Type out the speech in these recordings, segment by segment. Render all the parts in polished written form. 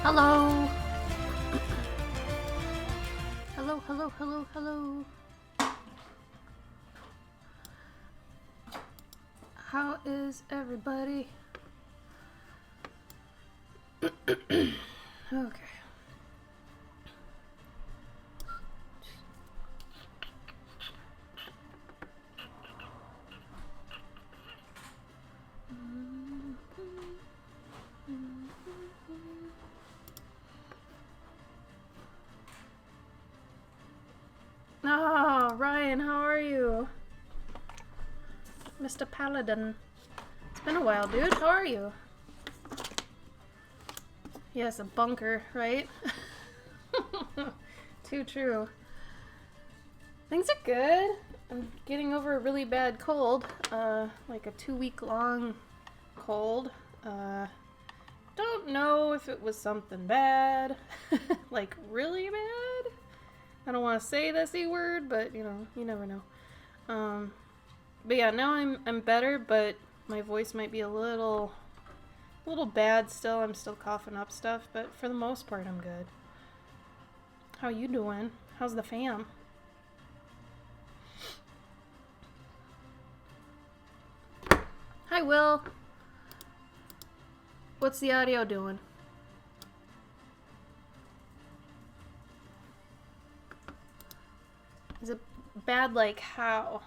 Hello. Hello, hello, hello, hello. How is everybody? Okay. Oh, Ryan, how are you? Mr. Paladin. It's been a while, dude. How are you? Yes, a bunker, right? Too true. Things are good. I'm getting over a really bad cold. Like a 2-week long cold. Don't know if it was something bad. Like really bad. I don't want to say the C word, but you know, you never know. But yeah, now I'm better, but my voice might be a little bad still. I'm still coughing up stuff, but for the most part, I'm good. How you doing? How's the fam? Hi, Will. What's the audio doing? Is it bad like how?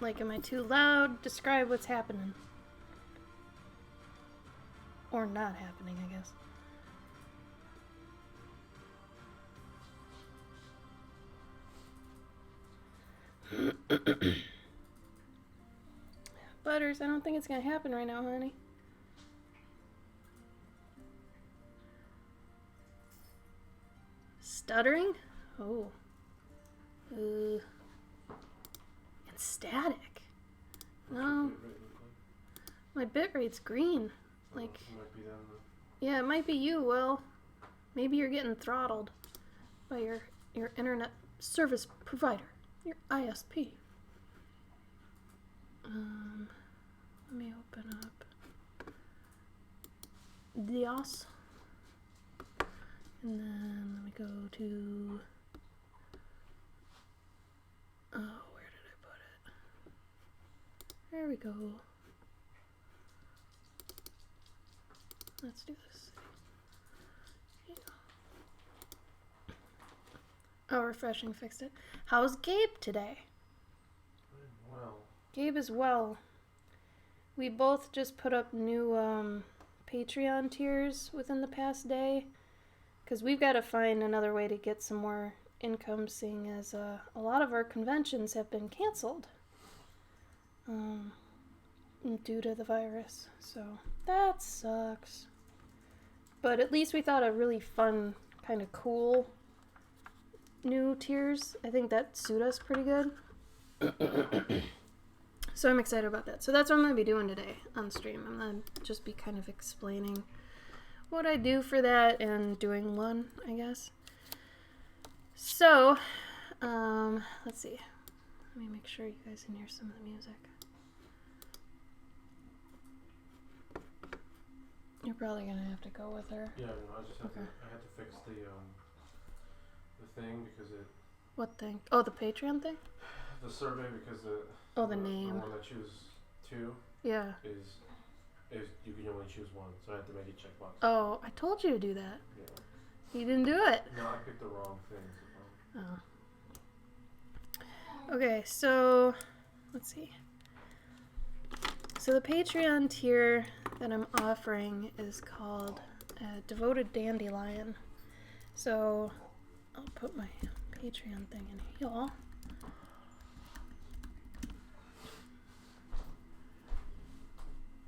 Like, am I too loud? Describe what's happening. Or not happening, I guess. Butters, I don't think it's gonna happen right now, honey. Stuttering? Oh. And static. No. My bitrate's green. Like, yeah, it might be you, Will. Maybe you're getting throttled by your internet service provider, your ISP. Let me open up Dios. And then let me go to, oh, where did I put it? There we go. Let's do this. Yeah. Oh, refreshing fixed it. How's Gabe today? Well. Gabe is well. We both just put up new Patreon tiers within the past day. Because we've got to find another way to get some more income, seeing as a lot of our conventions have been canceled due to the virus. So that sucks. But at least we thought a really fun, kind of cool new tiers. I think that suit us pretty good. So I'm excited about that. So that's what I'm going to be doing today on stream. I'm going to just be kind of explaining what I do for that and doing one, I guess. So, let's see. Let me make sure you guys can hear some of the music. You're probably gonna have to go with her. Yeah, no, I just have to. I had to fix the thing because it. What thing? Oh, the Patreon thing. The survey because the. Oh, the name. The one that choose two. Yeah. Is you can only choose one, so I had to make a checkbox. Oh, I told you to do that. Yeah. You didn't do it. No, I picked the wrong thing. Oh. Okay, so let's see. So the Patreon tier that I'm offering is called Devoted Dandelion. So I'll put my Patreon thing in here.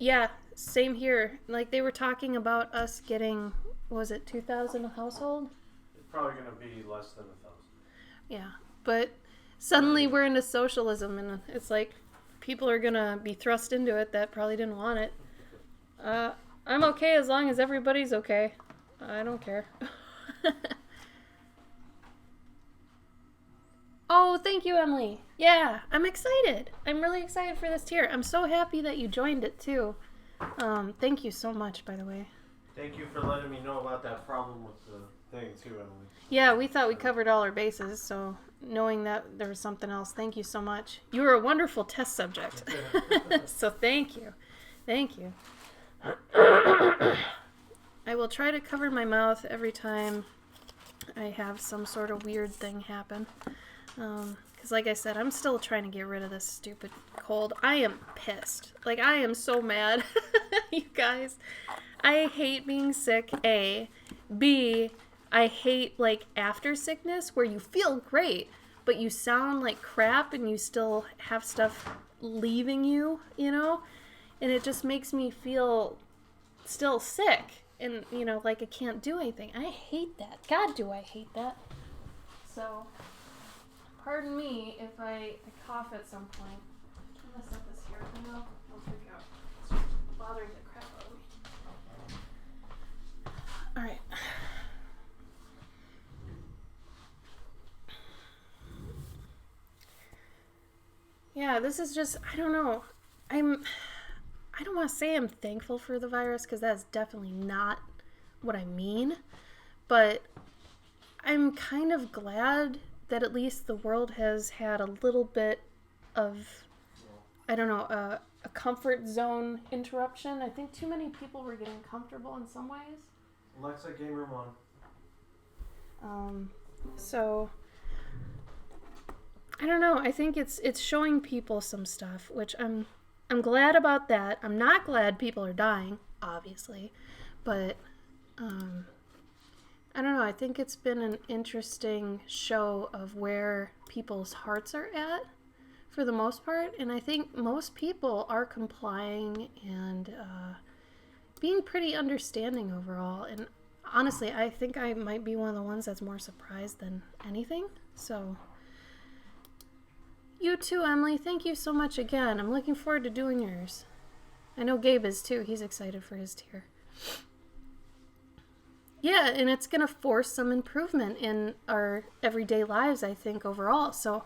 Yeah, same here. Like, they were talking about us getting, was it 2,000 a household? It's probably going to be less than 1,000. Yeah, but suddenly we're into socialism, and it's like people are going to be thrust into it that probably didn't want it. I'm okay as long as everybody's okay. I don't care. Oh, thank you, Emily. Yeah, I'm excited. I'm really excited for this tier. I'm so happy that you joined it too. Thank you so much, by the way. Thank you for letting me know about that problem with the thing too, Emily. Yeah, we thought we covered all our bases, so knowing that there was something else, thank you so much. You were a wonderful test subject. So thank you. Thank you. I will try to cover my mouth every time I have some sort of weird thing happen. Because like I said, I'm still trying to get rid of this stupid cold. I am pissed. Like, I am so mad. You guys, I hate being sick, A. B, I hate, like, after sickness where you feel great, but you sound like crap and you still have stuff leaving you, you know? And it just makes me feel still sick and, you know, like I can't do anything. I hate that. God, do I hate that. So, pardon me if I cough at some point. I'm gonna set this here. I know I'll figure out. It's just bothering the crap out of me. Alright. Yeah, this is just, I don't know. I don't want to say I'm thankful for the virus because that's definitely not what I mean. But I'm kind of glad that at least the world has had a little bit of, I don't know, a comfort zone interruption. I think too many people were getting comfortable in some ways. Alexa, game room on. So I don't know. I think it's showing people some stuff, which I'm glad about that. I'm not glad people are dying, obviously, but I don't know. I think it's been an interesting show of where people's hearts are at for the most part, and I think most people are complying and being pretty understanding overall. And honestly, I think I might be one of the ones that's more surprised than anything. So you too, Emily. Thank you so much again. I'm looking forward to doing yours. I know Gabe is too. He's excited for his tier. Yeah, and it's going to force some improvement in our everyday lives, I think, overall. So,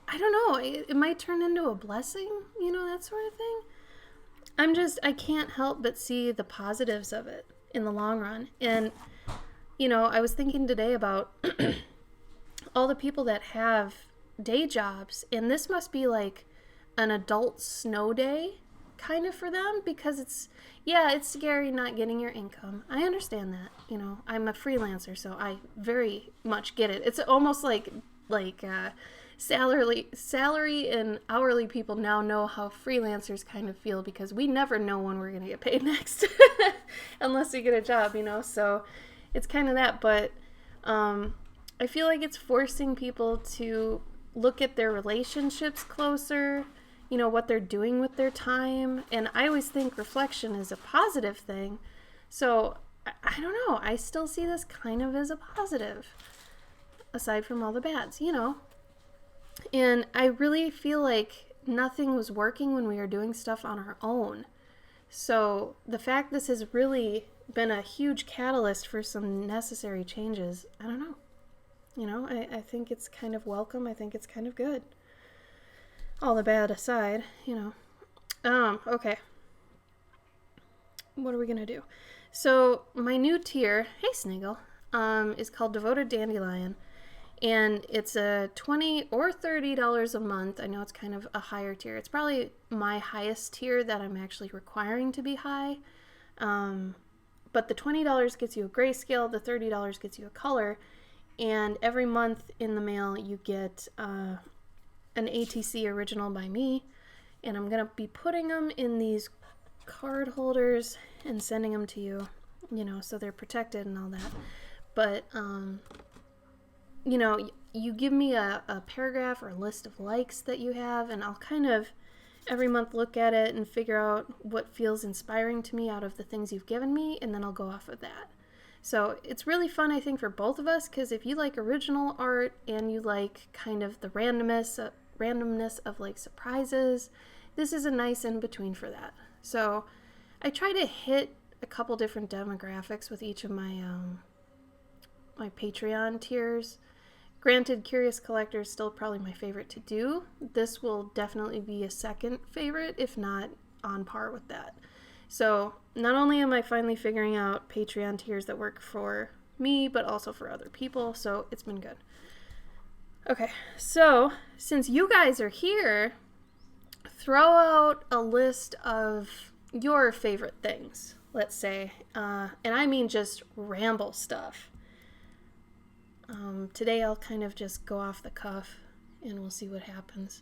I don't know. It might turn into a blessing, you know, that sort of thing. I can't help but see the positives of it in the long run. And, you know, I was thinking today about all the people that have day jobs, and this must be like an adult snow day kind of for them, because it's scary not getting your income. I understand that. You know, I'm a freelancer, so I very much get it. It's almost like salary and hourly people now know how freelancers kind of feel, because we never know when we're going to get paid next unless we get a job, you know. So it's kind of that, but I feel like it's forcing people to look at their relationships closer, you know, what they're doing with their time. And I always think reflection is a positive thing. So I don't know. I still see this kind of as a positive, aside from all the bads, you know. And I really feel like nothing was working when we were doing stuff on our own. So the fact this has really been a huge catalyst for some necessary changes, I don't know. You know, I think it's kind of welcome. I think it's kind of good. All the bad aside, you know. Okay. What are we going to do? So my new tier, hey Sniggle, is called Devoted Dandelion. And it's a $20 or $30 a month. I know it's kind of a higher tier. It's probably my highest tier that I'm actually requiring to be high. But the $20 gets you a grayscale. The $30 gets you a color. And every month in the mail you get an ATC original by me. And I'm going to be putting them in these card holders and sending them to you, you know, so they're protected and all that. But, you know, you give me a paragraph or a list of likes that you have, and I'll kind of every month look at it and figure out what feels inspiring to me out of the things you've given me, and then I'll go off of that. So it's really fun, I think, for both of us, because if you like original art and you like kind of the randomness of like surprises, this is a nice in-between for that. So I try to hit a couple different demographics with each of my my Patreon tiers. Granted, Curious Collector is still probably my favorite to do. This will definitely be a second favorite, if not on par with that. So not only am I finally figuring out Patreon tiers that work for me, but also for other people, so it's been good. Okay, so since you guys are here, throw out a list of your favorite things, let's say, and I mean just ramble stuff. Today I'll kind of just go off the cuff and we'll see what happens.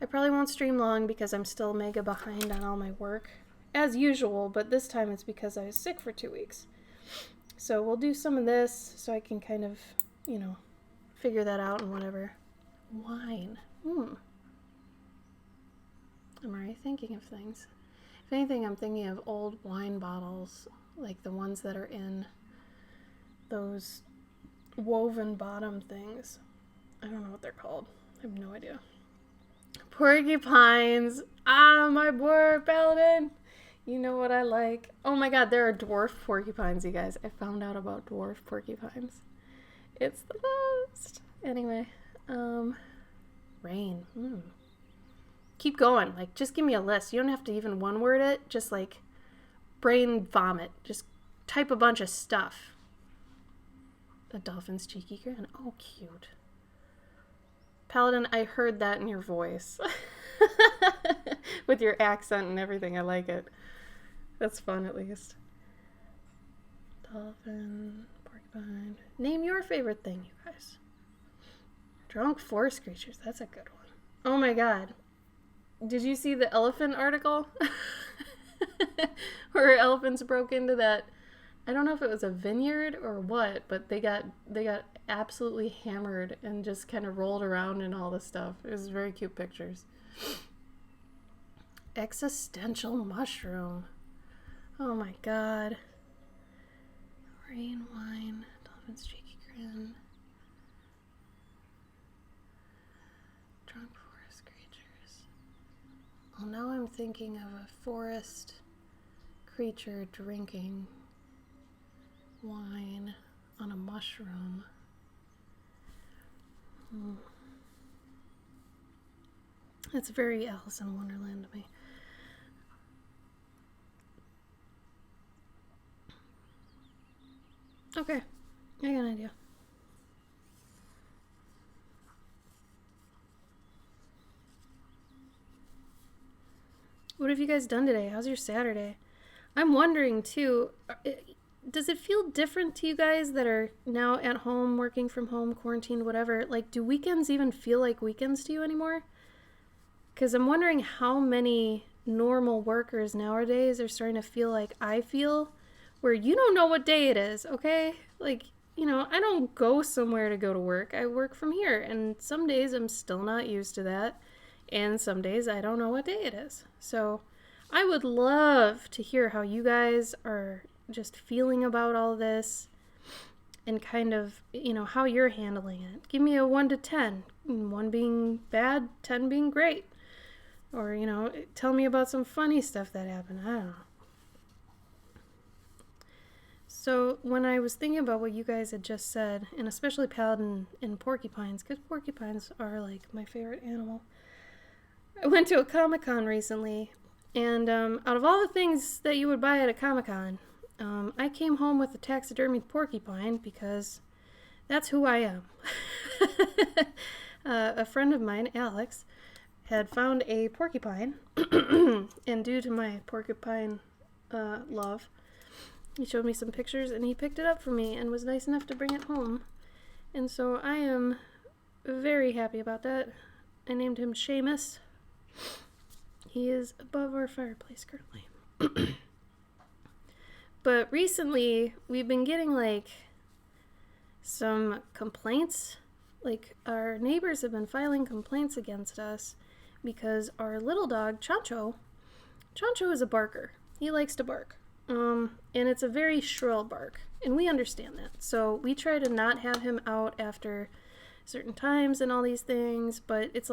I probably won't stream long because I'm still mega behind on all my work, as usual, but this time it's because I was sick for 2 weeks. So we'll do some of this so I can kind of, figure that out and whatever. Wine. I'm already thinking of things. If anything, I'm thinking of old wine bottles, like the ones that are in those woven bottom things. I don't know what they're called. I have no idea. Porcupines. Ah, my boy Paladin. You know what I like. Oh my god, there are dwarf porcupines, you guys. I found out about dwarf porcupines. It's the best. Anyway, rain. Keep going. Like, just give me a list. You don't have to even one word it. Just like brain vomit. Just type a bunch of stuff. A dolphin's cheeky grin. Oh, cute. Paladin, I heard that in your voice. With your accent and everything. I like it. That's fun, at least. Dolphin, porcupine. Name your favorite thing, you guys. Drunk forest creatures. That's a good one. Oh my god. Did you see the elephant article? Where elephants broke into that, I don't know if it was a vineyard or what, but they got absolutely hammered and just kind of rolled around and all this stuff. It was very cute pictures. Existential mushroom. Oh my god. Rain wine. Dolphin's cheeky grin. Drunk forest creatures. Well, now I'm thinking of a forest creature drinking wine on a mushroom. It's very Alice in Wonderland to me. Okay, I got an idea. What have you guys done today? How's your Saturday? I'm wondering too, does it feel different to you guys that are now at home, working from home, quarantined, whatever? Like, do weekends even feel like weekends to you anymore? Because I'm wondering how many normal workers nowadays are starting to feel like I feel, where you don't know what day it is, okay? Like, I don't go somewhere to go to work. I work from here, and some days I'm still not used to that, and some days I don't know what day it is. So I would love to hear how you guys are just feeling about all this and kind of, how you're handling it. Give me a 1 to 10, 1 being bad, 10 being great. Or, tell me about some funny stuff that happened. I don't know. So when I was thinking about what you guys had just said, and especially Paladin and porcupines, because porcupines are like my favorite animal. I went to a Comic-Con recently, and out of all the things that you would buy at a Comic-Con, I came home with a taxidermied porcupine because that's who I am. A friend of mine, Alex, had found a porcupine, and due to my porcupine love, he showed me some pictures and he picked it up for me and was nice enough to bring it home. And so I am very happy about that. I named him Seamus. He is above our fireplace currently. But recently, we've been getting, some complaints. Our neighbors have been filing complaints against us because our little dog, Chancho is a barker. He likes to bark. And it's a very shrill bark. And we understand that. So we try to not have him out after certain times and all these things. But it's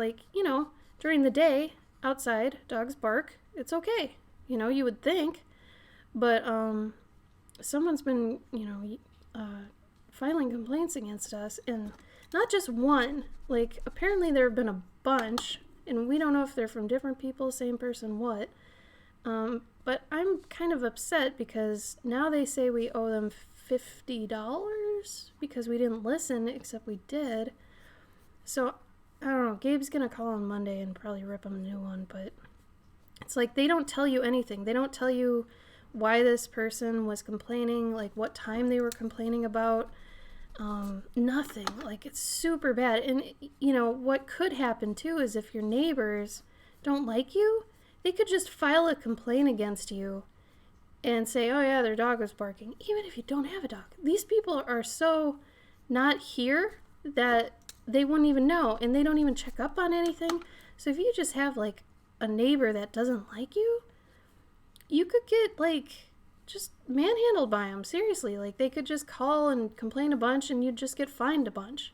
during the day, outside, dogs bark. It's okay. You would think. But someone's been, filing complaints against us. And Not just one. Like, apparently there have been a bunch, and we don't know if they're from different people, same person, what. But I'm kind of upset because now they say we owe them $50 because we didn't listen, except we did. So, I don't know. Gabe's going to call on Monday and probably rip him a new one, but it's like they don't tell you anything. They don't tell you why this person was complaining, like what time they were complaining about. Nothing. Like, it's super bad. And, you know, what could happen too is if your neighbors don't like you, they could just file a complaint against you and say, oh yeah, their dog was barking. Even if you don't have a dog. These people are so not here that they wouldn't even know, and they don't even check up on anything. So if you just have like a neighbor that doesn't like you, you could get like just manhandled by them. Seriously, like they could just call and complain a bunch and you'd just get fined a bunch.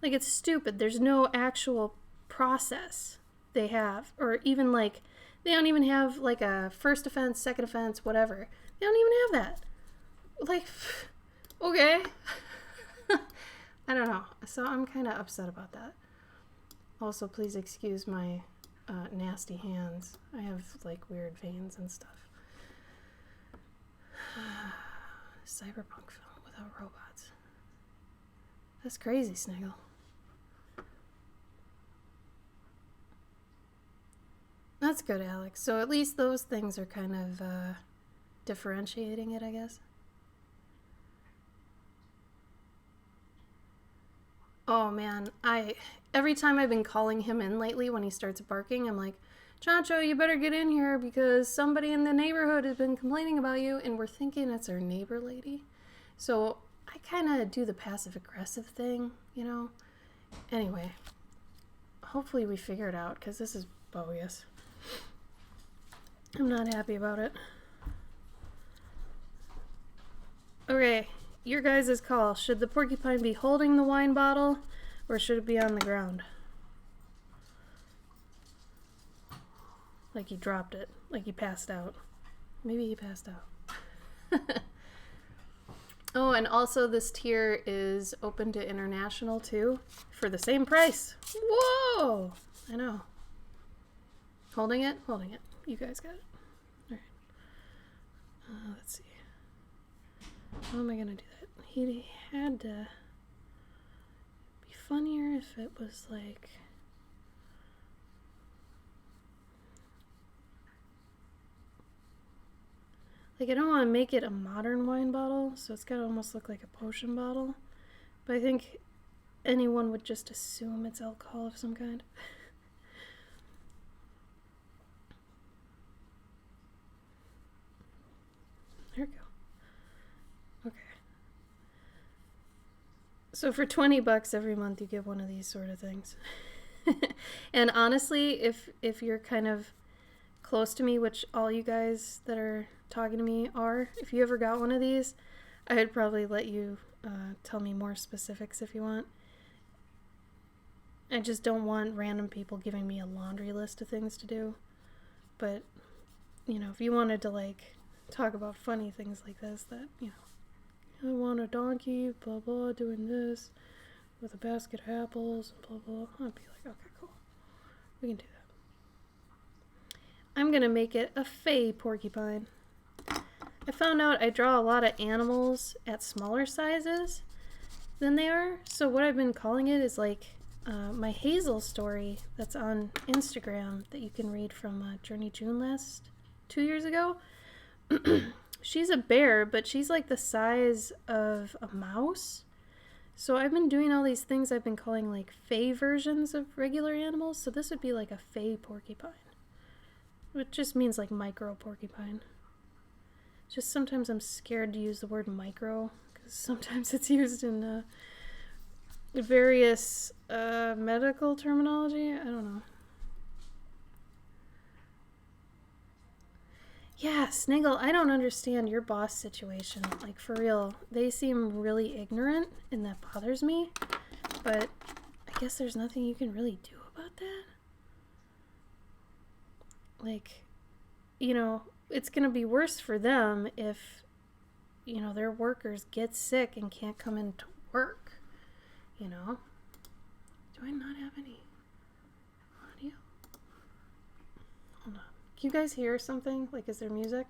Like, it's stupid. There's no actual process they have, or even like they don't even have like a first offense, second offense, whatever. They don't even have that. Like, okay. I don't know. So I'm kind of upset about that. Also, please excuse my nasty hands. I have like weird veins and stuff. Cyberpunk film without robots. That's crazy, Sniggle. That's good, Alex. So at least those things are kind of differentiating it, I guess. Oh man, every time I've been calling him in lately when he starts barking, I'm like, Chancho, you better get in here because somebody in the neighborhood has been complaining about you, and we're thinking it's our neighbor lady. So I kind of do the passive-aggressive thing, you know? Anyway, hopefully we figure it out because this is bogus. I'm not happy about it. Okay, your guys' call. Should the porcupine be holding the wine bottle or should it be on the ground? Like he dropped it. Like he passed out. Maybe he passed out. Oh, and also this tier is open to international too for the same price. Whoa! I know. Holding it? Holding it. You guys got it. Alright. Let's see. How am I going to do that? He had to be funnier if it was like... Like, I don't want to make it a modern wine bottle, so it's got to almost look like a potion bottle. But I think anyone would just assume it's alcohol of some kind. There we go. Okay. So for $20 every month, you get one of these sort of things. And honestly, if you're kind of close to me, which all you guys that are talking to me are, if you ever got one of these, I would probably let you tell me more specifics if you want. I just don't want random people giving me a laundry list of things to do. But, you know, if you wanted to, like, talk about funny things like this, that, you know, I want a donkey, blah, blah, doing this with a basket of apples, and blah, blah, I'd be like, okay, cool. We can do that. I'm going to make it a fey porcupine. I found out I draw a lot of animals at smaller sizes than they are. So what I've been calling it is like my Hazel story that's on Instagram that you can read from Journey June last 2 years ago. She's a bear, but she's like the size of a mouse. So I've been doing all these things I've been calling like fey versions of regular animals. So this would be like a fey porcupine. It just means like micro porcupine. Just sometimes I'm scared to use the word micro because sometimes it's used in various medical terminology. I don't know. Yeah, Sniggle, I don't understand your boss situation. Like, for real. They seem really ignorant, and that bothers me. But I guess there's nothing you can really do about that. Like, you know, it's going to be worse for them if, you know, their workers get sick and can't come into work, you know? Do I not have any audio? Hold on. Can you guys hear something? Like, is there music?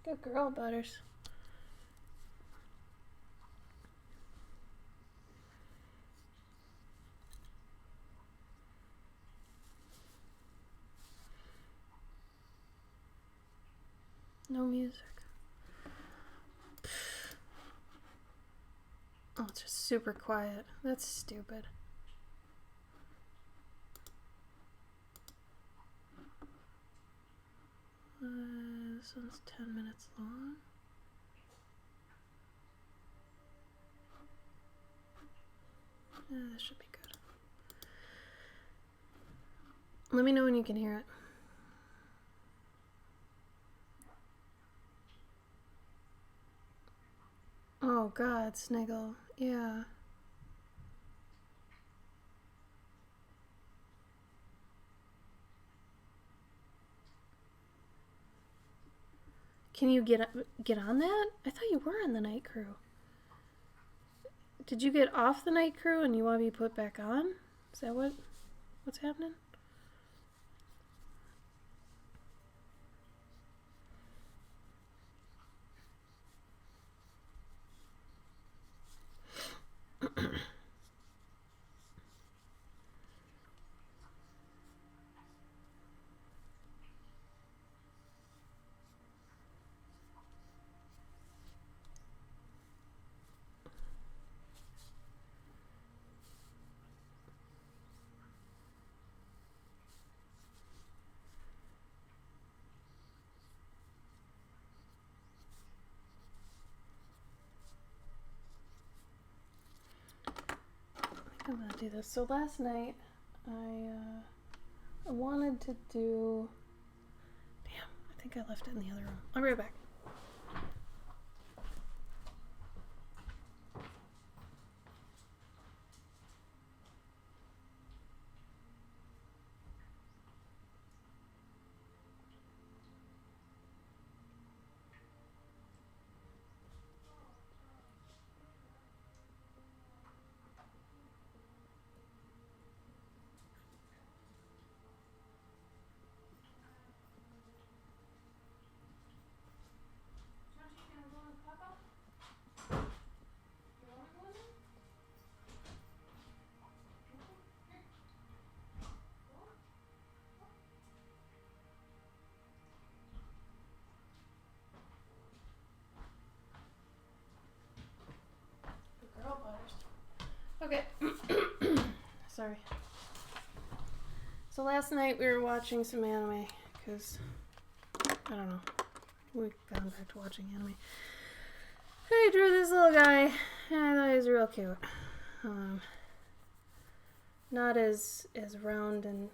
Good girl, Butters. No music. Oh, it's just super quiet. That's stupid. This one's 10 minutes long. This should be good. Let me know when you can hear it. Oh God, Sniggle. Yeah. Can you get on that? I thought you were on the night crew. Did you get off the night crew and you want to be put back on? Is that what's happening? I'm gonna do this. So last night, I wanted to do. Damn, I think I left it in the other room. I'll be right back. Okay. Sorry. So last night we were watching some anime because I don't know. We've gone back to watching anime. I drew this little guy and I thought he was real cute. Not as round and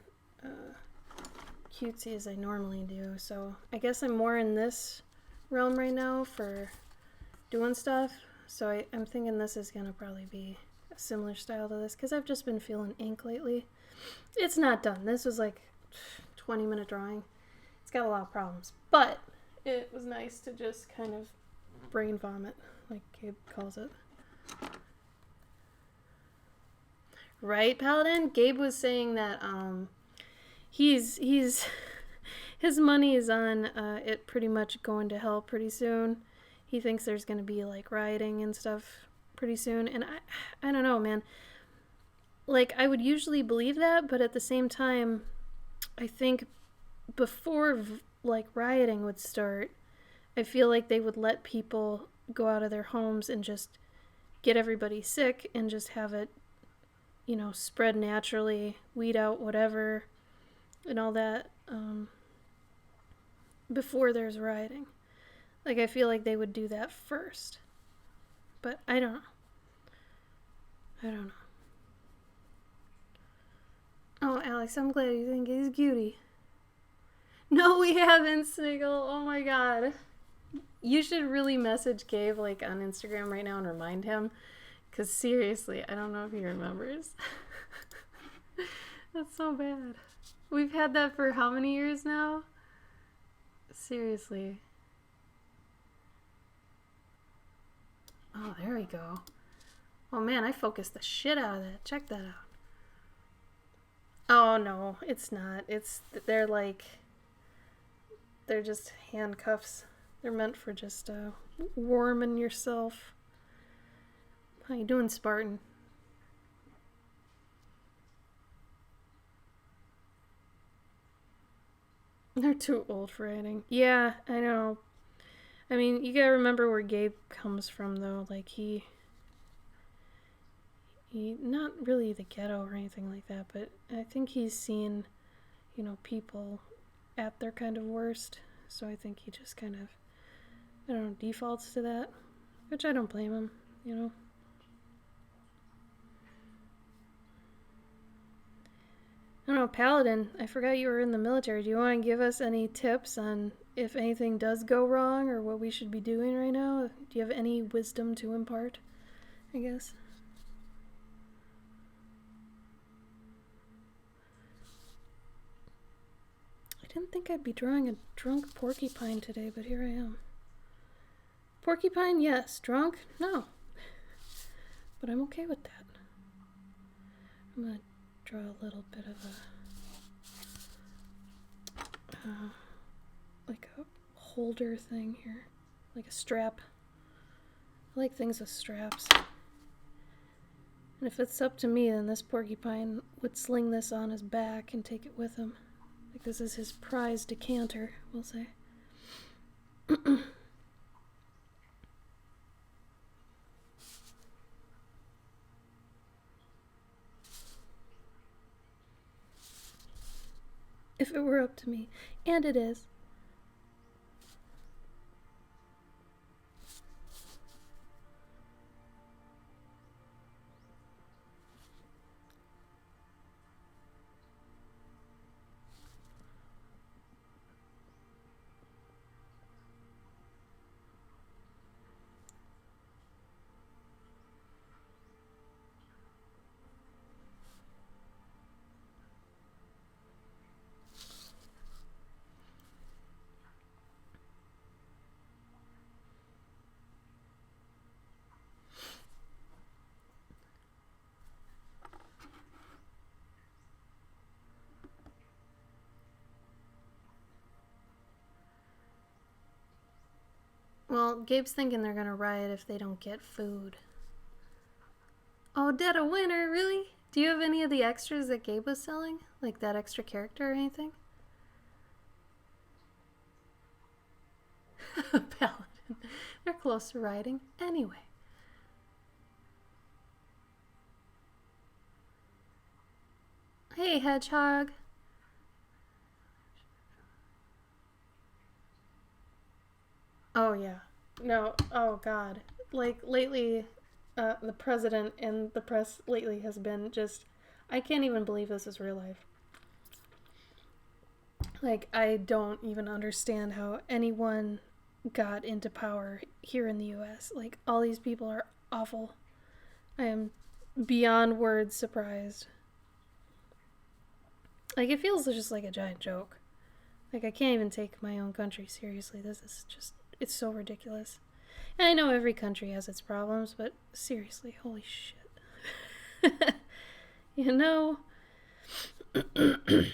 cutesy as I normally do. So I guess I'm more in this realm right now for doing stuff. So I'm thinking this is gonna probably be a similar style to this because I've just been feeling ink lately. It's not done. This was like 20-minute drawing. It's got a lot of problems, but it was nice to just kind of brain vomit, like Gabe calls it. Right, Paladin? Gabe was saying that he's his money is on it pretty much going to hell pretty soon. He thinks there's going to be like rioting and stuff pretty soon, and I don't know, man. Like, I would usually believe that, but at the same time, I think before like rioting would start, I feel like they would let people go out of their homes and just get everybody sick and just have it, you know, spread naturally, weed out whatever and all that before there's rioting. Like, I feel like they would do that first. But I don't know. Oh, Alex, I'm glad you think he's cutie. No, we haven't, Sniggle. Oh my god. You should really message Gabe, like, on Instagram right now and remind him. Because seriously, I don't know if he remembers. That's so bad. We've had that for how many years now? Seriously. Oh, there we go. Oh man, I focused the shit out of that. Check that out. Oh no, it's not. They're just handcuffs. They're meant for just warming yourself. How you doing, Spartan? They're too old for riding. Yeah, I know. I mean, you gotta remember where Gabe comes from, though. Like, he not really the ghetto or anything like that, but I think he's seen, people at their kind of worst. So I think he just kind of, I don't know, defaults to that. Which I don't blame him, I don't know, Paladin, I forgot you were in the military. Do you want to give us any tips on if anything does go wrong or what we should be doing right now? Do you have any wisdom to impart, I guess? I didn't think I'd be drawing a drunk porcupine today, but here I am. Porcupine, yes. Drunk, no. But I'm okay with that. I'm gonna draw a little bit of like a holder thing here, like a strap. I like things with straps. And if it's up to me, then this porcupine would sling this on his back and take it with him. Like this is his prize decanter, we'll say. If it were up to me. And it is. Well, Gabe's thinking they're gonna riot if they don't get food. Oh, dead a winner, really? Do you have any of the extras that Gabe was selling? Like that extra character or anything? Paladin. They're close to riding. Anyway. Hey, Hedgehog. Oh, yeah. No, oh, God. Like, lately, the president and the press lately has been just... I can't even believe this is real life. Like, I don't even understand how anyone got into power here in the US. Like, all these people are awful. I am beyond words surprised. Like, it feels just like a giant joke. Like, I can't even take my own country seriously. This is just... It's so ridiculous. And I know every country has its problems, but seriously, holy shit. You know? I'm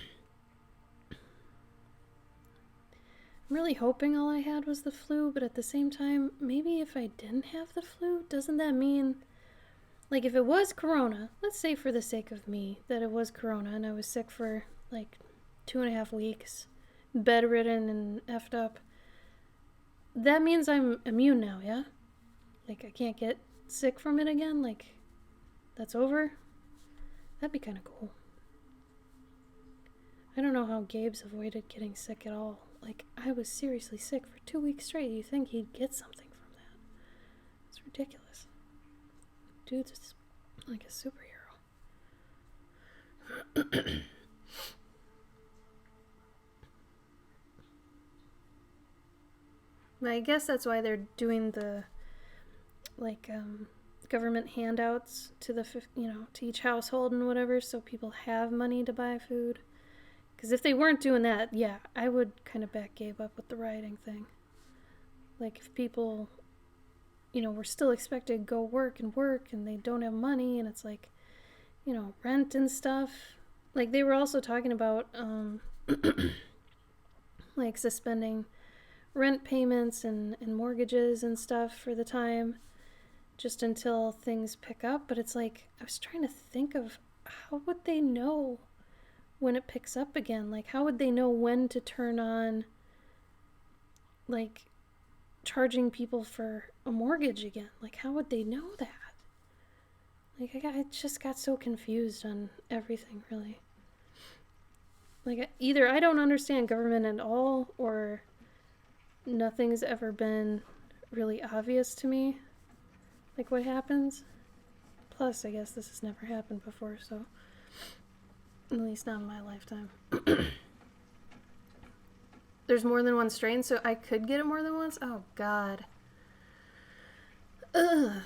really hoping all I had was the flu, but at the same time, maybe if I didn't have the flu, doesn't that mean... Like, if it was corona, let's say for the sake of me that it was corona and I was sick for, like, 2.5 weeks, bedridden and effed up, that means I'm immune now, yeah? Like, I can't get sick from it again? Like, that's over? That'd be kind of cool. I don't know how Gabe's avoided getting sick at all. Like, I was seriously sick for 2 weeks straight. You'd think he'd get something from that. It's ridiculous. Dude's like a superhero. I guess that's why they're doing the, like, government handouts to to each household and whatever, so people have money to buy food. Because if they weren't doing that, yeah, I would kind of back Gabe up with the rioting thing. Like, if people, were still expected to go work and they don't have money, and it's like, rent and stuff. Like, they were also talking about, like, suspending rent payments and mortgages and stuff for the time, just until things pick up. But it's like, I was trying to think of how would they know when it picks up again? Like, how would they know when to turn on, like, charging people for a mortgage again? Like, how would they know that? Like, I just got so confused on everything, really. Like, either I don't understand government at all, or nothing's ever been really obvious to me, like, what happens. Plus, I guess this has never happened before, so at least not in my lifetime. There's more than one strain, so I could get it more than once? Oh, God. Ugh.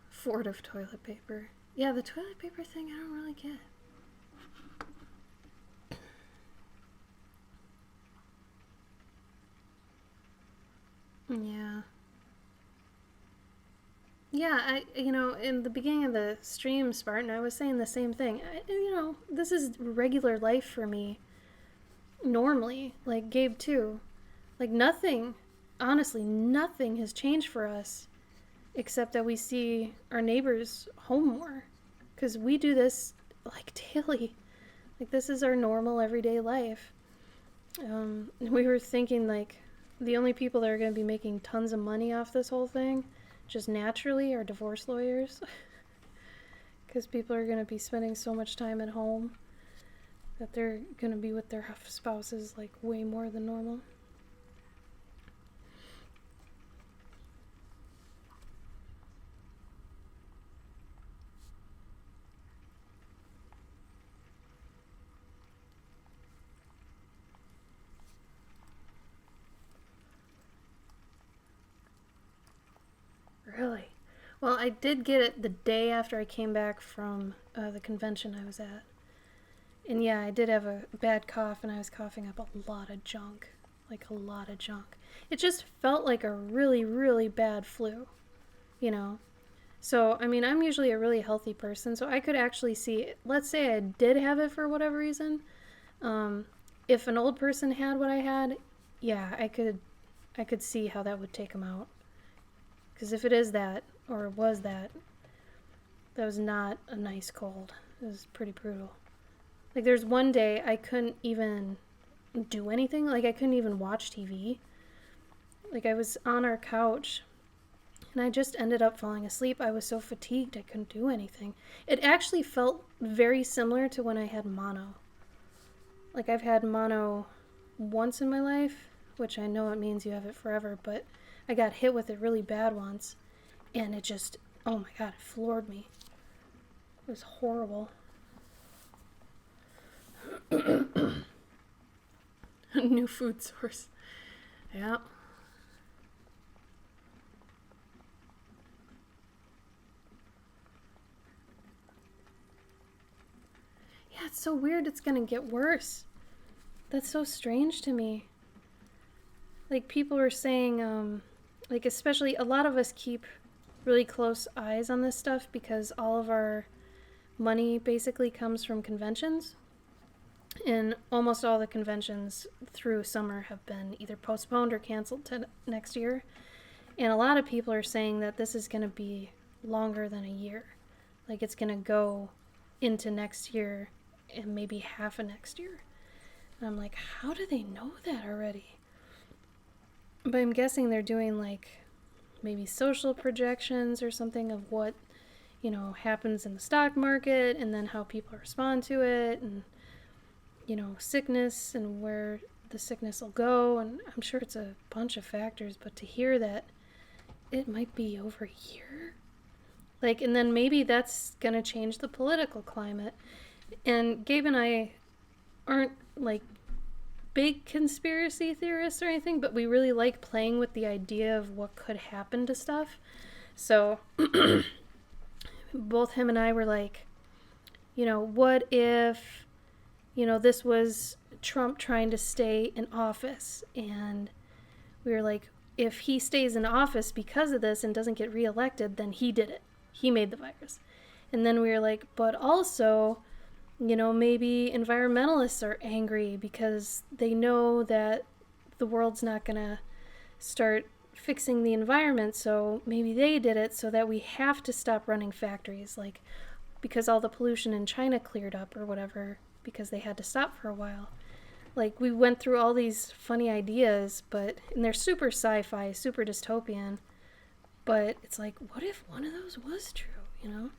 Fort of toilet paper. Yeah, the toilet paper thing I don't really get. Yeah. Yeah, in the beginning of the stream, Spartan, I was saying the same thing. This is regular life for me. Normally. Like, Gabe, too. Like, nothing, honestly, nothing has changed for us. Except that we see our neighbors home more. Because we do this, like, daily. Like, this is our normal, everyday life. We were thinking, like, the only people that are going to be making tons of money off this whole thing, just naturally, are divorce lawyers. Because people are going to be spending so much time at home that they're going to be with their spouses, like, way more than normal. Really? Well, I did get it the day after I came back from the convention I was at. And yeah, I did have a bad cough, and I was coughing up a lot of junk. Like, a lot of junk. It just felt like a really, really bad flu, So, I mean, I'm usually a really healthy person, so I could actually see, let's say I did have it for whatever reason. If an old person had what I had, yeah, I could see how that would take them out. Because if it is that, or it was that was not a nice cold. It was pretty brutal. Like, there's one day I couldn't even do anything. Like, I couldn't even watch TV. Like, I was on our couch, and I just ended up falling asleep. I was so fatigued I couldn't do anything. It actually felt very similar to when I had mono. Like, I've had mono once in my life, which I know it means you have it forever, but I got hit with it really bad once, and it just, oh my God, it floored me. It was horrible. A new food source. Yeah. Yeah, it's so weird it's gonna get worse. That's so strange to me. Like, people are saying, like, especially a lot of us keep really close eyes on this stuff because all of our money basically comes from conventions. And almost all the conventions through summer have been either postponed or canceled to next year. And a lot of people are saying that this is going to be longer than a year. Like, it's going to go into next year and maybe half of next year. And I'm like, how do they know that already? But I'm guessing they're doing, like, maybe social projections or something of what, happens in the stock market, and then how people respond to it, and, sickness and where the sickness will go. And I'm sure it's a bunch of factors, but to hear that it might be over a year, like, and then maybe that's going to change the political climate. And Gabe and I aren't, like, big conspiracy theorists or anything, but we really like playing with the idea of what could happen to stuff. So both him and I were like, what if, this was Trump trying to stay in office, and we were like, if he stays in office because of this and doesn't get reelected, then he did it. He made the virus. And then we were like, but also, maybe environmentalists are angry because they know that the world's not going to start fixing the environment, so maybe they did it so that we have to stop running factories, like because all the pollution in China cleared up or whatever, because they had to stop for a while. Like, we went through all these funny ideas, and they're super sci-fi, super dystopian, but it's like, what if one of those was true,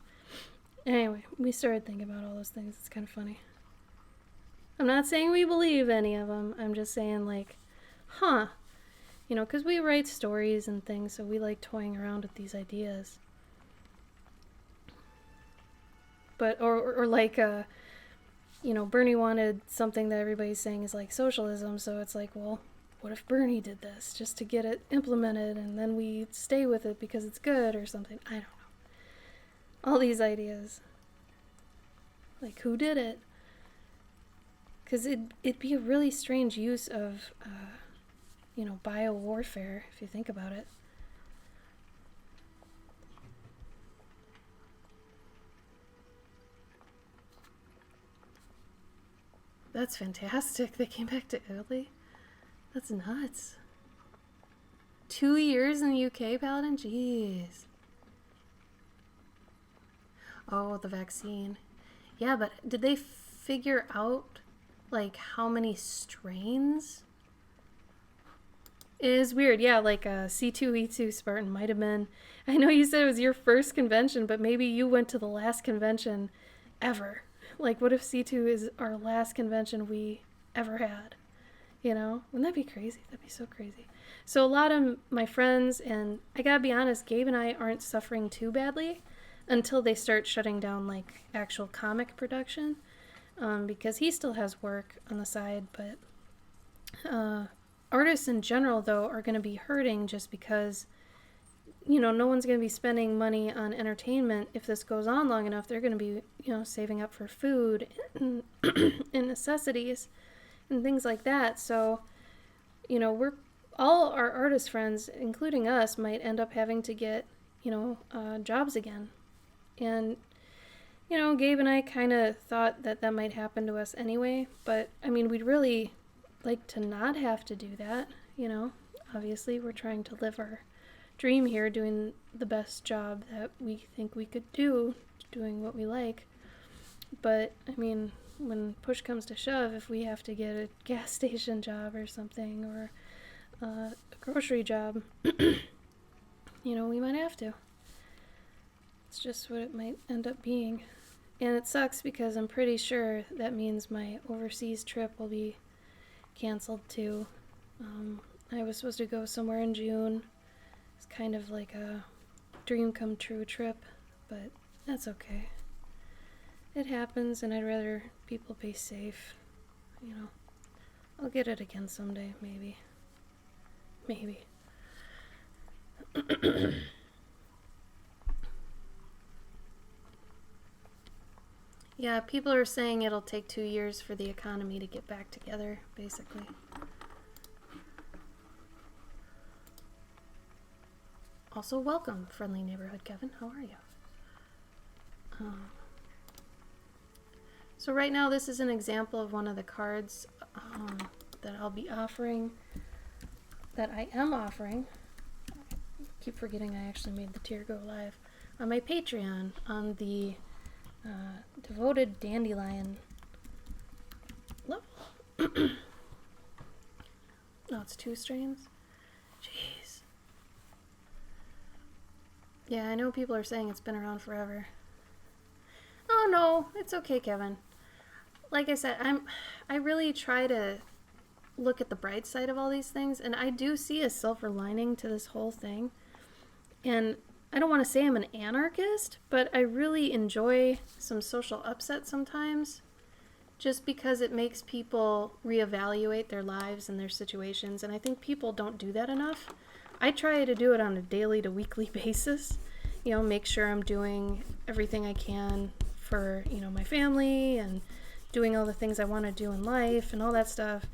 Anyway, we started thinking about all those things. It's kind of funny. I'm not saying we believe any of them. I'm just saying, like, because we write stories and things, so we like toying around with these ideas. But, or like, Bernie wanted something that everybody's saying is like socialism, so it's like, well, what if Bernie did this just to get it implemented and then we stay with it because it's good or something? I don't know. All these ideas. Like, who did it? Because it'd be a really strange use of, bio-warfare, if you think about it. That's fantastic. They came back to Italy. That's nuts. 2 years in the UK, Paladin? Jeez. Oh, the vaccine. Yeah, but did they figure out, like, how many strains? It is weird. Yeah, like C2E2 Spartan might have been. I know you said it was your first convention, but maybe you went to the last convention ever. Like, what if C2 is our last convention we ever had? Wouldn't that be crazy? That'd be so crazy. So a lot of my friends, and I gotta be honest, Gabe and I aren't suffering too badly until they start shutting down, like, actual comic production, because he still has work on the side, but artists in general, though, are going to be hurting just because, no one's going to be spending money on entertainment if this goes on long enough. They're going to be, saving up for food and, and necessities and things like that. So, we're all our artist friends, including us, might end up having to get, jobs again. And, Gabe and I kind of thought that might happen to us anyway, but, I mean, we'd really like to not have to do that, Obviously, we're trying to live our dream here, doing the best job that we think we could do, doing what we like. But, I mean, when push comes to shove, if we have to get a gas station job or something, or a grocery job, we might have to. It's just what it might end up being. And it sucks because I'm pretty sure that means my overseas trip will be canceled too. I was supposed to go somewhere in June. It's kind of like a dream come true trip, but that's okay. It happens, and I'd rather people be safe. I'll get it again someday, maybe. Maybe. Yeah, people are saying it'll take 2 years for the economy to get back together, basically. Also, welcome, friendly neighborhood Kevin. How are you? So right now, this is an example of one of the cards that I'll be offering, that I am offering. I keep forgetting I actually made the tier go live. On my Patreon, on the Devoted Dandelion level. Oh, it's 2 strains? Jeez. Yeah, I know people are saying it's been around forever. Oh no, it's okay, Kevin. Like I said, I really try to look at the bright side of all these things, and I do see a silver lining to this whole thing. And I don't want to say I'm an anarchist, but I really enjoy some social upset sometimes, just because it makes people reevaluate their lives and their situations, and I think people don't do that enough. I try to do it on a daily to weekly basis, you know, make sure I'm doing everything I can for, you know, my family and doing all the things I want to do in life and all that stuff.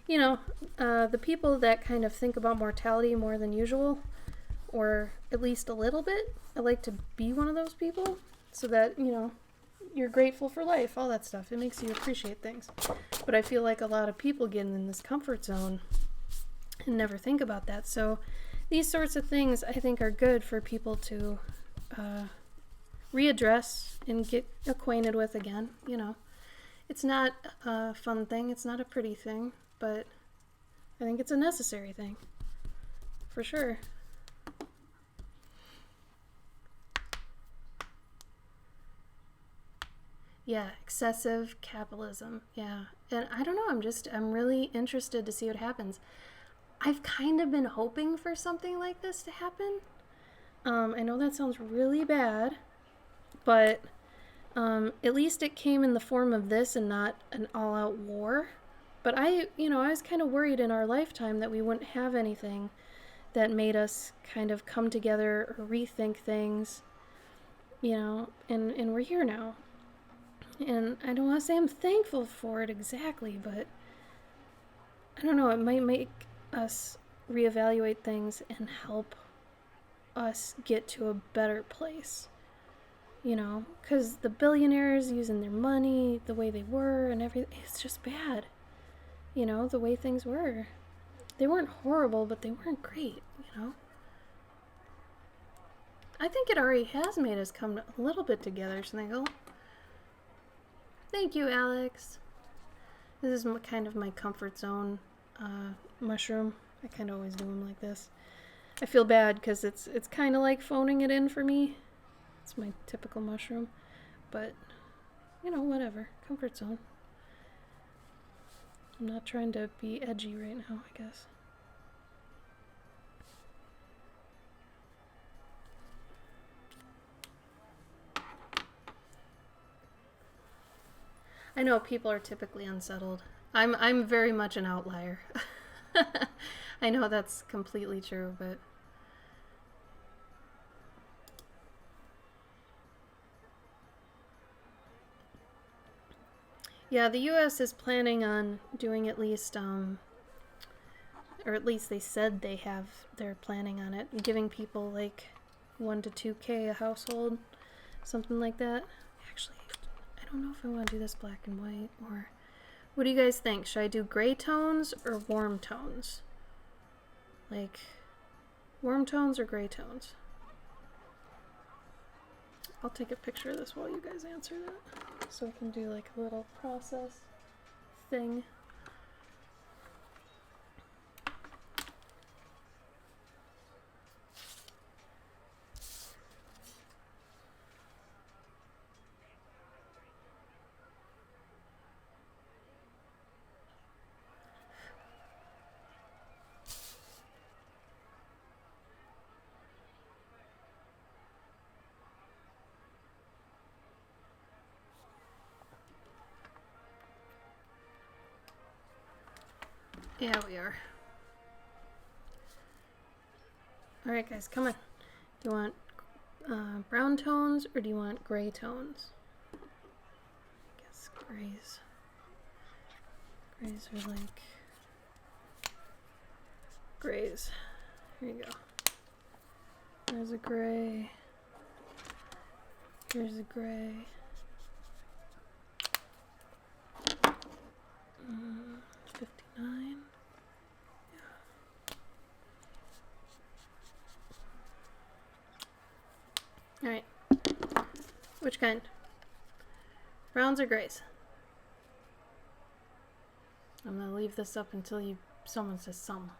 You know, the people that kind of think about mortality more than usual, or at least a little bit, I like to be one of those people so that, you know, you're grateful for life, all that stuff. It makes you appreciate things. But I feel like a lot of people get in this comfort zone and never think about that. So these sorts of things I think are good for people to readdress and get acquainted with again. You know, it's not a fun thing, it's not a pretty thing, but I think it's a necessary thing for sure. Yeah, excessive capitalism. Yeah. And I don't know, I'm really interested to see what happens. I've kind of been hoping for something like this to happen. I know that sounds really bad, but at least it came in the form of this and not an all-out war. But I was kind of worried in our lifetime that we wouldn't have anything that made us kind of come together or rethink things, you know, and we're here now. And I don't want to say I'm thankful for it exactly, but I don't know, it might make us reevaluate things and help us get to a better place. You know, because the billionaires using their money the way they were and everything, it's just bad. You know, the way things were. They weren't horrible, but they weren't great, you know? I think it already has made us come a little bit together, Sniggle. Thank you, Alex. This is kind of my comfort zone mushroom. I kind of always do them like this. I feel bad because it's kind of like phoning it in for me. It's my typical mushroom. But, you know, whatever. Comfort zone. I'm not trying to be edgy right now, I guess. I know people are typically unsettled. I'm very much an outlier. I know that's completely true, but yeah, the US is planning on doing at least or at least they said they're planning on it, giving people like 1 to 2K a household, something like that. Actually, I don't know if I want to do this black and white or what do you guys think? Should I do gray tones or warm tones? Like warm tones or gray tones? I'll take a picture of this while you guys answer that so I can do like a little process thing. Yeah, we are. Alright guys, come on. Do you want brown tones or do you want gray tones? I guess grays. Grays are like... Grays. Here you go. There's a gray. Here's a gray. 59. Alright. Which kind? Browns or grays? I'm gonna leave this up until someone says some.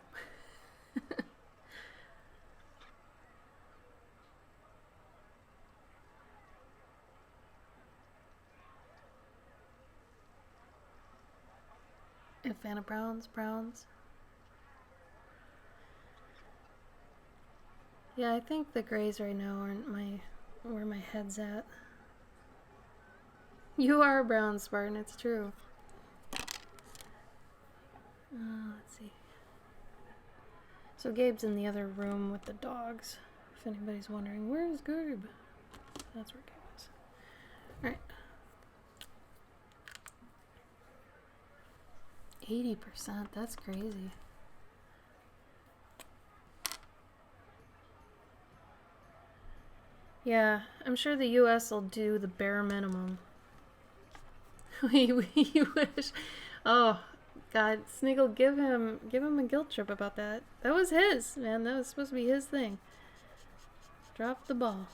A fan of browns? Yeah, I think the grays right now aren't where my head's at. You are a brown, Spartan, it's true. Let's see. So Gabe's in the other room with the dogs, If anybody's wondering, where's Gerb? That's where Gerb is. Alright. 80%, that's crazy. Yeah, I'm sure the US will do the bare minimum. we wish. Oh, God, Sniggle, give him a guilt trip about that. That was his, man. That was supposed to be his thing. Drop the ball.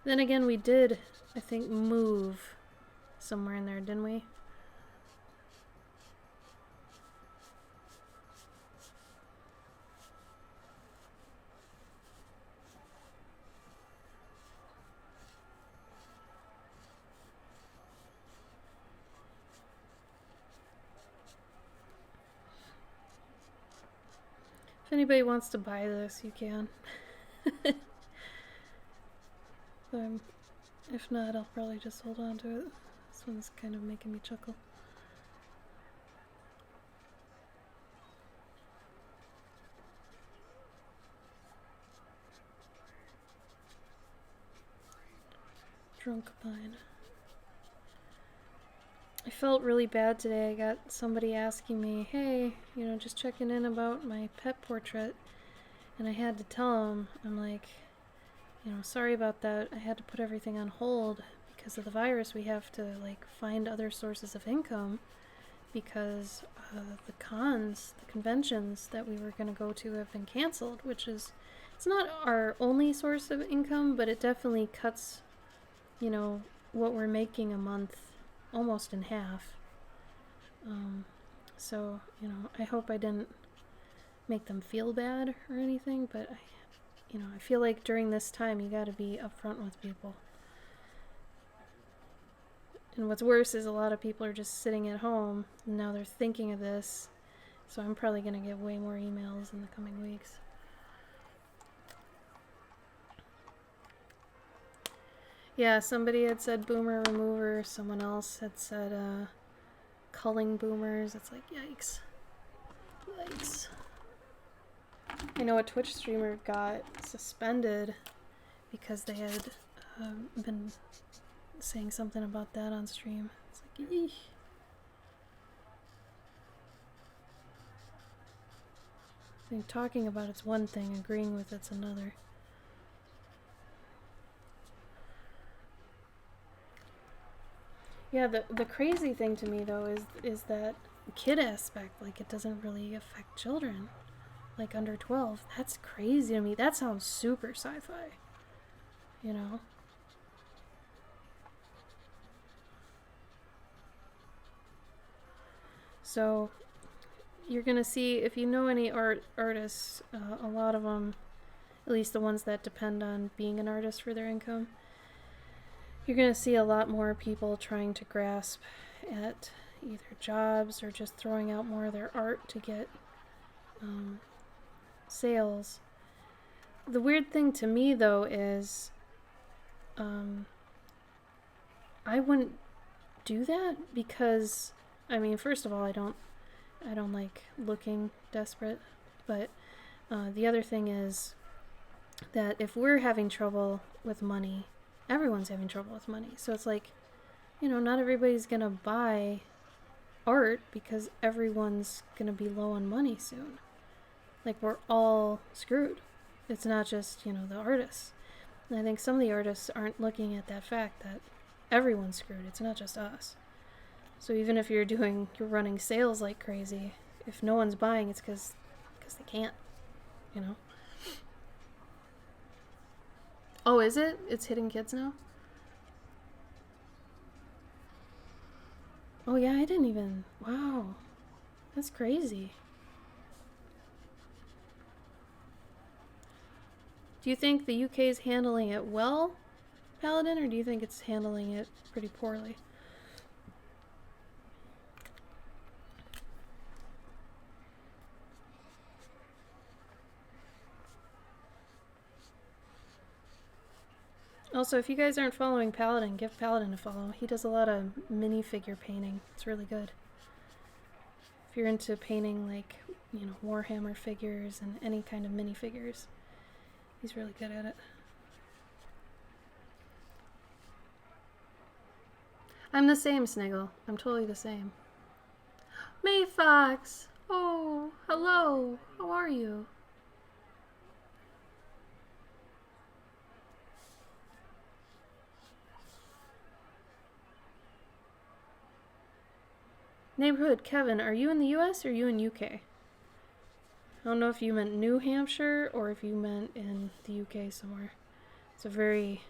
Then again, we did, I think, move somewhere in there, didn't we? If anybody wants to buy this, you can. If not, I'll probably just hold on to it. This one's kind of making me chuckle. Drunk Pine. I felt really bad today. I got somebody asking me, hey, just checking in about my pet portrait. And I had to tell them, I'm like, sorry about that. I had to put everything on hold because of the virus. We have to, find other sources of income because the conventions that we were going to go to have been canceled, which is, it's not our only source of income, but it definitely cuts, what we're making a month almost in half. So, I hope I didn't make them feel bad or anything, but I feel like during this time you gotta be upfront with people. And what's worse is a lot of people are just sitting at home and now they're thinking of this, so I'm probably gonna get way more emails in the coming weeks. Yeah, somebody had said boomer remover, someone else had said culling boomers. It's like, yikes. Yikes. I know a Twitch streamer got suspended because they had been saying something about that on stream. It's like, eesh. I think talking about it's one thing, agreeing with it's another. Yeah, the crazy thing to me though is that kid aspect, it doesn't really affect children. Under 12. That's crazy to me. That sounds super sci-fi. So you're gonna see, if you know any artists, a lot of them, at least the ones that depend on being an artist for their income, you're gonna see a lot more people trying to grasp at either jobs or just throwing out more of their art to get sales. The weird thing to me though is I wouldn't do that because first of all, I don't like looking desperate, but the other thing is that if we're having trouble with money, everyone's having trouble with money. So it's like, not everybody's gonna buy art because everyone's gonna be low on money soon. We're all screwed. It's not just, the artists. And I think some of the artists aren't looking at that fact that everyone's screwed. It's not just us. So even if you're running sales like crazy, if no one's buying, it's because they can't, Oh, is it? It's hitting kids now? Oh yeah, I didn't even... Wow. That's crazy. Do you think the UK is handling it well, Paladin, or do you think it's handling it pretty poorly? Also, if you guys aren't following Paladin, give Paladin a follow. He does a lot of minifigure painting. It's really good. if you're into painting like, Warhammer figures and any kind of minifigures. He's really good at it. I'm the same, Sniggle. I'm totally the same. May Fox! Oh, hello! How are you? Neighborhood Kevin, are you in the US or are you in UK? I don't know if you meant New Hampshire or if you meant in the UK somewhere. It's a very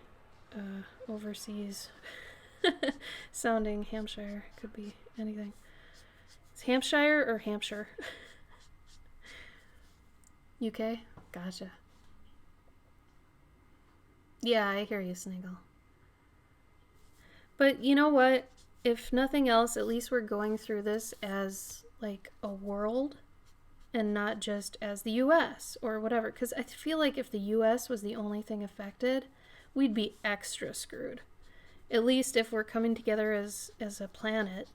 overseas sounding Hampshire. Could be anything. It's Hampshire or Hampshire? UK? Gotcha. Yeah, I hear you, Sniggle. But you know what? If nothing else, at least we're going through this as like a world and not just as the US or whatever. Because I feel like if the US was the only thing affected, we'd be extra screwed. At least if we're coming together as a planet,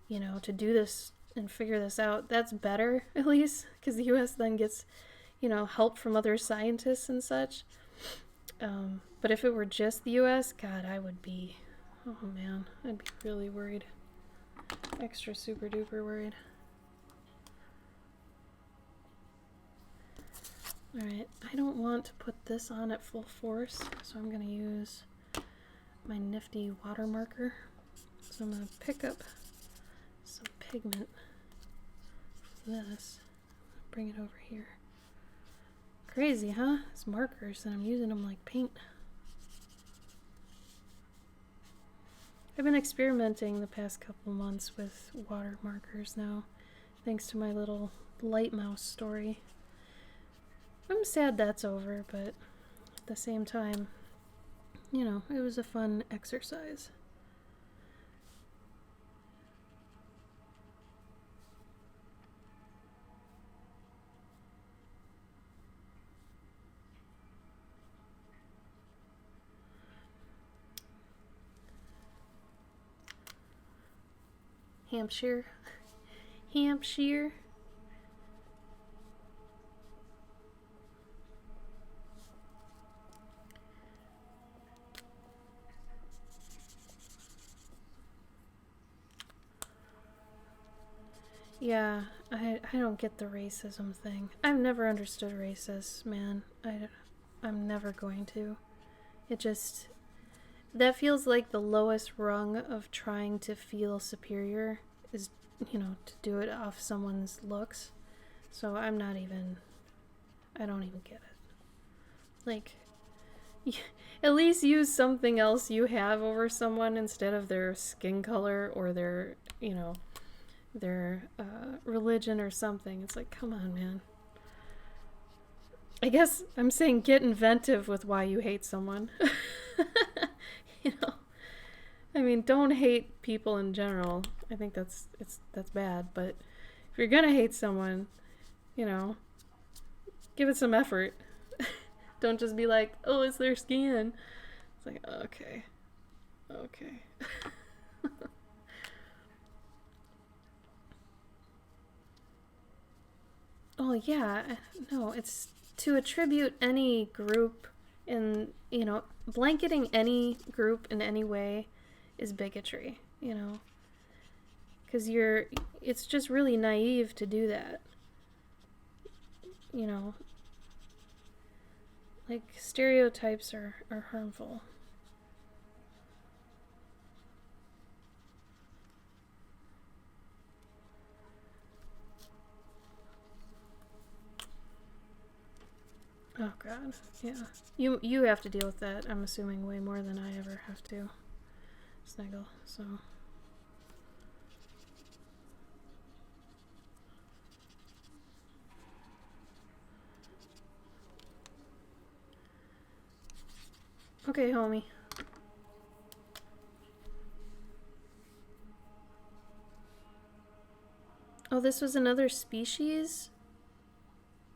to do this and figure this out, that's better, at least, because the US then gets, help from other scientists and such. But if it were just the US, God, I would be, oh man, I'd be really worried. Extra super duper worried. Alright, I don't want to put this on at full force, so I'm going to use my nifty water marker. So I'm going to pick up some pigment for this, bring it over here. Crazy, huh? It's markers and I'm using them like paint. I've been experimenting the past couple months with water markers now, thanks to my little light mouse story. I'm sad that's over, but at the same time, it was a fun exercise. Hampshire. Hampshire. Yeah, I don't get the racism thing. I've never understood racists, man. I'm never going to. It just... That feels like the lowest rung of trying to feel superior is, to do it off someone's looks. So I'm not even... I don't even get it. Like, at least use something else you have over someone instead of their skin color or their, their religion or something. It's like, come on, man. I guess I'm saying get inventive with why you hate someone. I mean, don't hate people in general. I think that's bad. But if you're gonna hate someone, give it some effort. Don't just be like, oh, it's their skin. It's like, okay. Oh yeah, no, it's to attribute any group in, blanketing any group in any way is bigotry, because it's just really naive to do that, like stereotypes are harmful. Oh god, yeah. You have to deal with that, I'm assuming, way more than I ever have to, Snuggle, so... Okay, homie. Oh, this was another species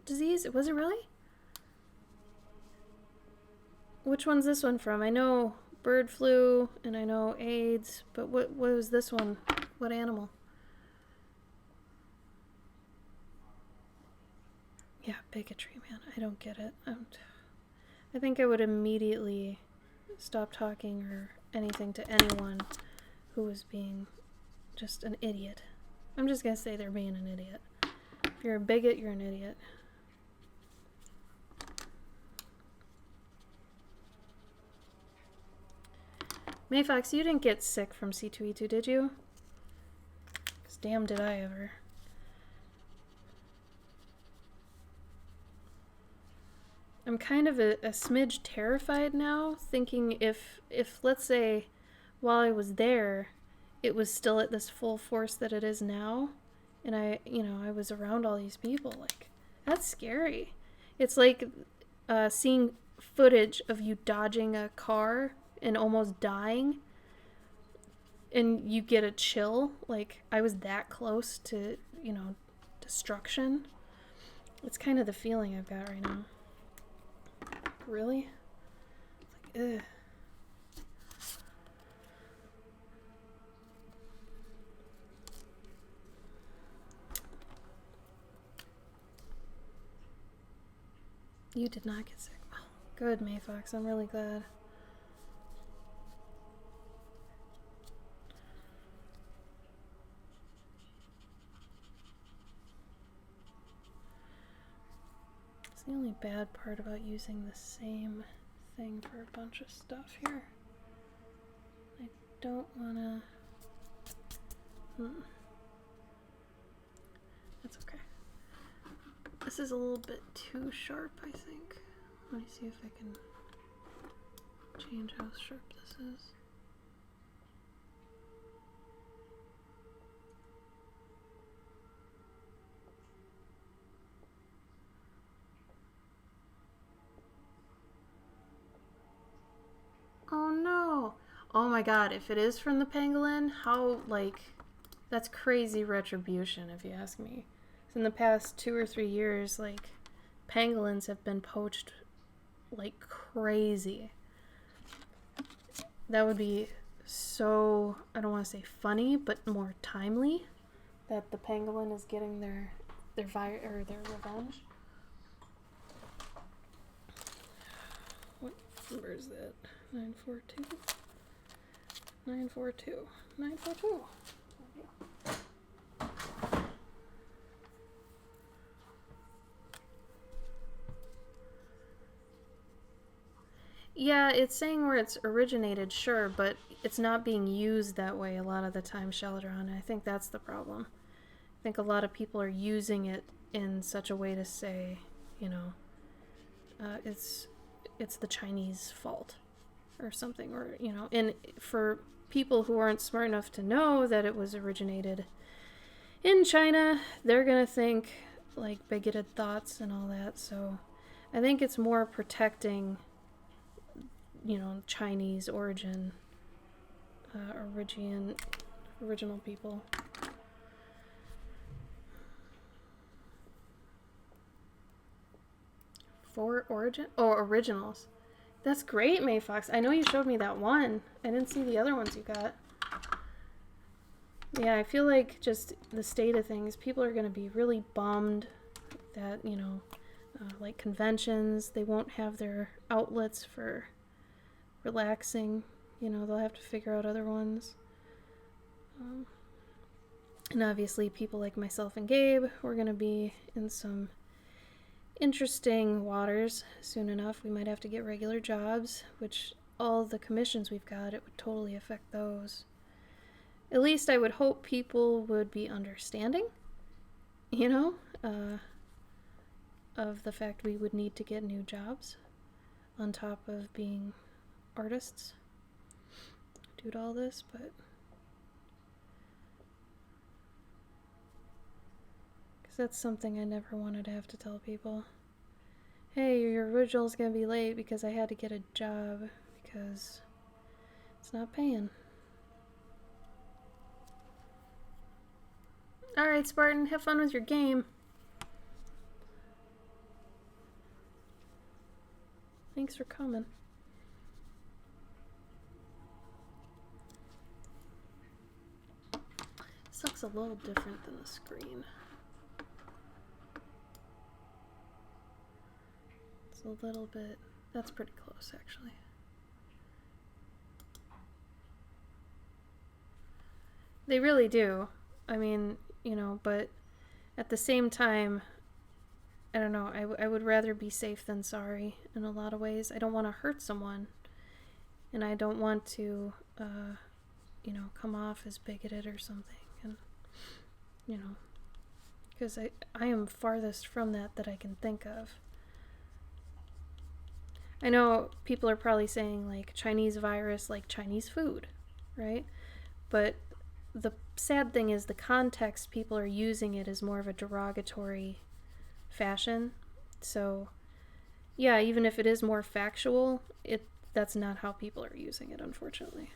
disease? Was it really? Which one's this one from? I know bird flu and I know AIDS, but what was this one? What animal? Yeah, bigotry, man. I don't get it. I think I would immediately stop talking or anything to anyone who was being just an idiot. I'm just gonna say they're being an idiot. If you're a bigot, you're an idiot. Mayfox, you didn't get sick from C2E2, did you? Because damn did I ever. I'm kind of a smidge terrified now, thinking if let's say while I was there, it was still at this full force that it is now, and I was around all these people, like, that's scary. It's like seeing footage of you dodging a car and almost dying, and you get a chill. Like, I was that close to, destruction. It's kind of the feeling I've got right now. Really? It's like, ugh. You did not get sick. Oh, good, Mayfox. I'm really glad. It's the only bad part about using the same thing for a bunch of stuff here. I don't wanna... That's okay. This is a little bit too sharp, I think. Let me see if I can change how sharp this is. Oh no! Oh my god, if it is from the pangolin, how, like, that's crazy retribution, if you ask me. In the past 2 or 3 years, like, pangolins have been poached like crazy. That would be so, I don't want to say funny, but more timely that the pangolin is getting their revenge. What number is that? 942. 942. 942. Yeah, it's saying where it's originated, sure, but it's not being used that way a lot of the time, Sheldron, and I think that's the problem. I think a lot of people are using it in such a way to say, it's the Chinese fault or something, or, and for people who aren't smart enough to know that it was originated in China, they're gonna think, like, bigoted thoughts and all that, so I think it's more protecting Chinese origin, original people. For origin? Oh, originals. That's great, Mayfox. I know you showed me that one. I didn't see the other ones you got. Yeah, I feel like just the state of things, people are going to be really bummed that, like conventions, they won't have their outlets for relaxing. They'll have to figure out other ones. And obviously people like myself and Gabe, we're going to be in some interesting waters soon enough. We might have to get regular jobs, which all the commissions we've got, it would totally affect those. At least I would hope people would be understanding, of the fact we would need to get new jobs on top of being artists due to all this, but because that's something I never wanted to have to tell people. Hey, your original's gonna be late because I had to get a job because it's not paying. Alright, Spartan, have fun with your game. Thanks for coming. This looks a little different than the screen. It's a little bit, that's pretty close actually. They really do. I mean, you know, but at the same time, I don't know, I would rather be safe than sorry in a lot of ways. I don't want to hurt someone, and I don't want to, you know, come off as bigoted or something, and, you know, because I am farthest from that I can think of. I know people are probably saying, like, Chinese virus, like Chinese food, right? But the sad thing is the context people are using it is more of a derogatory fashion. So, yeah, even if it is more factual, that's not how people are using it, unfortunately.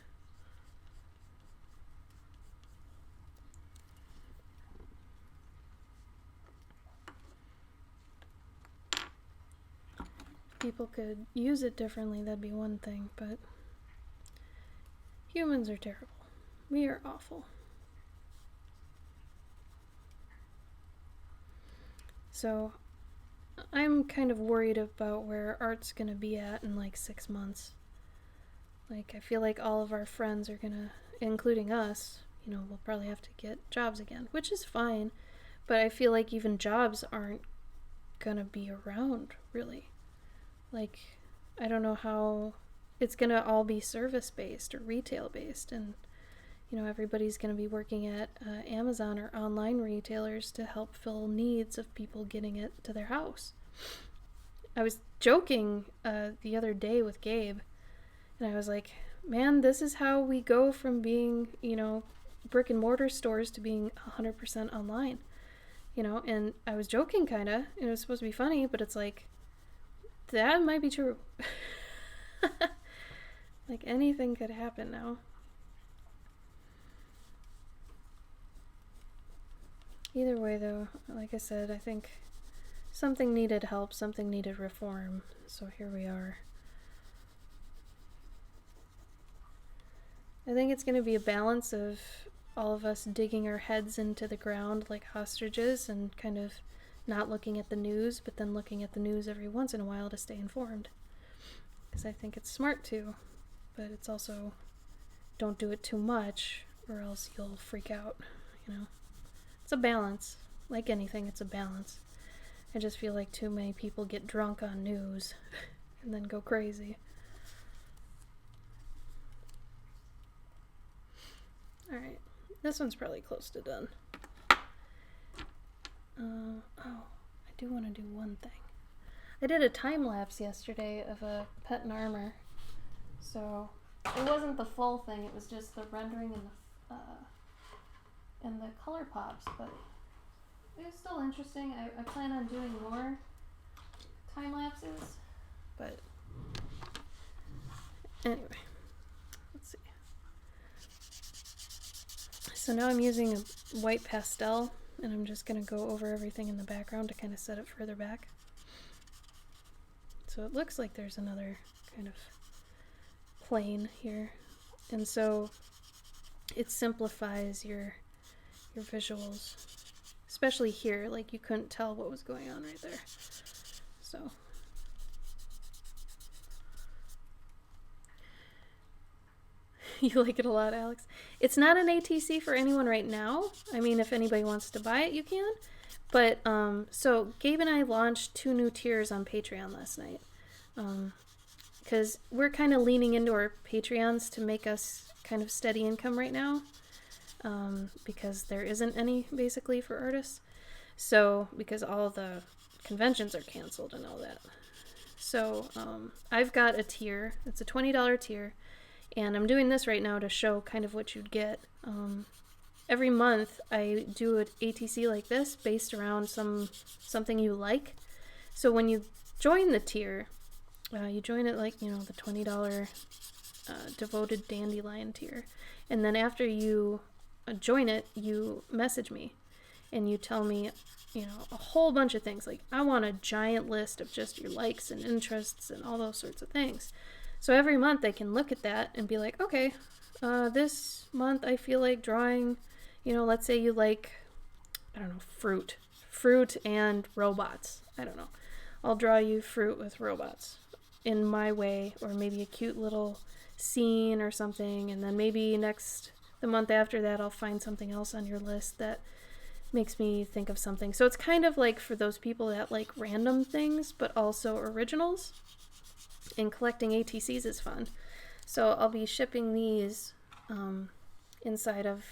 People could use it differently, that'd be one thing, but humans are terrible. We are awful. So, I'm kind of worried about where art's gonna be at in like 6 months. Like, I feel like all of our friends are gonna, including us, you know, we'll probably have to get jobs again, which is fine, but I feel like even jobs aren't gonna be around, really. Like, I don't know how it's gonna all be service-based or retail-based, and, you know, everybody's gonna be working at Amazon or online retailers to help fill needs of people getting it to their house. I was joking the other day with Gabe, and I was like, man, this is how we go from being, you know, brick and mortar stores to being 100% online, you know. And I was joking, kind of, and it was supposed to be funny, but it's like, that might be true. Like, anything could happen now. Either way, though, like I said, I think something needed help, something needed reform, so here we are. I think it's going to be a balance of all of us digging our heads into the ground like ostriches and kind of not looking at the news, but then looking at the news every once in a while to stay informed. Because I think it's smart to, but it's also, don't do it too much or else you'll freak out, you know. It's a balance. Like anything, it's a balance. I just feel like too many people get drunk on news and then go crazy. Alright, this one's probably close to done. Oh, I do want to do one thing. I did a time lapse yesterday of a pet in armor. So, it wasn't the full thing, it was just the rendering and the color pops, but it was still interesting. I plan on doing more time lapses, but anyway, let's see. So now I'm using a white pastel, and I'm just going to go over everything in the background to kind of set it further back. So it looks like there's another kind of plane here, and so it simplifies your visuals, especially here. Like, you couldn't tell what was going on right there. So you like it a lot, Alex? It's not an ATC for anyone right now. I mean, if anybody wants to buy it, you can. But so Gabe and I launched 2 new tiers on Patreon last night, because we're kind of leaning into our Patreons to make us kind of steady income right now, because there isn't any basically for artists. So, because all the conventions are canceled and all that. So I've got a tier. It's a $20 tier. And I'm doing this right now to show kind of what you'd get. Every month I do an ATC like this based around something you like. So when you join the tier, you join it like, you know, the $20 devoted Dandelion tier. And then after you join it, you message me and you tell me, you know, a whole bunch of things. Like, I want a giant list of just your likes and interests and all those sorts of things. So every month I can look at that and be like, okay, this month I feel like drawing, you know, let's say you like, I don't know, fruit and robots. I don't know. I'll draw you fruit with robots in my way, or maybe a cute little scene or something, and then maybe the month after that, I'll find something else on your list that makes me think of something. So it's kind of like for those people that like random things, but also originals. And collecting ATCs is fun. So I'll be shipping these inside of,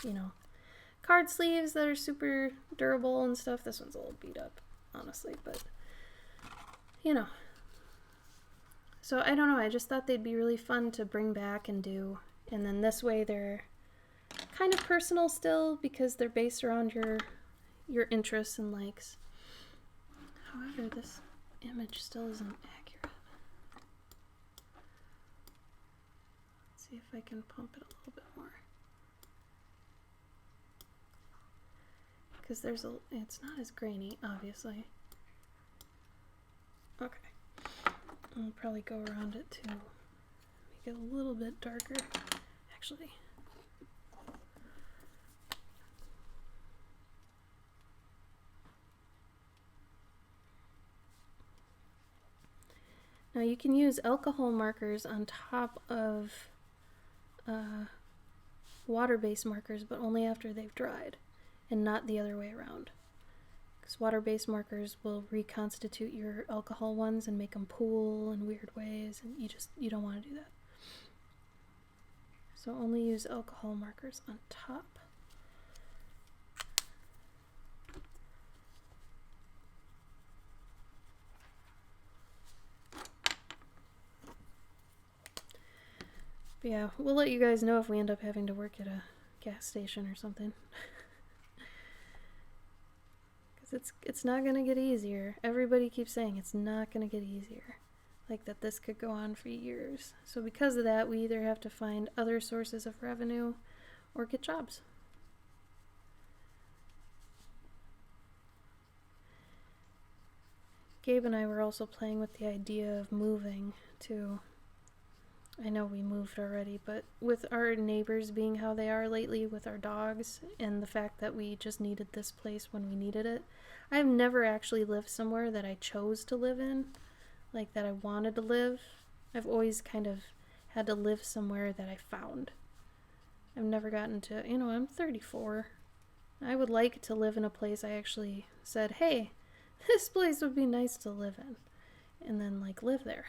card sleeves that are super durable and stuff. This one's a little beat up, honestly, but, So I don't know, I just thought they'd be really fun to bring back and do. And then this way they're kind of personal still because they're based around your interests and likes. However, this image still isn't accurate. Let's see if I can pump it a little bit more. Because it's not as grainy, obviously. Okay. I'll probably go around it to make it a little bit darker. Actually. Now you can use alcohol markers on top of water-based markers, but only after they've dried, and not the other way around. Because water-based markers will reconstitute your alcohol ones and make them pool in weird ways, and you don't want to do that. So only use alcohol markers on top. But yeah, we'll let you guys know if we end up having to work at a gas station or something. Because it's not going to get easier. Everybody keeps saying it's not going to get easier. Like that this could go on for years. So because of that, we either have to find other sources of revenue or get jobs. Gabe and I were also playing with the idea of moving too. I know we moved already, but with our neighbors being how they are lately with our dogs and the fact that we just needed this place when we needed it, I've never actually lived somewhere that I chose to live in, like that I wanted to live. I've always kind of had to live somewhere that I found. I've never gotten to, I'm 34. I would like to live in a place I actually said, hey, this place would be nice to live in, and then like live there.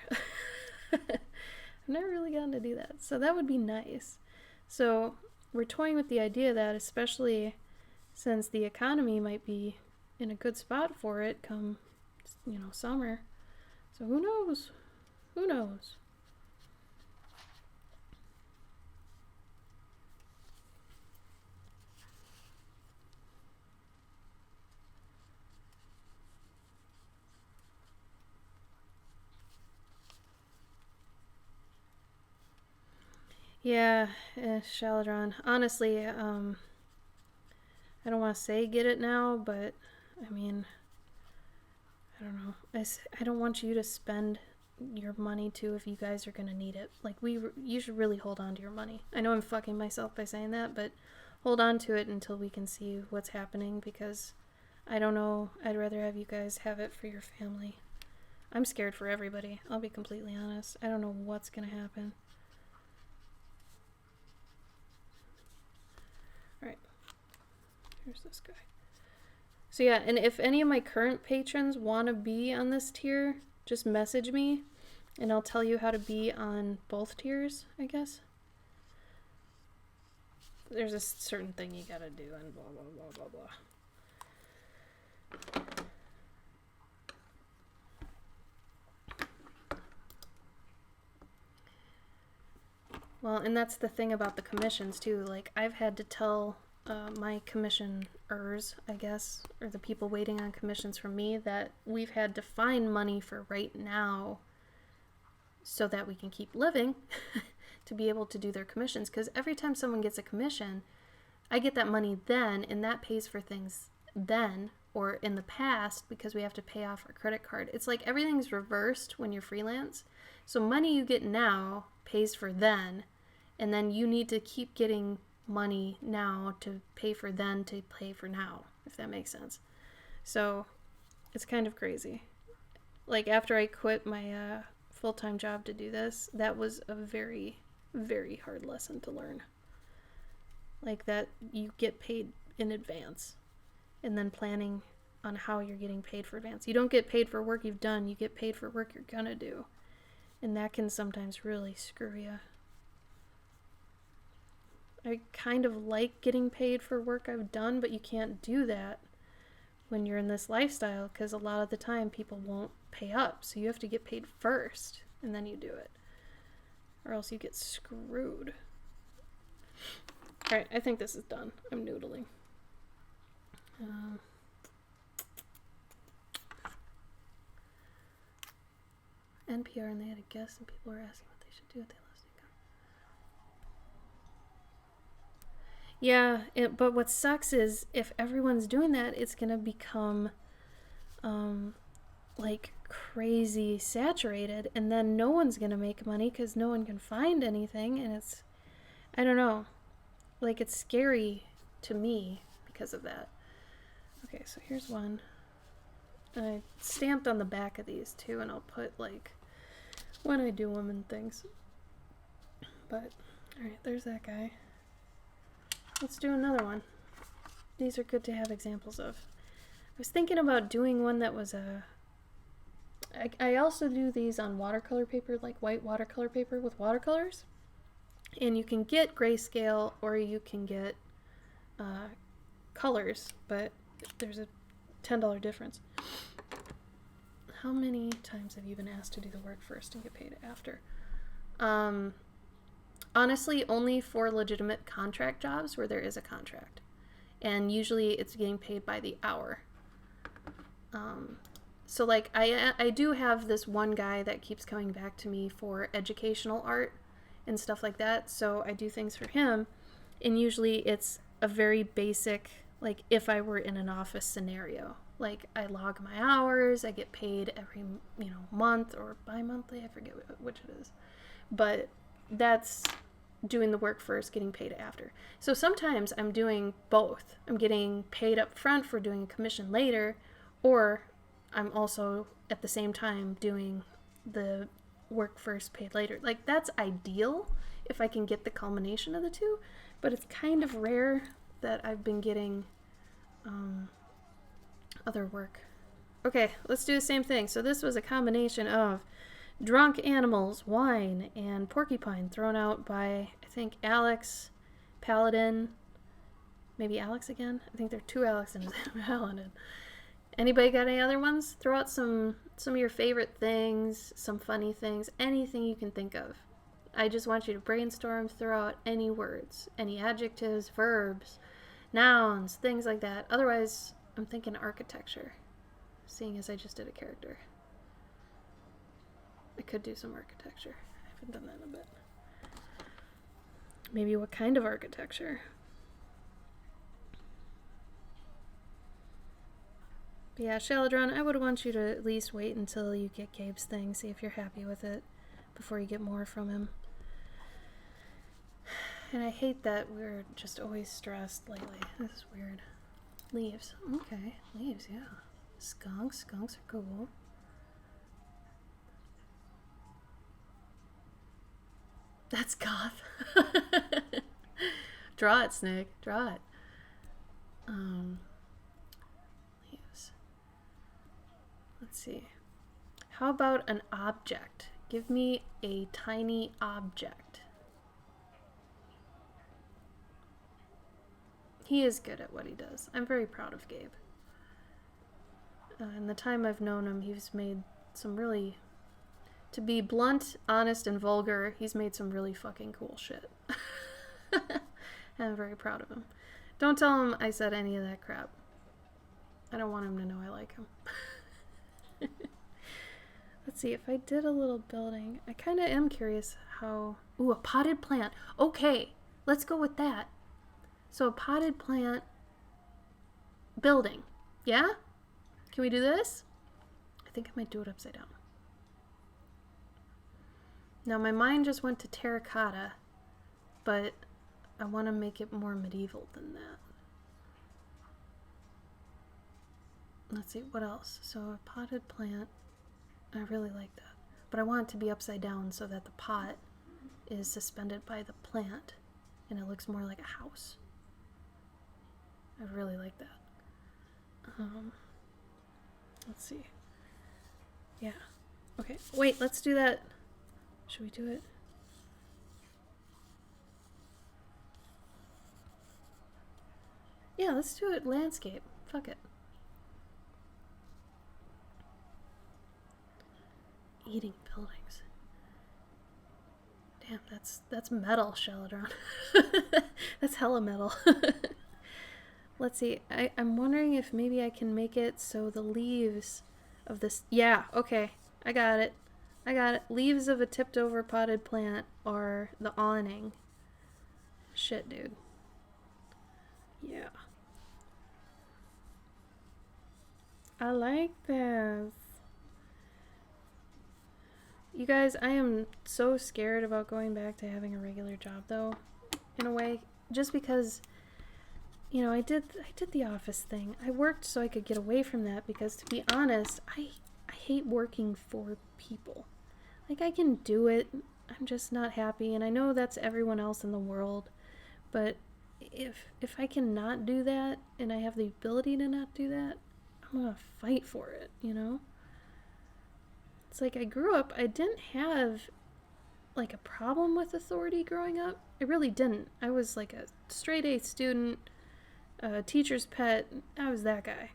I've never really gotten to do that, so that would be nice. So we're toying with the idea that, especially since the economy might be in a good spot for it come, summer. So who knows? Who knows? Yeah, Shaladron. Honestly, I don't want to say get it now, but I mean, I don't know. I don't want you to spend your money too if you guys are going to need it. Like, you should really hold on to your money. I know I'm fucking myself by saying that, but hold on to it until we can see what's happening, because I don't know. I'd rather have you guys have it for your family. I'm scared for everybody. I'll be completely honest. I don't know what's going to happen. Alright. Here's this guy. So yeah, and if any of my current patrons want to be on this tier, just message me, and I'll tell you how to be on both tiers, I guess. There's a certain thing you gotta do, and blah, blah, blah, blah, blah. Well, and that's the thing about the commissions, too. Like, I've had to tell my commissioners, I guess, or the people waiting on commissions from me, that we've had to find money for right now so that we can keep living to be able to do their commissions. Because every time someone gets a commission, I get that money then, and that pays for things then, or in the past, because we have to pay off our credit card. It's like everything's reversed when you're freelance. So money you get now pays for then, and then you need to keep getting money now to pay for then to pay for now, if that makes sense. So it's kind of crazy. Like, after I quit my full-time job to do this, that was a very, very hard lesson to learn. Like, that you get paid in advance, and then planning on how you're getting paid for advance. You don't get paid for work you've done, you get paid for work you're gonna do. And that can sometimes really screw you. I kind of like getting paid for work I've done, but you can't do that when you're in this lifestyle, because a lot of the time people won't pay up. So you have to get paid first, and then you do it. Or else you get screwed. Alright, I think this is done. I'm noodling. NPR, and they had a guest, and people were asking what they should do with their listening. Yeah, but what sucks is if everyone's doing that, it's gonna become like crazy saturated, and then no one's gonna make money because no one can find anything, and it's, I don't know, like, it's scary to me because of that. Okay, so here's one. I stamped on the back of these too, and I'll put like when I do them and things. But alright, there's that guy. Let's do another one. These are good to have examples of. I was thinking about doing one that was a... I also do these on watercolor paper, like white watercolor paper with watercolors. And you can get grayscale or you can get colors, but there's a $10 difference. How many times have you been asked to do the work first and get paid after? Honestly, only for legitimate contract jobs where there is a contract. And usually it's getting paid by the hour. So like I do have this one guy that keeps coming back to me for educational art and stuff like that. So I do things for him. And usually it's a very basic, like if I were in an office scenario. Like I log my hours, I get paid every, month or bi-monthly, I forget which it is. But that's doing the work first, getting paid after. So sometimes I'm doing both. I'm getting paid up front for doing a commission later, or I'm also at the same time doing the work first, paid later. Like that's ideal if I can get the culmination of the two, but it's kind of rare that I've been getting other work. Okay, let's do the same thing. So this was a combination of drunk animals, wine, and porcupine thrown out by, I think, Alex, Paladin, maybe Alex again? I think there are two Alex and Paladin. Anybody got any other ones? Throw out some of your favorite things, some funny things, anything you can think of. I just want you to brainstorm, throw out any words, any adjectives, verbs, nouns, things like that. Otherwise, I'm thinking architecture, seeing as I just did a character. I could do some architecture. I haven't done that in a bit. Maybe what kind of architecture? But yeah, Shaladron, I would want you to at least wait until you get Gabe's thing, see if you're happy with it, before you get more from him. And I hate that we're just always stressed lately. This is weird. Leaves. Okay, leaves, yeah. Skunks. Skunks are cool. That's goth. Draw it, Snake. Draw it. Leaves. Let's see. How about an object? Give me a tiny object. He is good at what he does. I'm very proud of Gabe. In the time I've known him, he's made some really... To be blunt, honest, and vulgar, he's made some really fucking cool shit. And I'm very proud of him. Don't tell him I said any of that crap. I don't want him to know I like him. Let's see, if I did a little building, I kind of am curious how... Ooh, a potted plant. Okay, let's go with that. So a potted plant building. Yeah? Can we do this? I think I might do it upside down. Now my mind just went to terracotta, but I want to make it more medieval than that. Let's see, what else? So a potted plant. I really like that. But I want it to be upside down so that the pot is suspended by the plant and it looks more like a house. I really like that. Let's see. Yeah. Okay. Wait, let's do that. Should we do it? Yeah, let's do it landscape. Fuck it. Eating buildings. Damn, that's metal, Sheldron. That's hella metal. Let's see. I'm wondering if maybe I can make it so the leaves of this... Yeah, okay. I got it. Leaves of a tipped over potted plant are the awning. Shit, dude. Yeah. I like this. You guys, I am so scared about going back to having a regular job, though, in a way. Just because... You know, I did the office thing. I worked so I could get away from that because, to be honest, I hate working for people. Like, I can do it. I'm just not happy, and I know that's everyone else in the world. But if I can not do that, and I have the ability to not do that, I'm gonna fight for it, you know? It's like I grew up, I didn't have, like, a problem with authority growing up. I really didn't. I was, like, a straight-A student, teacher's pet. I was that guy.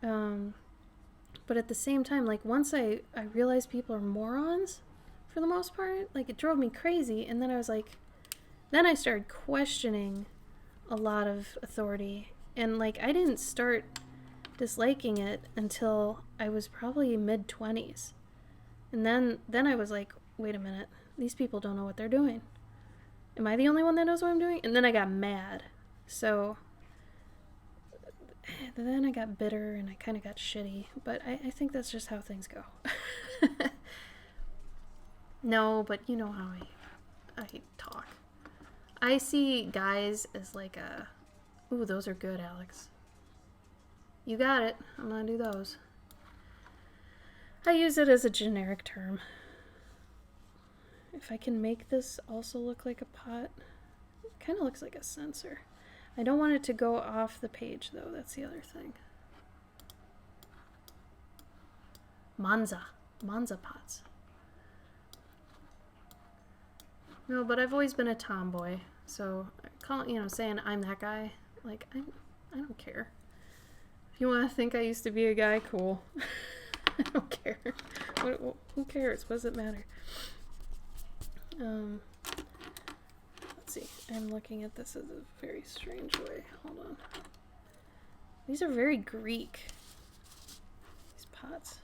But at the same time, like, once I realized people are morons for the most part, like, it drove me crazy. And then I was like, then I started questioning a lot of authority. And, like, I didn't start disliking it until I was probably mid-20s. And then I was like, wait a minute, these people don't know what they're doing. Am I the only one that knows what I'm doing? And then I got mad. So... then I got bitter and I kind of got shitty, but I think that's just how things go. No, but you know how I talk. I see guys as like a... Ooh, those are good, Alex. You got it. I'm gonna do those. I use it as a generic term. If I can make this also look like a pot, it kind of looks like a sensor. I don't want it to go off the page, though. That's the other thing. Monza pots. No, but I've always been a tomboy, so saying I'm that guy, like, I don't care. If you want to think I used to be a guy, cool. I don't care. Who cares? What does it matter? Let's see. I'm looking at this as a very strange way. Hold on. These are very Greek. These pots.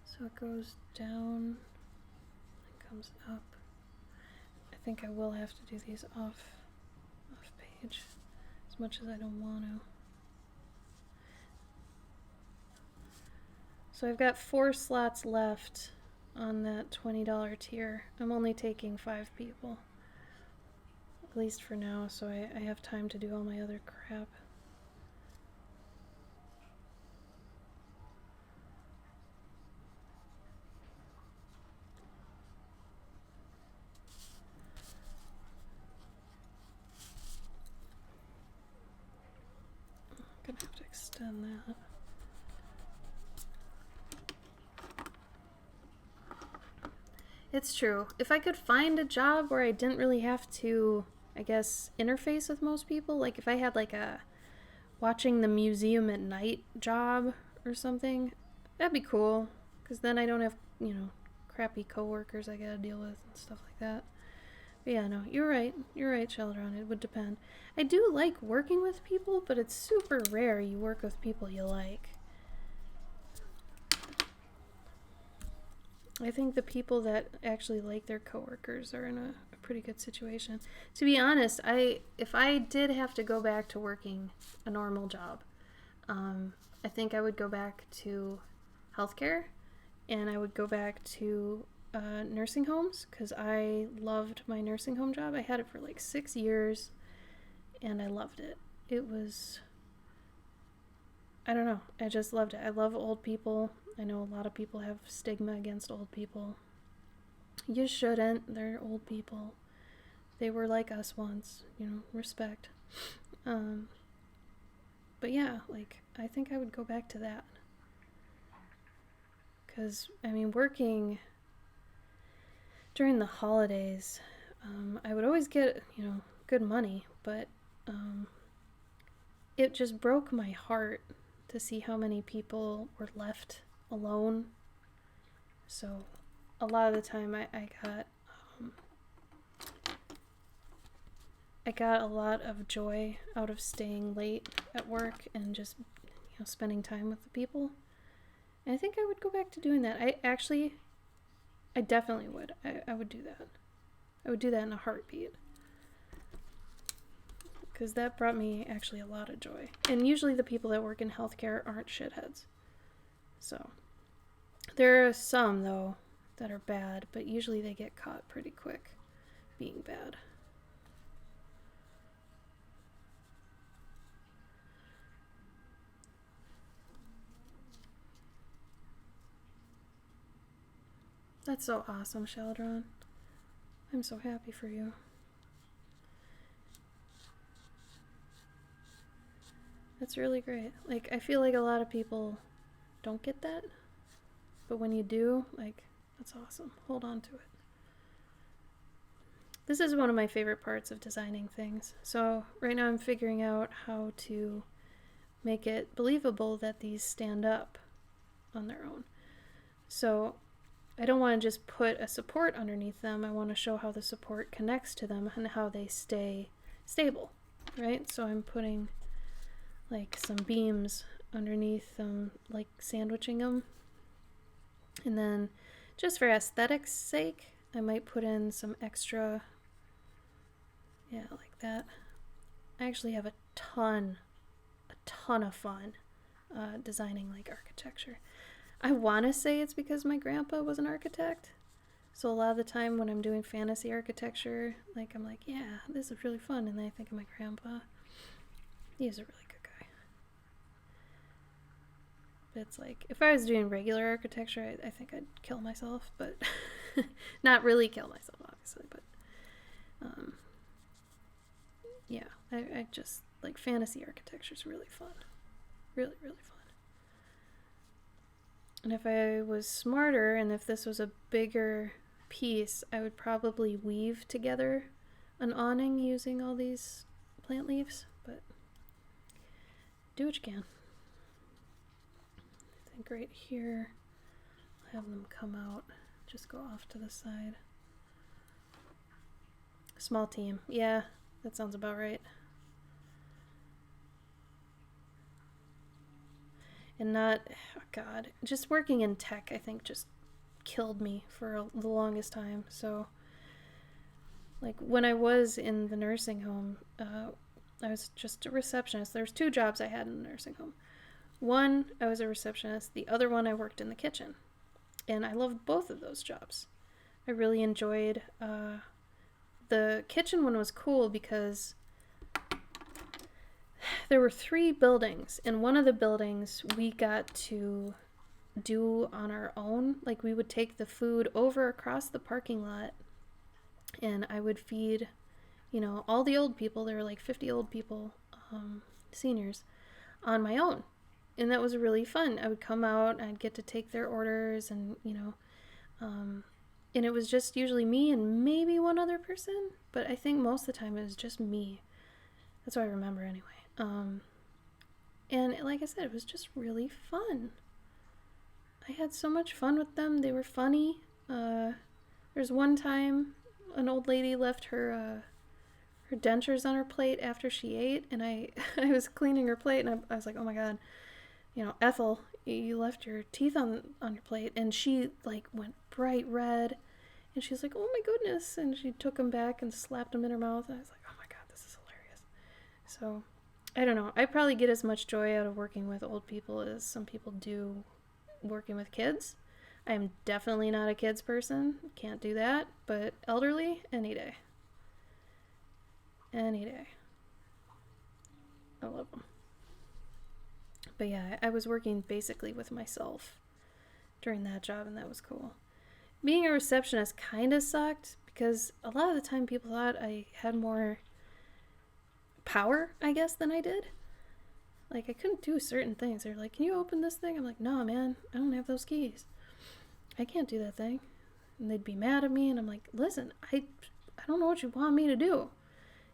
So it goes down and comes up. I think I will have to do these off page as much as I don't want to. So I've got 4 slots left on that $20 tier. I'm only taking 5 people, at least for now, so I have time to do all my other crap. I'm gonna have to extend that. It's true. If I could find a job where I didn't really have to, I guess, interface with most people, like if I had like a watching the museum at night job or something, that'd be cool. Because then I don't have, crappy coworkers I gotta deal with and stuff like that. But yeah, no, you're right. You're right, Sheldron. It would depend. I do like working with people, but it's super rare you work with people you like. I think the people that actually like their coworkers are in a pretty good situation. To be honest, if I did have to go back to working a normal job, I think I would go back to healthcare, and I would go back to nursing homes, because I loved my nursing home job. I had it for like 6 years, and I loved it. It was I don't know. I just loved it. I love old people. I know a lot of people have stigma against old people. You shouldn't. They're old people. They were like us once, respect. But yeah, like, I think I would go back to that. Because, working during the holidays, I would always get, good money, but it just broke my heart to see how many people were left alone. So a lot of the time I got a lot of joy out of staying late at work and just, spending time with the people. And I think I would go back to doing that. I definitely would. I would do that. I would do that in a heartbeat. Because that brought me actually a lot of joy. And usually the people that work in healthcare aren't shitheads. So, there are some, though, that are bad, but usually they get caught pretty quick being bad. That's so awesome, Sheldron. I'm so happy for you. That's really great. Like, I feel like a lot of people don't get that, but when you do, like, that's awesome. Hold on to it. This is one of my favorite parts of designing things. So right now I'm figuring out how to make it believable that these stand up on their own. So I don't want to just put a support underneath them. I want to show how the support connects to them and how they stay stable, right? So I'm putting like some beams underneath them, like sandwiching them. And then just for aesthetics sake, I might put in some extra, like that. I actually have a ton of fun designing like architecture. I want to say it's because my grandpa was an architect. So a lot of the time when I'm doing fantasy architecture, like I'm like, yeah, this is really fun. And then I think of my grandpa. He's a really good guy. But it's like, if I was doing regular architecture, I think I'd kill myself. But not really kill myself, obviously. But yeah, I just, like, fantasy architecture is really fun. Really, really fun. And if I was smarter and if this was a bigger piece, I would probably weave together an awning using all these plant leaves, but do what you can. I think right here, I'll have them come out, just go off to the side. Small team. Yeah, that sounds about right. And not, oh God, just working in tech, I think, just killed me for the longest time. So, like, when I was in the nursing home, I was just a receptionist. There's 2 jobs I had in the nursing home. One, I was a receptionist. The other one, I worked in the kitchen. And I loved both of those jobs. I really enjoyed, the kitchen one was cool because there were 3 buildings. In one of the buildings, we got to do on our own. Like, we would take the food over across the parking lot, and I would feed, all the old people. There were like 50 old people, seniors, on my own. And that was really fun. I would come out, and I'd get to take their orders, and, and it was just usually me and maybe one other person, but I think most of the time it was just me. That's what I remember anyway. And like I said, it was just really fun. I had so much fun with them. They were funny. There's one time an old lady left her dentures on her plate after she ate, and I was cleaning her plate, and I was like, oh my God, Ethel, you left your teeth on your plate. And she like went bright red, and she was like, oh my goodness, and she took them back and slapped them in her mouth, and I was like, oh my God, this is hilarious. So I don't know. I probably get as much joy out of working with old people as some people do working with kids. I am definitely not a kids person. Can't do that. But elderly, any day. Any day. I love them. But yeah, I was working basically with myself during that job, and that was cool. Being a receptionist kind of sucked because a lot of the time people thought I had more power, I guess, than I did. Like, I couldn't do certain things. They're like, can you open this thing? I'm like, no, man, I don't have those keys. I can't do that thing. And they'd be mad at me, and I'm like, listen, I don't know what you want me to do.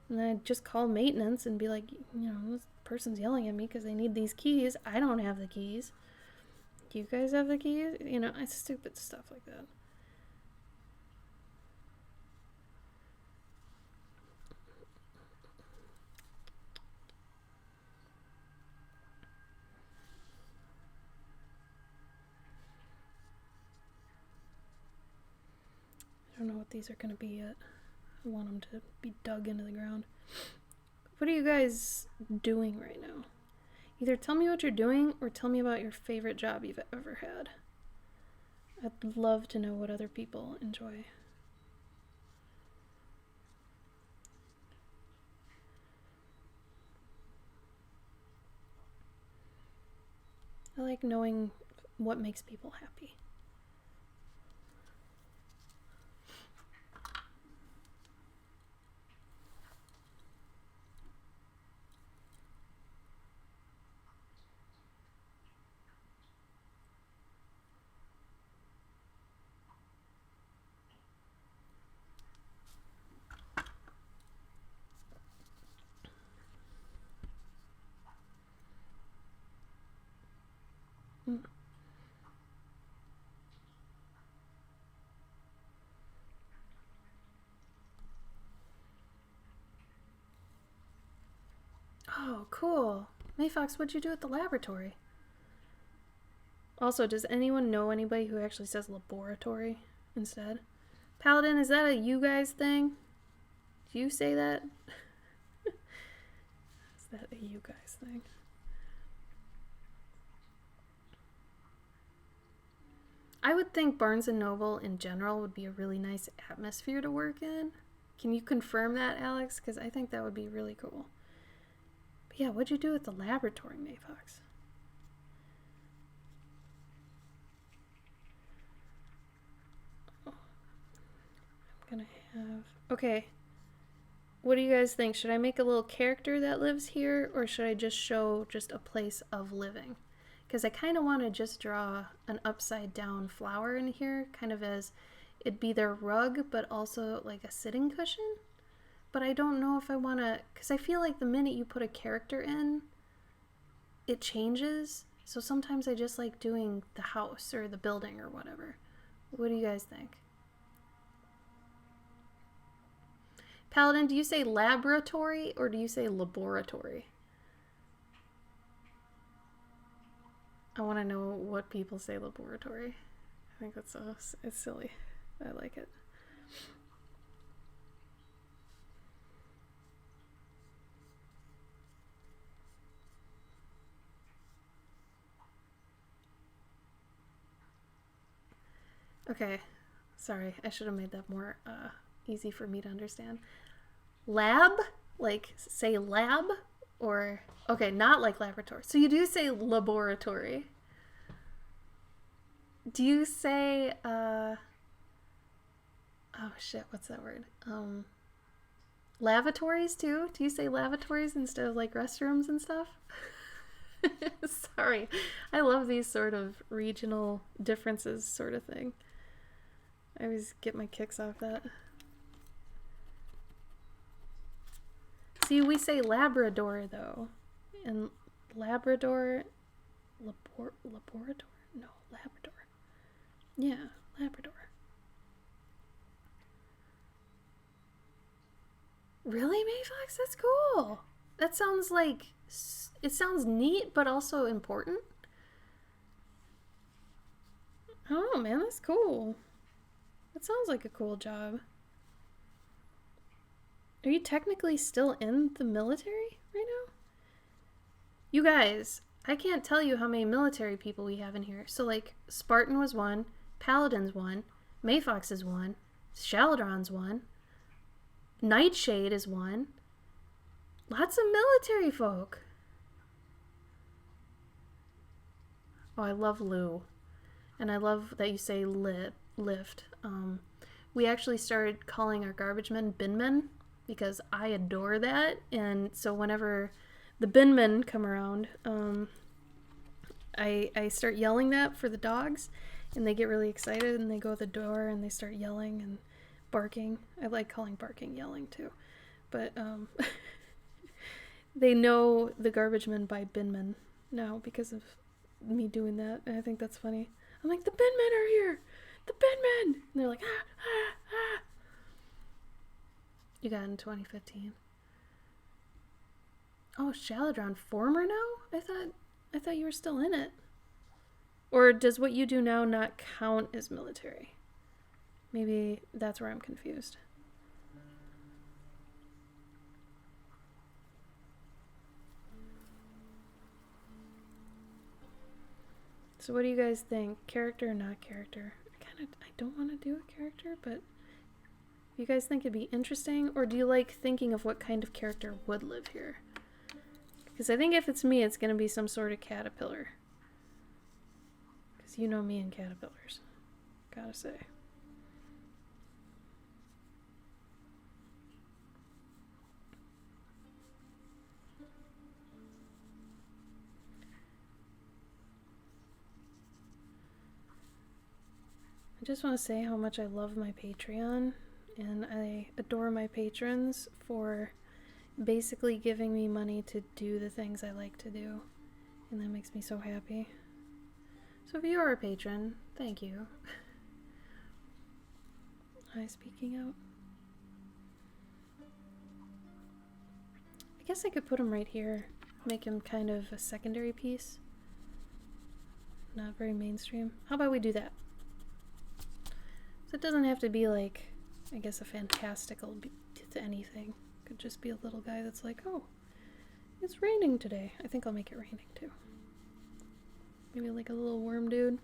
And then I'd just call maintenance and be like, this person's yelling at me because they need these keys. I don't have the keys. Do you guys have the keys? It's stupid stuff like that. I don't know what these are going to be yet. I want them to be dug into the ground. What are you guys doing right now? Either tell me what you're doing or tell me about your favorite job you've ever had. I'd love to know what other people enjoy. I like knowing what makes people happy. Oh, cool. Mayfox, what'd you do at the laboratory? Also, does anyone know anybody who actually says laboratory instead? Paladin, is that a you guys thing? Do you say that? Is that a you guys thing? I would think Barnes & Noble in general would be a really nice atmosphere to work in. Can you confirm that, Alex? Because I think that would be really cool. But yeah, what'd you do at the laboratory, Mayfox? Oh, I'm gonna have... Okay. What do you guys think? Should I make a little character that lives here, or should I just show just a place of living? Because I kind of want to just draw an upside down flower in here, kind of as it'd be their rug, but also like a sitting cushion. But I don't know if I want to, because I feel like the minute you put a character in, it changes. So sometimes I just like doing the house or the building or whatever. What do you guys think? Paladin, do you say laboratory or do you say laboratory? I want to know what people say laboratory. I think that's it's silly. I like it. Okay, sorry. I should have made that more easy for me to understand. Lab? Like, say lab? Or, okay, not like laboratory. So you do say laboratory. Do you say, oh shit, what's that word? Lavatories too? Do you say lavatories instead of like restrooms and stuff? Sorry. I love these sort of regional differences sort of thing. I always get my kicks off that. See, we say Labrador though. And Labrador... Laboratory? No, Labrador. Yeah, Labrador. Really, Mayfox? That's cool. That sounds like... It sounds neat, but also important. Oh, man, that's cool. That sounds like a cool job. Are you technically still in the military right now? You guys, I can't tell you how many military people we have in here. So, like, Spartan was one, Paladin's one, Mayfox is one, Shaladron's one, Nightshade is one. Lots of military folk. Oh, I love Lou. And I love that you say lift. We actually started calling our garbage men bin men because I adore that. And so whenever the bin men come around, I start yelling that for the dogs, and they get really excited and they go to the door and they start yelling and barking. I like calling barking yelling too. But they know the garbage men by bin men now because of me doing that. And I think that's funny. I'm like, the bin men are here! The bin men! And they're like, ah, ah, ah. You got it in 2015. Oh, Shaladron former now? I thought you were still in it. Or does what you do now not count as military? Maybe that's where I'm confused. So what do you guys think? Character or not character? I don't want to do a character, but you guys think it'd be interesting? Or do you like thinking of what kind of character would live here? Because I think if it's me, it's going to be some sort of caterpillar. Because you know me and caterpillars. Gotta say. I just want to say how much I love my Patreon, and I adore my patrons for basically giving me money to do the things I like to do, and that makes me so happy. So if you are a patron, thank you. Hi, speaking out. I guess I could put him right here, make him kind of a secondary piece. Not very mainstream. How about we do that? So it doesn't have to be like, I guess, a fantastical to anything. It could just be a little guy that's like, oh, it's raining today. I think I'll make it raining too. Maybe like a little worm dude.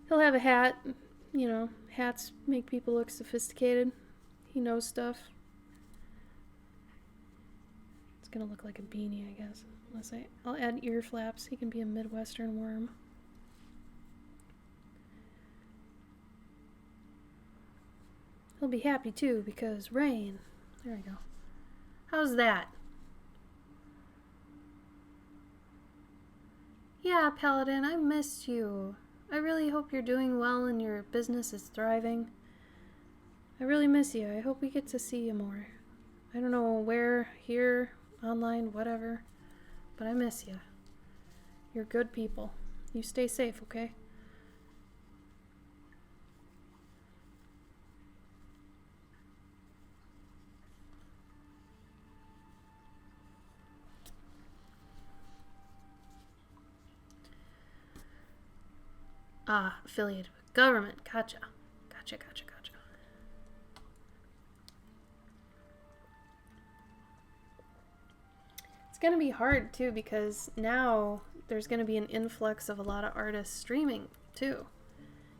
He'll have a hat. You know, hats make people look sophisticated. He knows stuff. It's gonna look like a beanie, I guess. Unless I'll add ear flaps. He can be a Midwestern worm. He'll be happy too because rain. There we go. How's that? Yeah, Paladin, I missed you. I really hope you're doing well and your business is thriving. I really miss you. I hope we get to see you more. I don't know where, here, online, whatever, but I miss you. You're good people. You stay safe, okay? Ah, affiliated with government. Gotcha. Gotcha. It's going to be hard, too, because now there's going to be an influx of a lot of artists streaming, too.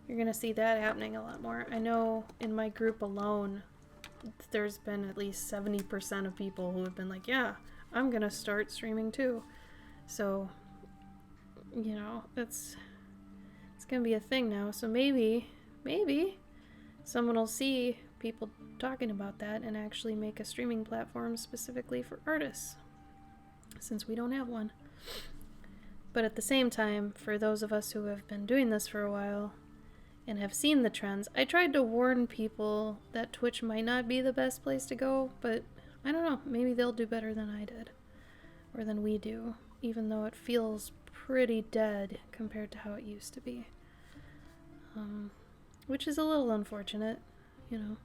You're going to see that happening a lot more. I know in my group alone, there's been at least 70% of people who have been like, yeah, I'm going to start streaming, too. So, you know, it's gonna be a thing now. So maybe someone will see people talking about that and actually make a streaming platform specifically for artists, since we don't have one. But at the same time, for those of us who have been doing this for a while and have seen the trends, I tried to warn people that Twitch might not be the best place to go, but I don't know, maybe they'll do better than I did, or than we do, even though it feels pretty dead compared to how it used to be. Which is a little unfortunate, you know,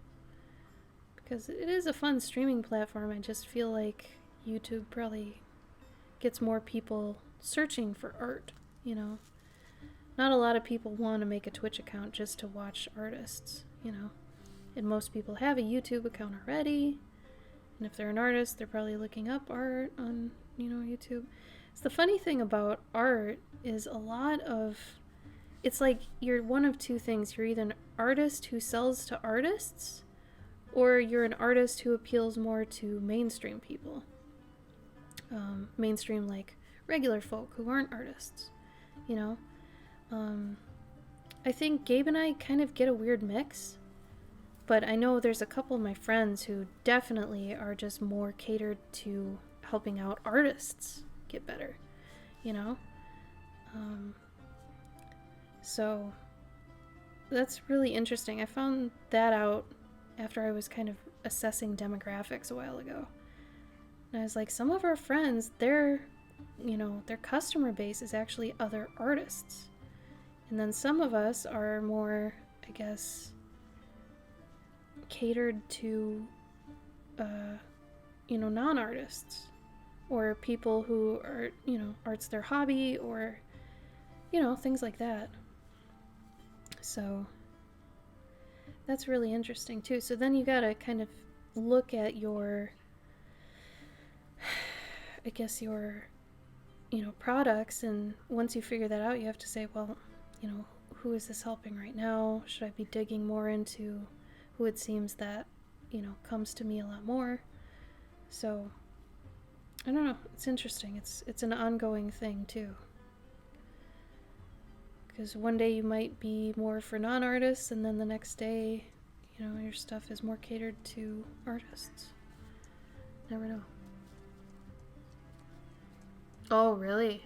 because it is a fun streaming platform. I just feel like YouTube probably gets more people searching for art, you know. Not a lot of people want to make a Twitch account just to watch artists, you know. And most people have a YouTube account already. And if they're an artist, they're probably looking up art on, you know, YouTube. So the funny thing about art is a lot of... It's like you're one of two things. You're either an artist who sells to artists, or you're an artist who appeals more to mainstream people. Mainstream, like regular folk who aren't artists, you know? I think Gabe and I kind of get a weird mix, but I know there's a couple of my friends who definitely are just more catered to helping out artists get better, you know? So that's really interesting. I found that out after I was kind of assessing demographics a while ago. And I was like, some of our friends, their customer base is actually other artists. And then some of us are more, I guess, catered to, non-artists. Or people who are, art's their hobby, or, things like that. So that's really interesting too. So then you gotta kind of look at your, I guess, your, products, and once you figure that out, you have to say, well, who is this helping right now? Should I be digging more into who it seems that, comes to me a lot more? So I don't know. It's interesting. It's an ongoing thing too. Because one day you might be more for non-artists, and then the next day, your stuff is more catered to artists. Never know. Oh, really?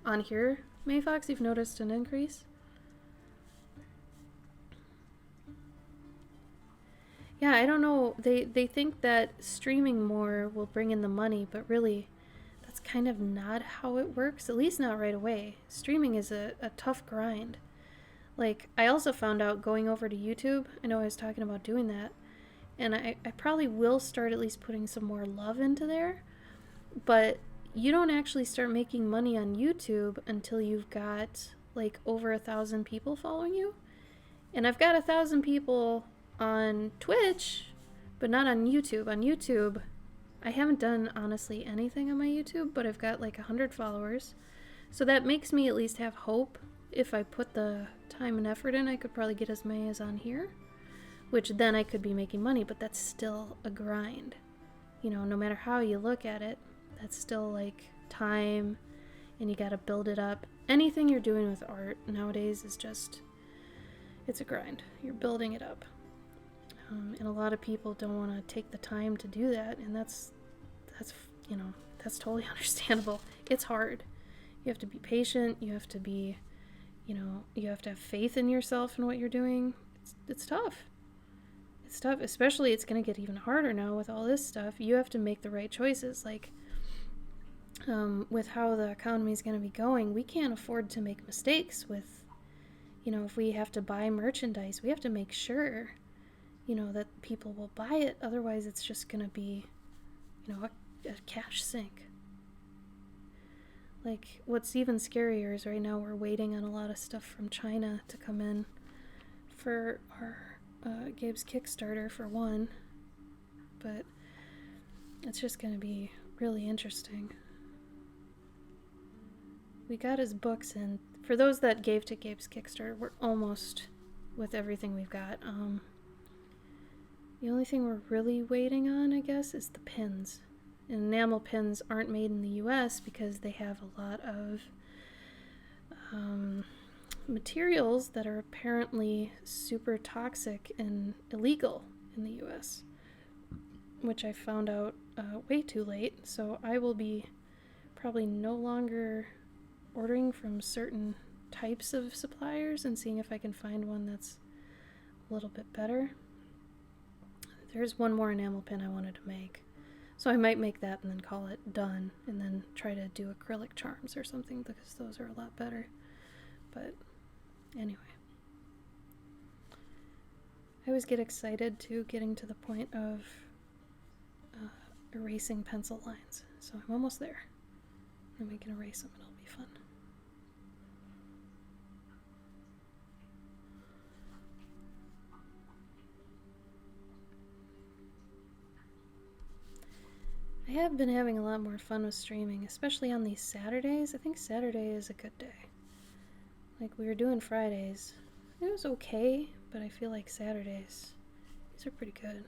On here, Mayfox, you've noticed an increase? Yeah, I don't know. They think that streaming more will bring in the money, but really, that's kind of not how it works, at least not right away. Streaming is a tough grind. Like, I also found out going over to YouTube, I know I was talking about doing that, and I probably will start at least putting some more love into there, but you don't actually start making money on YouTube until you've got, like, over 1,000 people following you. And I've got 1,000 people on Twitch, but not on YouTube. On YouTube, I haven't done, honestly, anything on my YouTube, but I've got, like, 100 followers. So that makes me at least have hope. If I put the time and effort in, I could probably get as many as on here, which then I could be making money, but that's still a grind. No matter how you look at it, that's still like time, and you gotta build it up. Anything you're doing with art nowadays is just, it's a grind. You're building it up. And a lot of people don't want to take the time to do that, and that's totally understandable. It's hard. You have to be patient. You have to be, you have to have faith in yourself and what you're doing. It's tough. It's tough, especially it's going to get even harder now with all this stuff. You have to make the right choices. Like, with how the economy is going to be going, we can't afford to make mistakes with, if we have to buy merchandise, we have to make sure, that people will buy it. Otherwise, it's just going to be, a cash sink. Like, what's even scarier is right now we're waiting on a lot of stuff from China to come in for our Gabe's Kickstarter, for one. But it's just going to be really interesting. We got his books in. For those that gave to Gabe's Kickstarter, we're almost with everything we've got. The only thing we're really waiting on, I guess, is the pins. And enamel pins aren't made in the US because they have a lot of materials that are apparently super toxic and illegal in the US, which I found out way too late. So I will be probably no longer ordering from certain types of suppliers and seeing if I can find one that's a little bit better. There's one more enamel pin I wanted to make. So I might make that and then call it done, and then try to do acrylic charms or something, because those are a lot better. But anyway. I always get excited too, getting to the point of erasing pencil lines. So I'm almost there. Then we can erase them and it'll be fun. I have been having a lot more fun with streaming, especially on these Saturdays. I think Saturday is a good day. Like, we were doing Fridays. It was okay, but I feel like Saturdays, these are pretty good.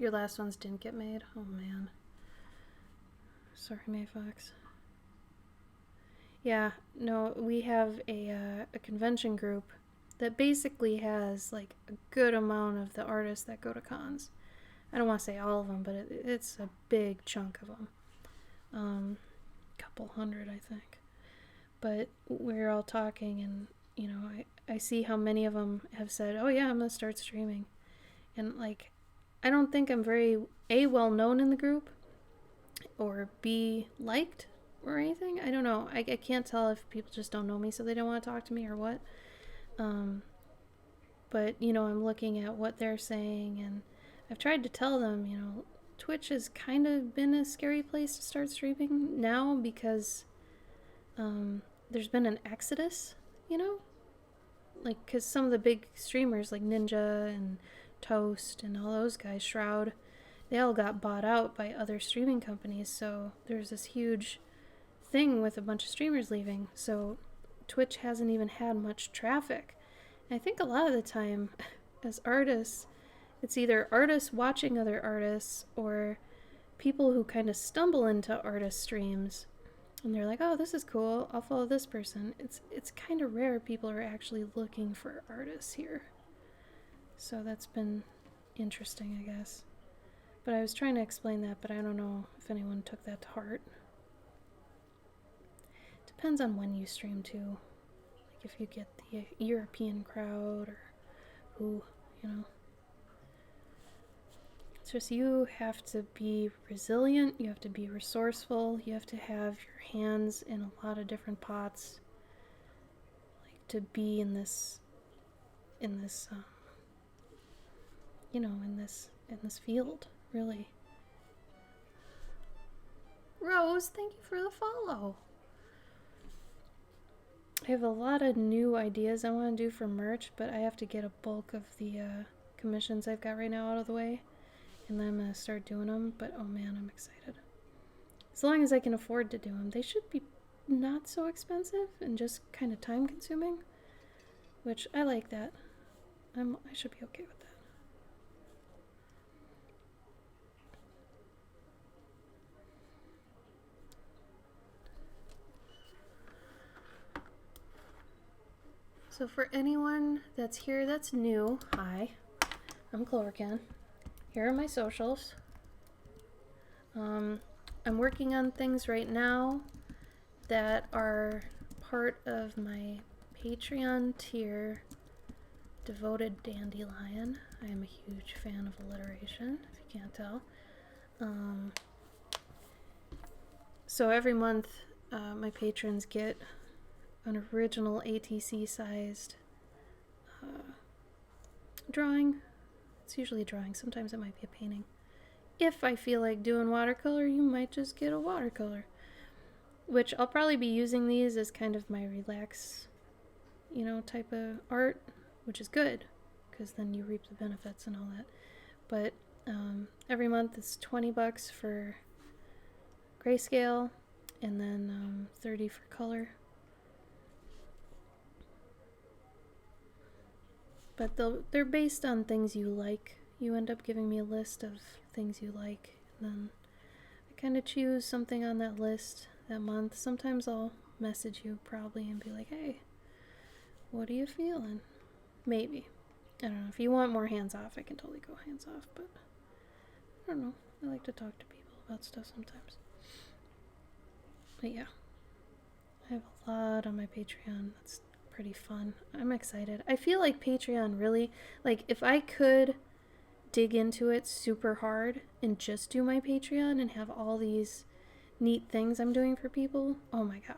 your last ones didn't get made? Oh man. Sorry, Mayfox. Yeah, no, we have a convention group that basically has like a good amount of the artists that go to cons. I don't want to say all of them, but it's a big chunk of them. Couple hundred, I think. But we're all talking, and you know, I see how many of them have said, "Oh yeah, I'm gonna start streaming," and like, I don't think I'm very well known in the group, or B liked or anything. I don't know. I can't tell if people just don't know me, so they don't want to talk to me, or what. But you know, I'm looking at what they're saying, and I've tried to tell them, you know, Twitch has kind of been a scary place to start streaming now because there's been an exodus, you know? Like, because some of the big streamers like Ninja and Toast and all those guys, Shroud, they all got bought out by other streaming companies. So there's this huge thing with a bunch of streamers leaving. So Twitch hasn't even had much traffic. And I think a lot of the time, as artists, it's either artists watching other artists or people who kind of stumble into artist streams and they're like, oh, this is cool, I'll follow this person. It's kind of rare people are actually looking for artists here. So that's been interesting, I guess. But I was trying to explain that, but I don't know if anyone took that to heart. Depends on when you stream too. Like if you get the European crowd or who, you know. It's just you have to be resilient, you have to be resourceful, you have to have your hands in a lot of different pots, like to be in this you know, in this field, really. Rose, thank you for the follow. I have a lot of new ideas I want to do for merch, but I have to get a bulk of the commissions I've got right now out of the way. And then I'm going to start doing them, but oh man, I'm excited. As long as I can afford to do them. They should be not so expensive and just kind of time consuming, which I like that. I should be okay with that. So for anyone that's here that's new, hi, I'm Chlorcan. Here are my socials. I'm working on things right now that are part of my Patreon tier, Devoted Dandelion. I am a huge fan of alliteration, if you can't tell. So every month, my patrons get an original ATC-sized drawing. It's usually a drawing. Sometimes it might be a painting. If I feel like doing watercolor, you might just get a watercolor. Which I'll probably be using these as kind of my relax, you know, type of art, which is good, because then you reap the benefits and all that. But every month it's $20 for grayscale, and then $30 for color. But they're based on things you like. You end up giving me a list of things you like, and then I kind of choose something on that list that month. Sometimes I'll message you probably and be like, hey, what are you feeling? Maybe. I don't know. If you want more hands off, I can totally go hands off, but I don't know. I like to talk to people about stuff sometimes. But yeah, I have a lot on my Patreon. That's pretty fun. I'm excited. I feel like Patreon really, like if I could dig into it super hard and just do my Patreon and have all these neat things I'm doing for people, oh my god.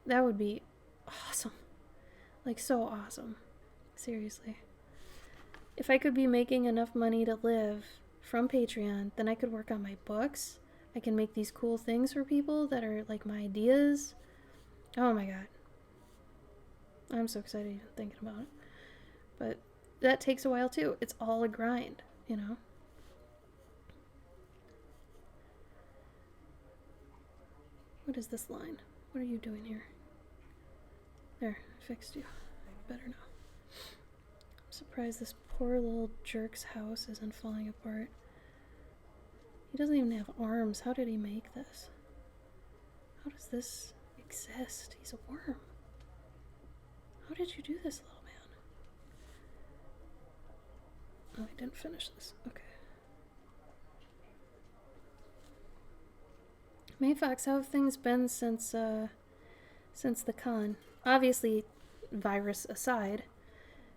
That would be awesome. Like so awesome. Seriously. If I could be making enough money to live from Patreon, then I could work on my books. I can make these cool things for people that are like my ideas. Oh my god. I'm so excited even thinking about it. But that takes a while too. It's all a grind, you know? What is this line? What are you doing here? There, I fixed you. Better now. I'm surprised this poor little jerk's house isn't falling apart. He doesn't even have arms. How did he make this? How does this exist? He's a worm. How did you do this, little man? Oh, I didn't finish this. Okay. Mayfox, how have things been since the con? Obviously, virus aside,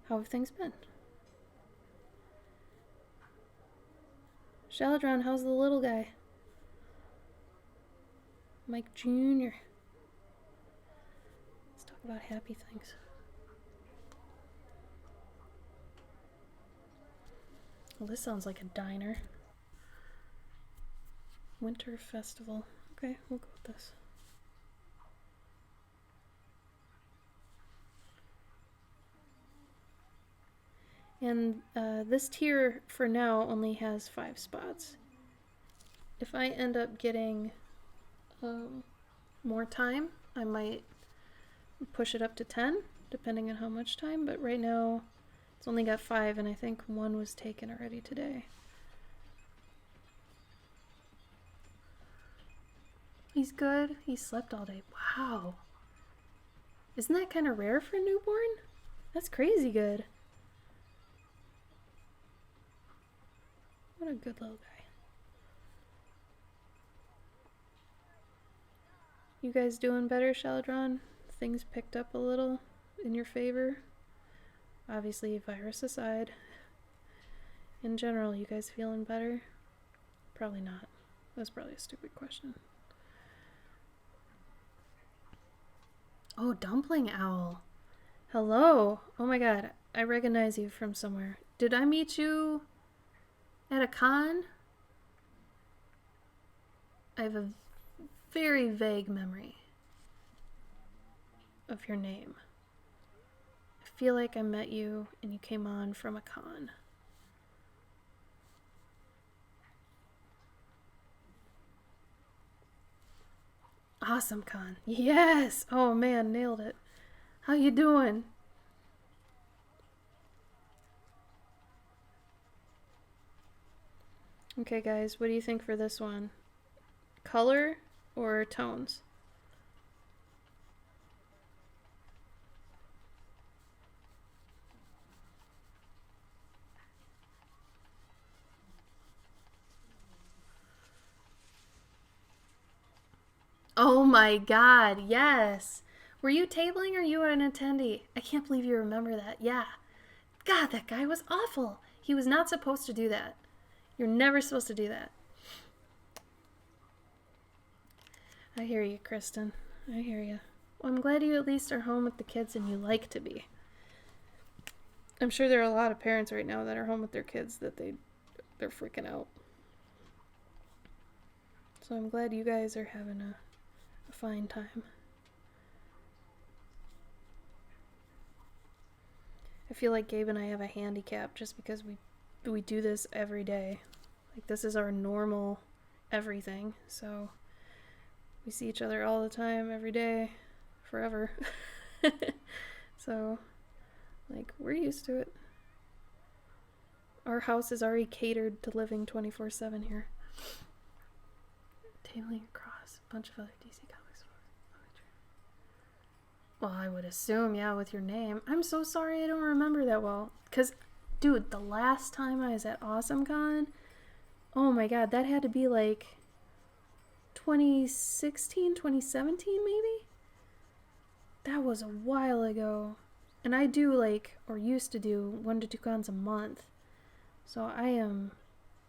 how have things been? Shaladron, how's the little guy? Mike Jr. Let's talk about happy things. Well, this sounds like a diner. Winter festival. Okay, we'll go with this. And this tier for now only has 5 spots. If I end up getting more time, I might push it up to 10, depending on how much time, but right now it's only got 5, and I think 1 was taken already today. He's good. He slept all day. Wow. Isn't that kind of rare for a newborn? That's crazy good. What a good little guy. You guys doing better, Shaladron? Things picked up a little in your favor? Obviously, virus aside. In general, you guys feeling better? Probably not. That's probably a stupid question. Oh, Dumpling Owl. Hello. Oh my god, I recognize you from somewhere. Did I meet you at a con? I have a very vague memory of your name. I feel like I met you and you came on from a con. Awesome con. Yes! Oh man, nailed it. How you doing? Okay guys, what do you think for this one? Color or tones? Oh my god, yes! Were you tabling or you an attendee? I can't believe you remember that. Yeah. God, that guy was awful. He was not supposed to do that. You're never supposed to do that. I hear you, Kristen. I hear you. Well, I'm glad you at least are home with the kids and you like to be. I'm sure there are a lot of parents right now that are home with their kids that they're freaking out. So I'm glad you guys are having a fine time. I feel like Gabe and I have a handicap just because we do this every day. Like, this is our normal everything. So we see each other all the time, every day, forever. So, like, we're used to it. Our house is already catered to living 24/7 here. Tailing across a bunch of other DC Comics. Well, I would assume, yeah, with your name. I'm so sorry I don't remember that well. Because, dude, the last time I was at AwesomeCon, oh my god, that had to be like 2016, 2017 maybe? That was a while ago. And I do like, or used to do, 1 to 2 cons a month. So I am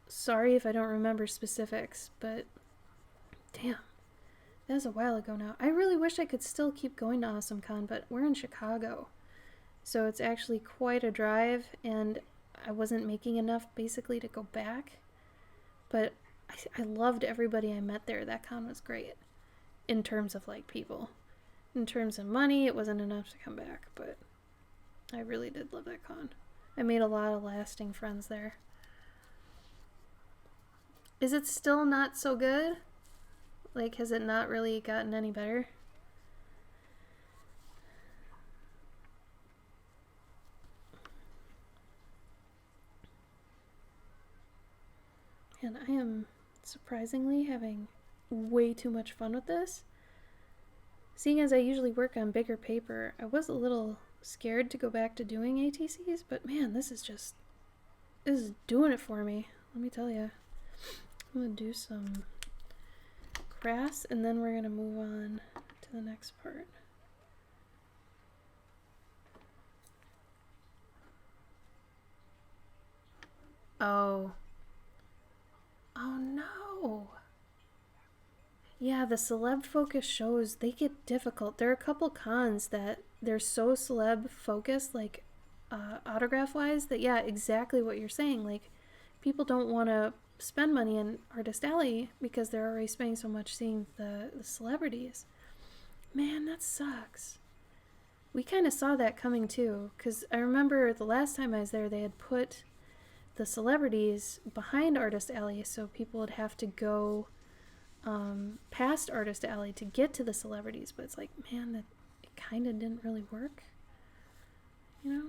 sorry if I don't remember specifics, but damn. That was a while ago now. I really wish I could still keep going to AwesomeCon, but we're in Chicago. So it's actually quite a drive, and I wasn't making enough basically to go back. But I loved everybody I met there. That con was great. In terms of, like, people. In terms of money, it wasn't enough to come back, but I really did love that con. I made a lot of lasting friends there. Is it still not so good? Like, has it not really gotten any better? Man, I am surprisingly having way too much fun with this. Seeing as I usually work on bigger paper, I was a little scared to go back to doing ATCs, but man, this is doing it for me. Let me tell you. I'm gonna do some grass and then we're gonna move on to the next part. Oh. Oh no. Yeah, the celeb focus shows, they get difficult. There are a couple cons that they're so celeb focused, like autograph wise, that yeah, exactly what you're saying. Like, people don't want to spend money in Artist Alley because they're already spending so much seeing the celebrities. Man, that sucks. We kind of saw that coming too, because I remember the last time I was there, they had put the celebrities behind Artist Alley, so people would have to go past Artist Alley to get to the celebrities. But it's like, man, that it kind of didn't really work, you know?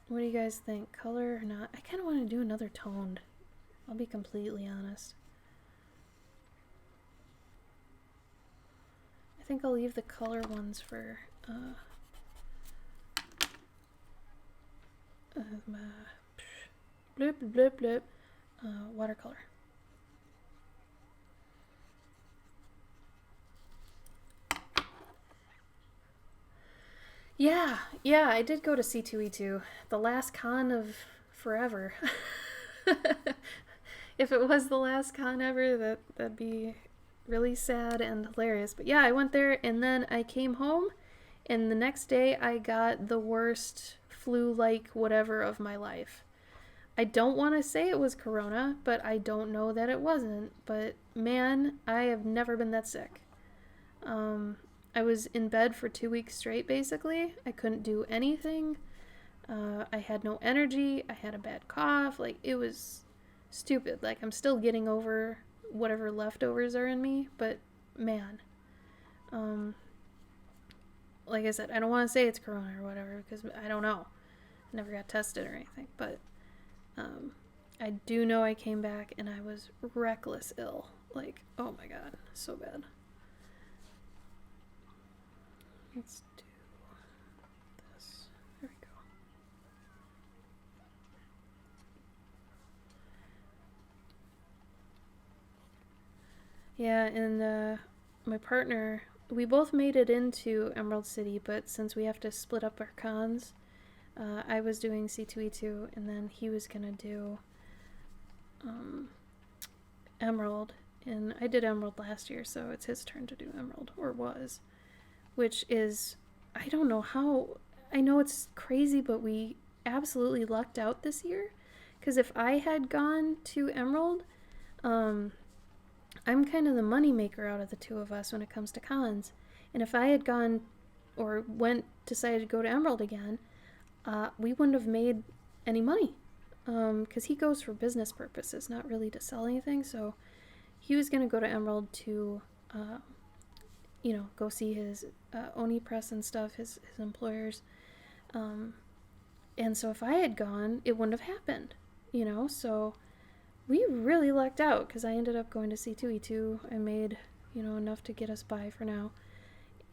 What do you guys think? Color or not? I kind of want to do another toned. I'll be completely honest. I think I'll leave the color ones for bloop bloop bloop watercolor. Yeah, I did go to C2E2, the last con of forever. If it was the last con ever, that'd be really sad and hilarious. But yeah, I went there and then I came home and the next day I got the worst flu-like whatever of my life. I don't want to say it was corona, but I don't know that it wasn't. But man, I have never been that sick. I was in bed for 2 weeks straight, basically. I couldn't do anything. I had no energy. I had a bad cough. Like, it was stupid. Like, I'm still getting over whatever leftovers are in me, but man. Like I said, I don't want to say it's corona or whatever, because I don't know. I never got tested or anything, but I do know I came back and I was reckless ill. Like, oh my god, so bad. Let's do this. There we go. Yeah, and my partner, we both made it into Emerald City, but since we have to split up our cons, I was doing C2E2, and then he was gonna do Emerald, and I did Emerald last year, so it's his turn to do Emerald, or was. Which is, I don't know how, I know it's crazy, but we absolutely lucked out this year. Because if I had gone to Emerald, I'm kind of the money maker out of the two of us when it comes to cons. And if I had gone or decided to go to Emerald again, we wouldn't have made any money. Because he goes for business purposes, not really to sell anything. So he was going to go to Emerald to go see his Oni Press and stuff, his employers. And so if I had gone, it wouldn't have happened, so we really lucked out because I ended up going to C2E2. I made, enough to get us by for now.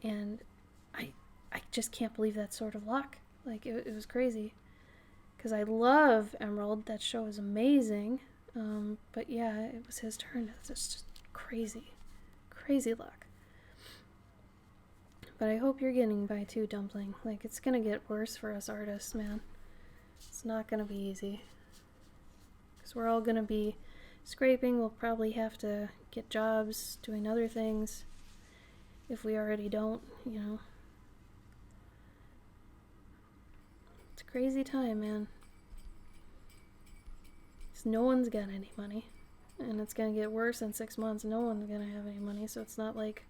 And I just can't believe that sort of luck. Like, it was crazy. Because I love Emerald. That show is amazing. But yeah, it was his turn. It's just crazy. Crazy luck. But I hope you're getting by too, Dumpling. Like, it's gonna get worse for us artists, man. It's not gonna be easy. Because we're all gonna be scraping. We'll probably have to get jobs, doing other things. If we already don't, It's a crazy time, man. Because no one's got any money. And it's gonna get worse in 6 months. No one's gonna have any money, so it's not like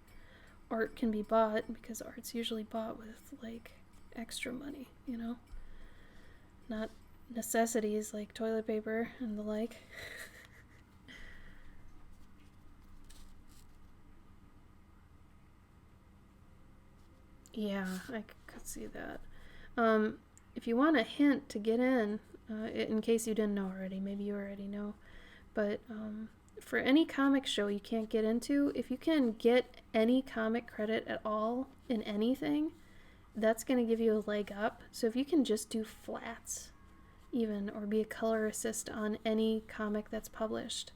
art can be bought, because art's usually bought with like extra money, not necessities like toilet paper and the like. Yeah, I could see that. If you want a hint to get in, In case you didn't know already, maybe you already know. But for any comic show you can't get into, if you can get any comic credit at all in anything, that's going to give you a leg up. So if you can just do flats, even, or be a color assist on any comic that's published,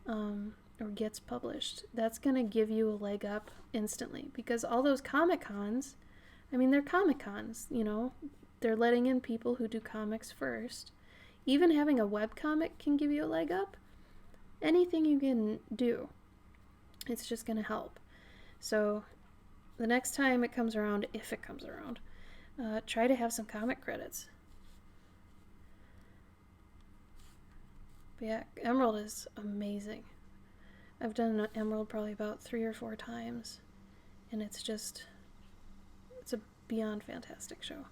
or gets published, that's going to give you a leg up instantly. Because all those Comic Cons, I mean, they're Comic Cons, you know? They're letting in people who do comics first. Even having a webcomic can give you a leg up. Anything you can do, it's just going to help. So the next time it comes around, if it comes around, try to have some comic credits. But yeah, Emerald is amazing. I've done Emerald probably about 3 or 4 times, and it's a beyond fantastic show.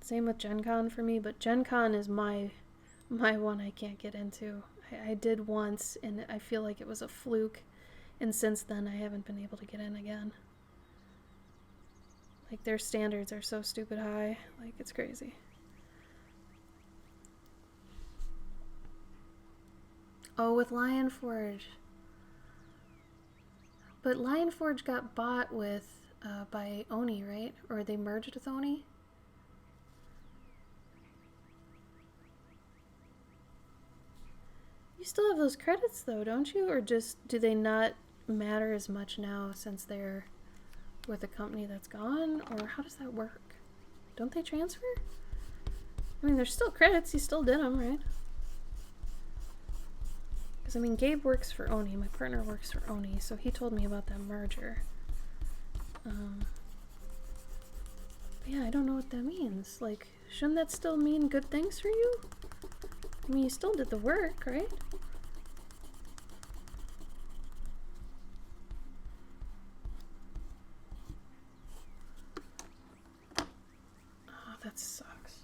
Same with Gen Con for me, but Gen Con is my one I can't get into. I did once, and I feel like it was a fluke, and since then I haven't been able to get in again. Like, their standards are so stupid high, like, it's crazy. Oh, with Lion Forge. But Lion Forge got bought with by Oni, right? Or they merged with Oni? You still have those credits though, don't you? Or just do they not matter as much now since they're with a company that's gone? Or how does that work? Don't they transfer? I mean, there's still credits. You still did them, right? Because, I mean, Gabe works for Oni. My partner works for Oni, so he told me about that merger. But yeah, I don't know what that means. Like, shouldn't that still mean good things for you? I mean, you still did the work, right? Oh, that sucks.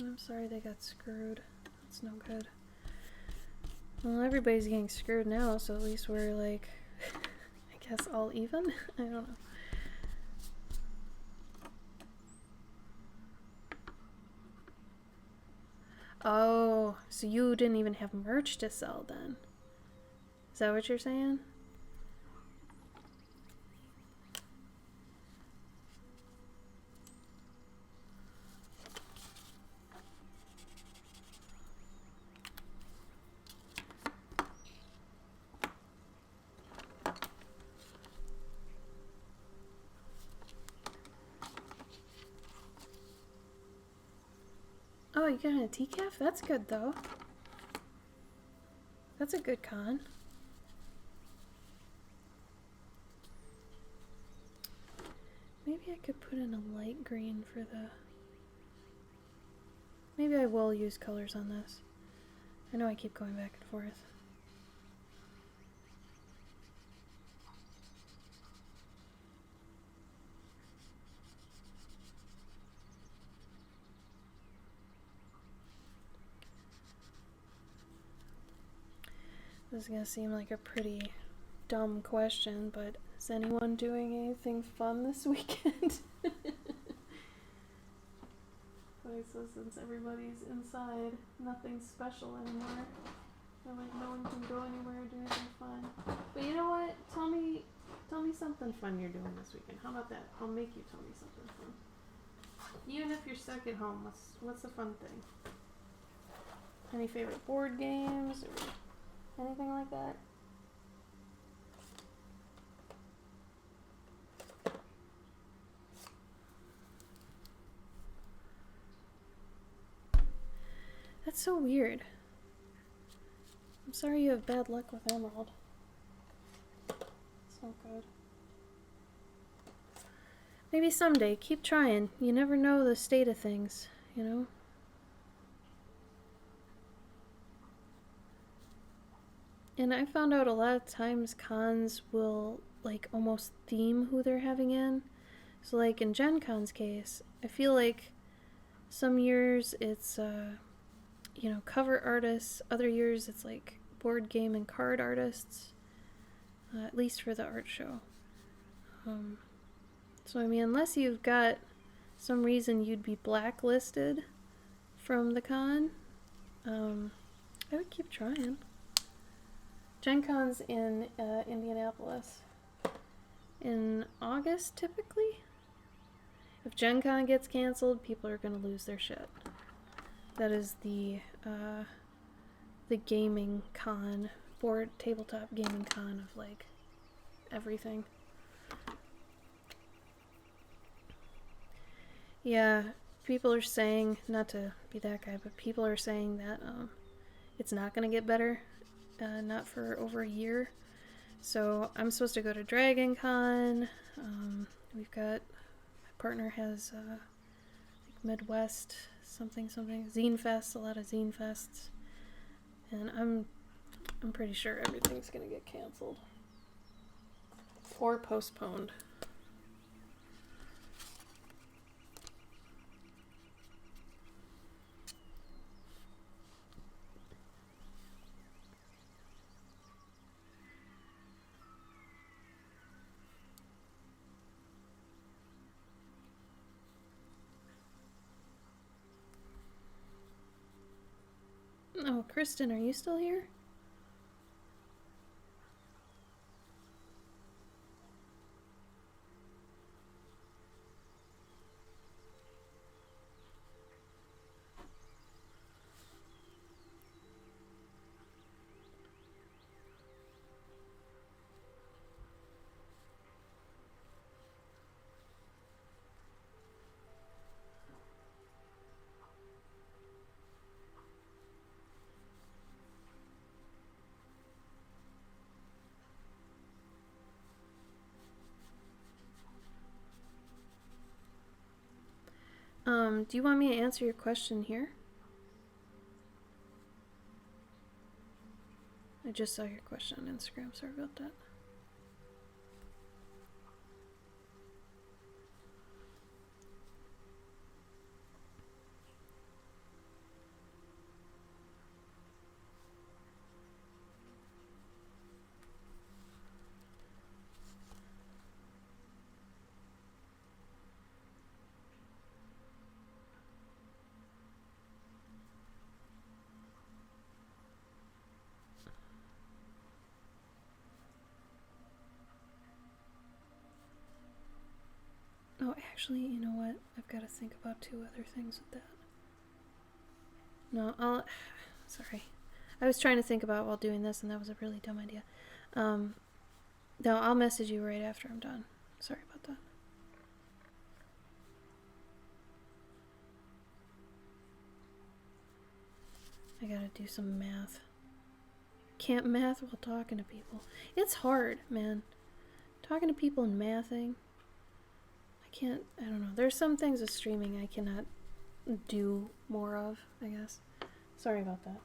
I'm sorry they got screwed. That's no good. Well, everybody's getting screwed now, so at least we're like, I guess all even? I don't know. Oh, so you didn't even have merch to sell then? Is that what you're saying? Oh, you got a TCAF? That's good though. That's a good con. Maybe I could put in a light green for the... Maybe I will use colors on this. I know I keep going back and forth. This is gonna seem like a pretty dumb question, but is anyone doing anything fun this weekend? So since everybody's inside, nothing special anymore. So like no one can go anywhere or do anything fun. But you know what? Tell me something fun you're doing this weekend. How about that? I'll make you tell me something fun. Even if you're stuck at home, what's a fun thing? Any favorite board games or anything like that? That's so weird. I'm sorry you have bad luck with Emerald. It's not good. Maybe someday. Keep trying. You never know the state of things, you know? And I found out a lot of times cons will like almost theme who they're having in. So like in Gen Con's case, I feel like some years it's you know, cover artists, other years it's like board game and card artists. at least for the art show. So, I mean, unless you've got some reason you'd be blacklisted from the con, I would keep trying. Gen Con's in Indianapolis in August, typically. If Gen Con gets canceled, people are going to lose their shit. That is the gaming con, board tabletop gaming con of like everything. Yeah, people are saying, not to be that guy, but people are saying that it's not going to get better, not for over a year. So I'm supposed to go to Dragon Con. We've got, my partner has like Midwest something, Zine Fest, a lot of Zine Fests. And I'm pretty sure everything's going to get canceled or postponed. Oh, Kristen, are you still here? Do you want me to answer your question here? I just saw your question on Instagram, sorry about that. Oh, actually, you know what? I've got to think about 2 other things with that. No, sorry. I was trying to think about while doing this, and that was a really dumb idea. No, I'll message you right after I'm done. Sorry about that. I gotta do some math. Can't math while talking to people. It's hard, man. Talking to people and mathing. I don't know. There's some things with streaming I cannot do more of, I guess. Sorry about that.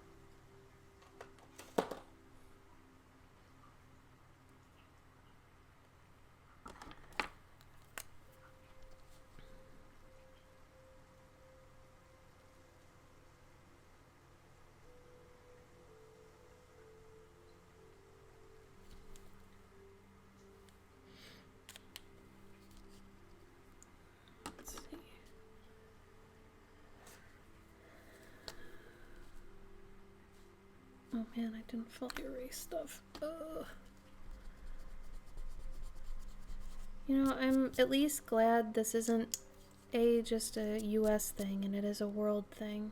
Oh man, I didn't fully erase stuff. Ugh. You know, I'm at least glad this isn't just a US thing and it is a world thing,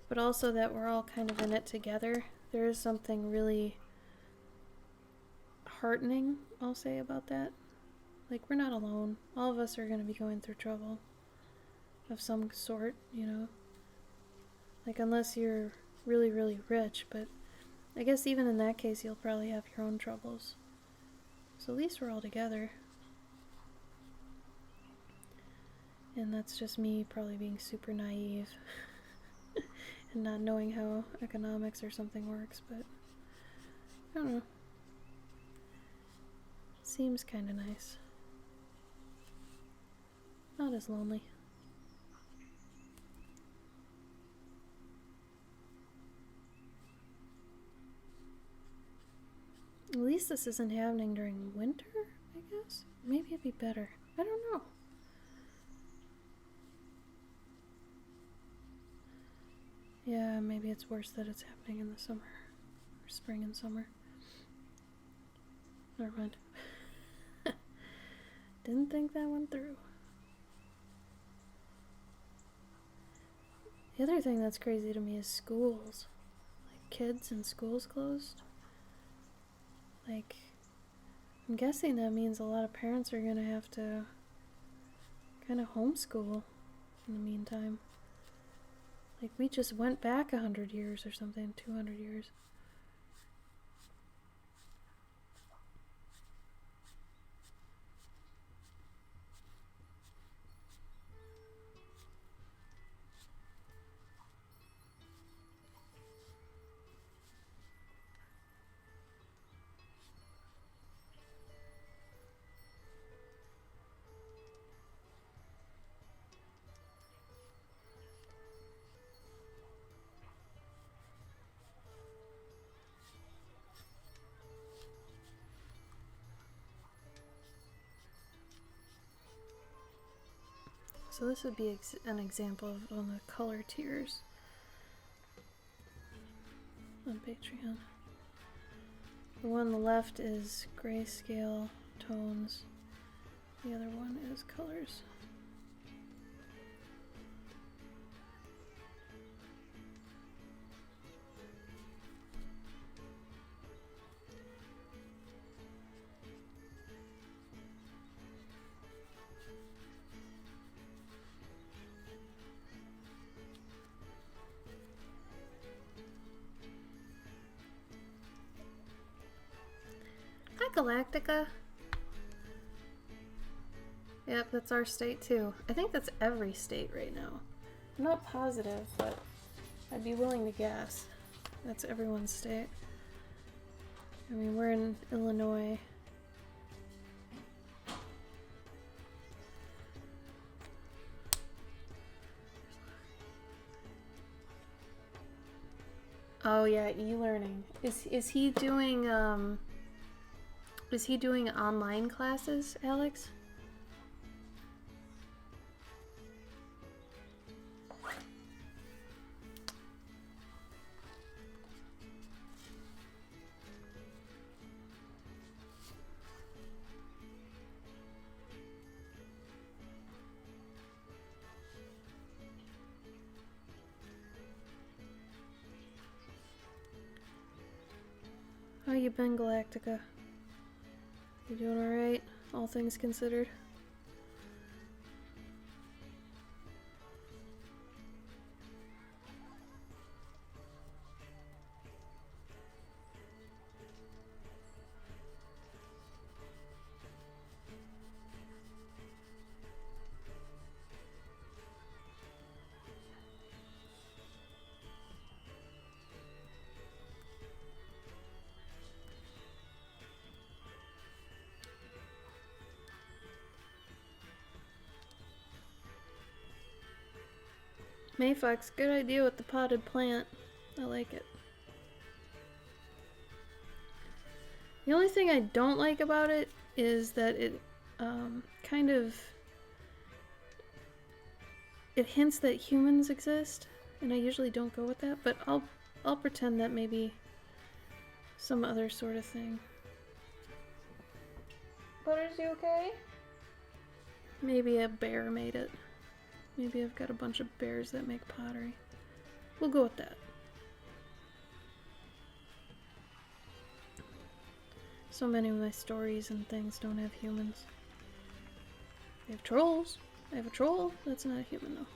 but also that we're all kind of in it together. There is something really heartening, I'll say, about that. Like, we're not alone. All of us are going to be going through trouble of some sort, you know? Like, unless you're really, really rich, but I guess even in that case, you'll probably have your own troubles. So at least we're all together. And that's just me probably being super naive and not knowing how economics or something works, but I don't know. Seems kind of nice. Not as lonely. At least this isn't happening during winter, I guess. Maybe it'd be better. I don't know. Yeah, maybe it's worse that it's happening in the summer. Or spring and summer. Never mind. Didn't think that went through. The other thing that's crazy to me is schools. Like, kids and schools closed. Like, I'm guessing that means a lot of parents are gonna have to kind of homeschool in the meantime. Like, we just went back 100 years or something, 200 years. So this would be an example of one of the color tiers on Patreon. The one on the left is grayscale tones. The other one is colors. Hi, Galactica. Yep, that's our state too. I think that's every state right now. I'm not positive, but I'd be willing to guess that's everyone's state. I mean, we're in Illinois. Oh yeah, e-learning. Is he doing online classes, Alex? How you been, Galactica? You doing alright, all things considered? Mayfox, good idea with the potted plant. I like it. The only thing I don't like about it is that it kind of it hints that humans exist, and I usually don't go with that, but I'll pretend that maybe some other sort of thing. Butters, you okay? Maybe a bear made it. Maybe I've got a bunch of bears that make pottery. We'll go with that. So many of my stories and things don't have humans. They have trolls. I have a troll. That's not a human though.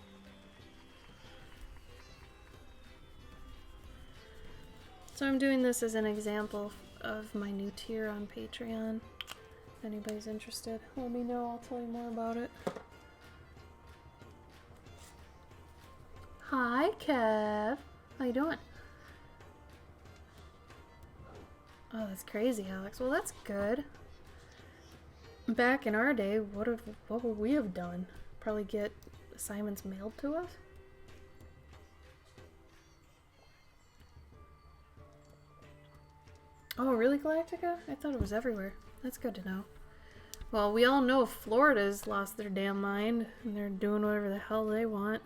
So I'm doing this as an example of my new tier on Patreon. If anybody's interested, let me know. I'll tell you more about it. Hi, Kev. How you doing? Oh, that's crazy, Alex. Well, that's good. Back in our day, what would we have done? Probably get assignments mailed to us? Oh, really, Galactica? I thought it was everywhere. That's good to know. Well, we all know Florida's lost their damn mind, and they're doing whatever the hell they want.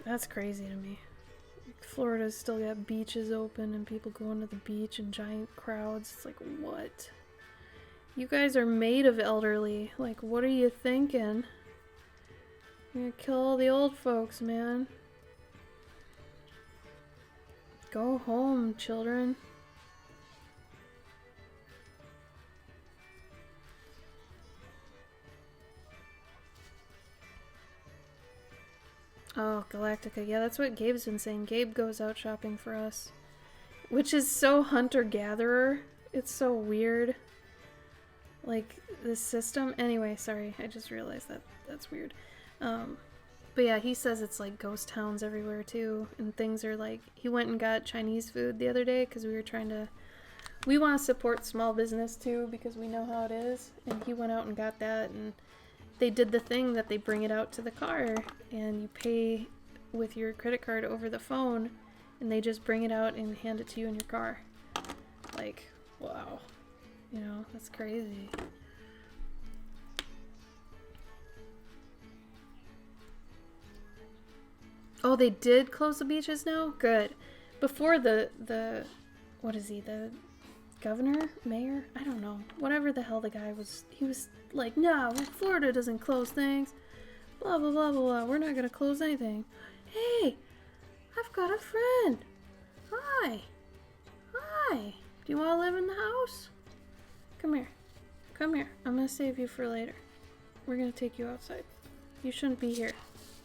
That's crazy to me. Florida's still got beaches open and people going to the beach in giant crowds. It's like, what? You guys are made of elderly. Like, what are you thinking? You're gonna kill all the old folks, man. Go home, children. Oh, Galactica. Yeah, that's what Gabe's been saying. Gabe goes out shopping for us. Which is so hunter-gatherer. It's so weird. Like, this system. Anyway, sorry. I just realized that that's weird. But yeah, he says it's like ghost towns everywhere too. And things are like... He went and got Chinese food the other day because we were trying to... We want to support small business too because we know how it is. And he went out and got that, and they did the thing that they bring it out to the car and you pay with your credit card over the phone and they just bring it out and hand it to you in your car. Like, wow. You know, that's crazy. Oh, they did close the beaches now? Good. Before the what is he, the governor? Mayor? I don't know. Whatever the hell the guy was, he was like, nah, well, Florida doesn't close things. Blah, blah, blah, blah, blah. We're not gonna close anything. Hey, I've got a friend. Hi. Hi. Do you want to live in the house? Come here. Come here. I'm gonna save you for later. We're gonna take you outside. You shouldn't be here.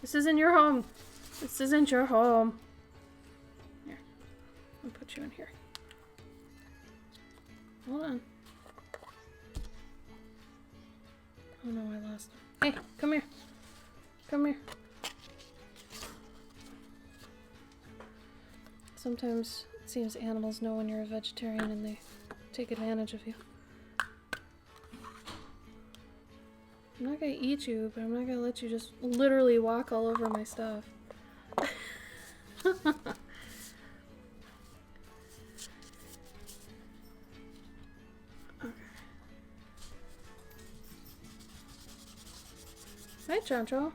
This isn't your home. This isn't your home. Here. I'll put you in here. Hold on. Oh no, I lost him. Hey, come here. Come here. Sometimes it seems animals know when you're a vegetarian and they take advantage of you. I'm not gonna eat you, but I'm not gonna let you just literally walk all over my stuff. Hi, Chancho.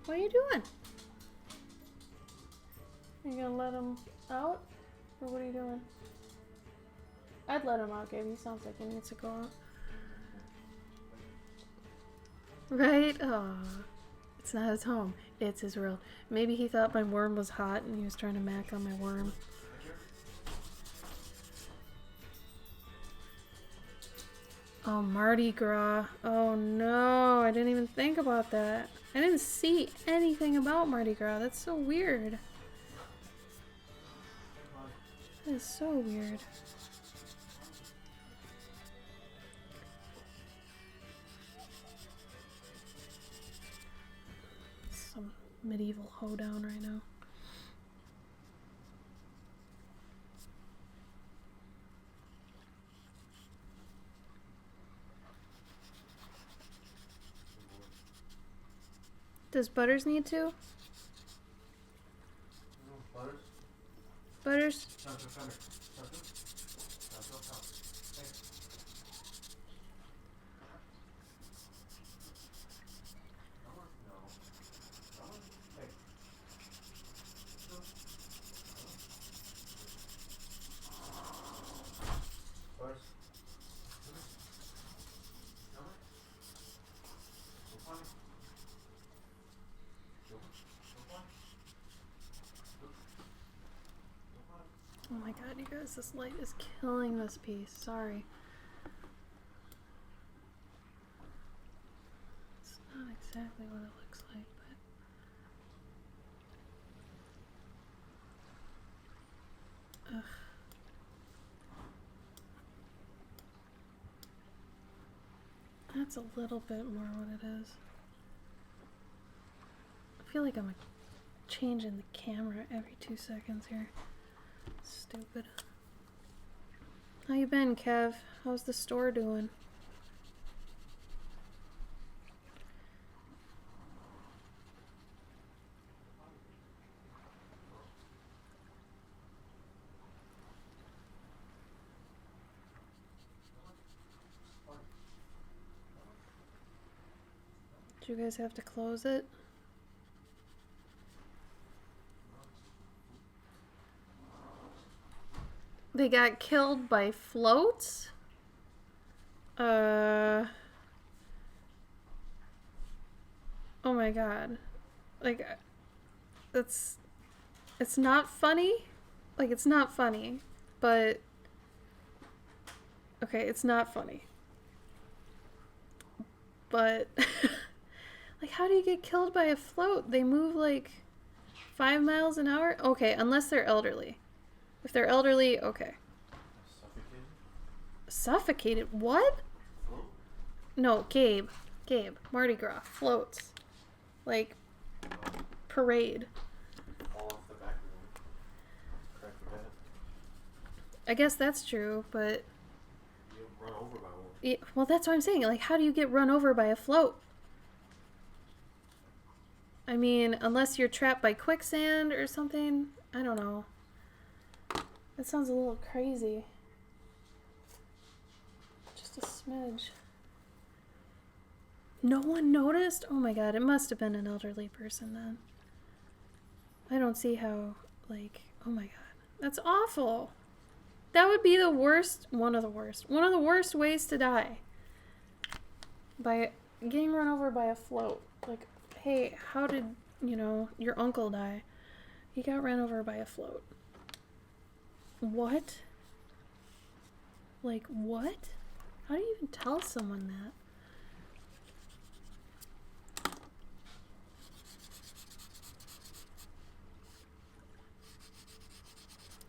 What are you doing? Are you gonna let him out? Or what are you doing? I'd let him out, Gabe. He sounds like he needs to go out. Right? Oh, it's not his home. It's his world. Maybe he thought my worm was hot and he was trying to mac on my worm. Oh, Mardi Gras. Oh no, I didn't even think about that. I didn't see anything about Mardi Gras. That's so weird. That is so weird. Some medieval hoedown right now. Does Butters need to? Butters? Butters? Oh my god, you guys, this light is killing this piece. Sorry. It's not exactly what it looks like, but... Ugh. That's a little bit more what it is. I feel like I'm changing the camera every 2 seconds here. Stupid. How you been, Kev? How's the store doing? Did you guys have to close it? They got killed by floats? Oh my god. Like, it's not funny. Like, it's not funny. But, okay, it's not funny. But, like, how do you get killed by a float? They move like 5 miles an hour? Okay, unless they're elderly. If they're elderly, okay. Suffocated? What? Float? No, Gabe. Mardi Gras. Floats. Like, parade. Fall off the back of them. Crack your head. I guess that's true, but... You run over by one. Yeah, well, that's what I'm saying. Like, how do you get run over by a float? I mean, unless you're trapped by quicksand or something. I don't know. That sounds a little crazy. Just a smidge. No one noticed? Oh my god, it must have been an elderly person then. I don't see how, like, oh my god. That's awful. That would be the worst, one of the worst ways to die. By getting run over by a float. Like, hey, how did, your uncle die? He got ran over by a float. What? Like, what? How do you even tell someone that?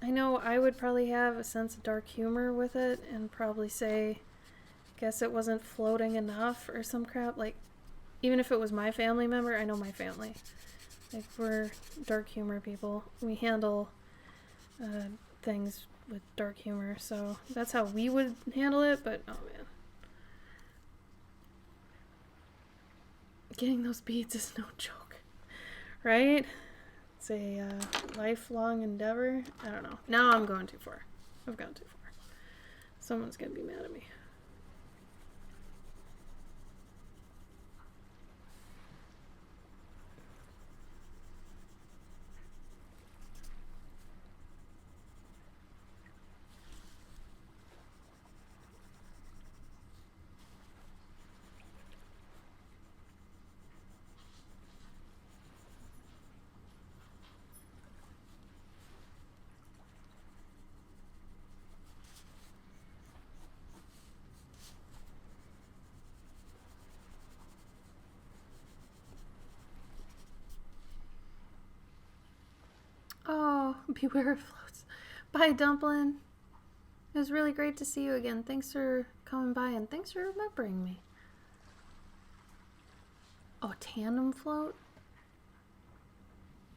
I know I would probably have a sense of dark humor with it and probably say, guess it wasn't floating enough or some crap. Like, even if it was my family member, I know my family. Like, we're dark humor people. We handle things with dark humor, so that's how we would handle it, but oh man. Getting those beads is no joke, right? It's a lifelong endeavor. I don't know. Now I'm going too far. I've gone too far. Someone's gonna be mad at me. Oh, beware of floats. Bye, Dumplin'. It was really great to see you again. Thanks for coming by and thanks for remembering me. Oh, tandem float?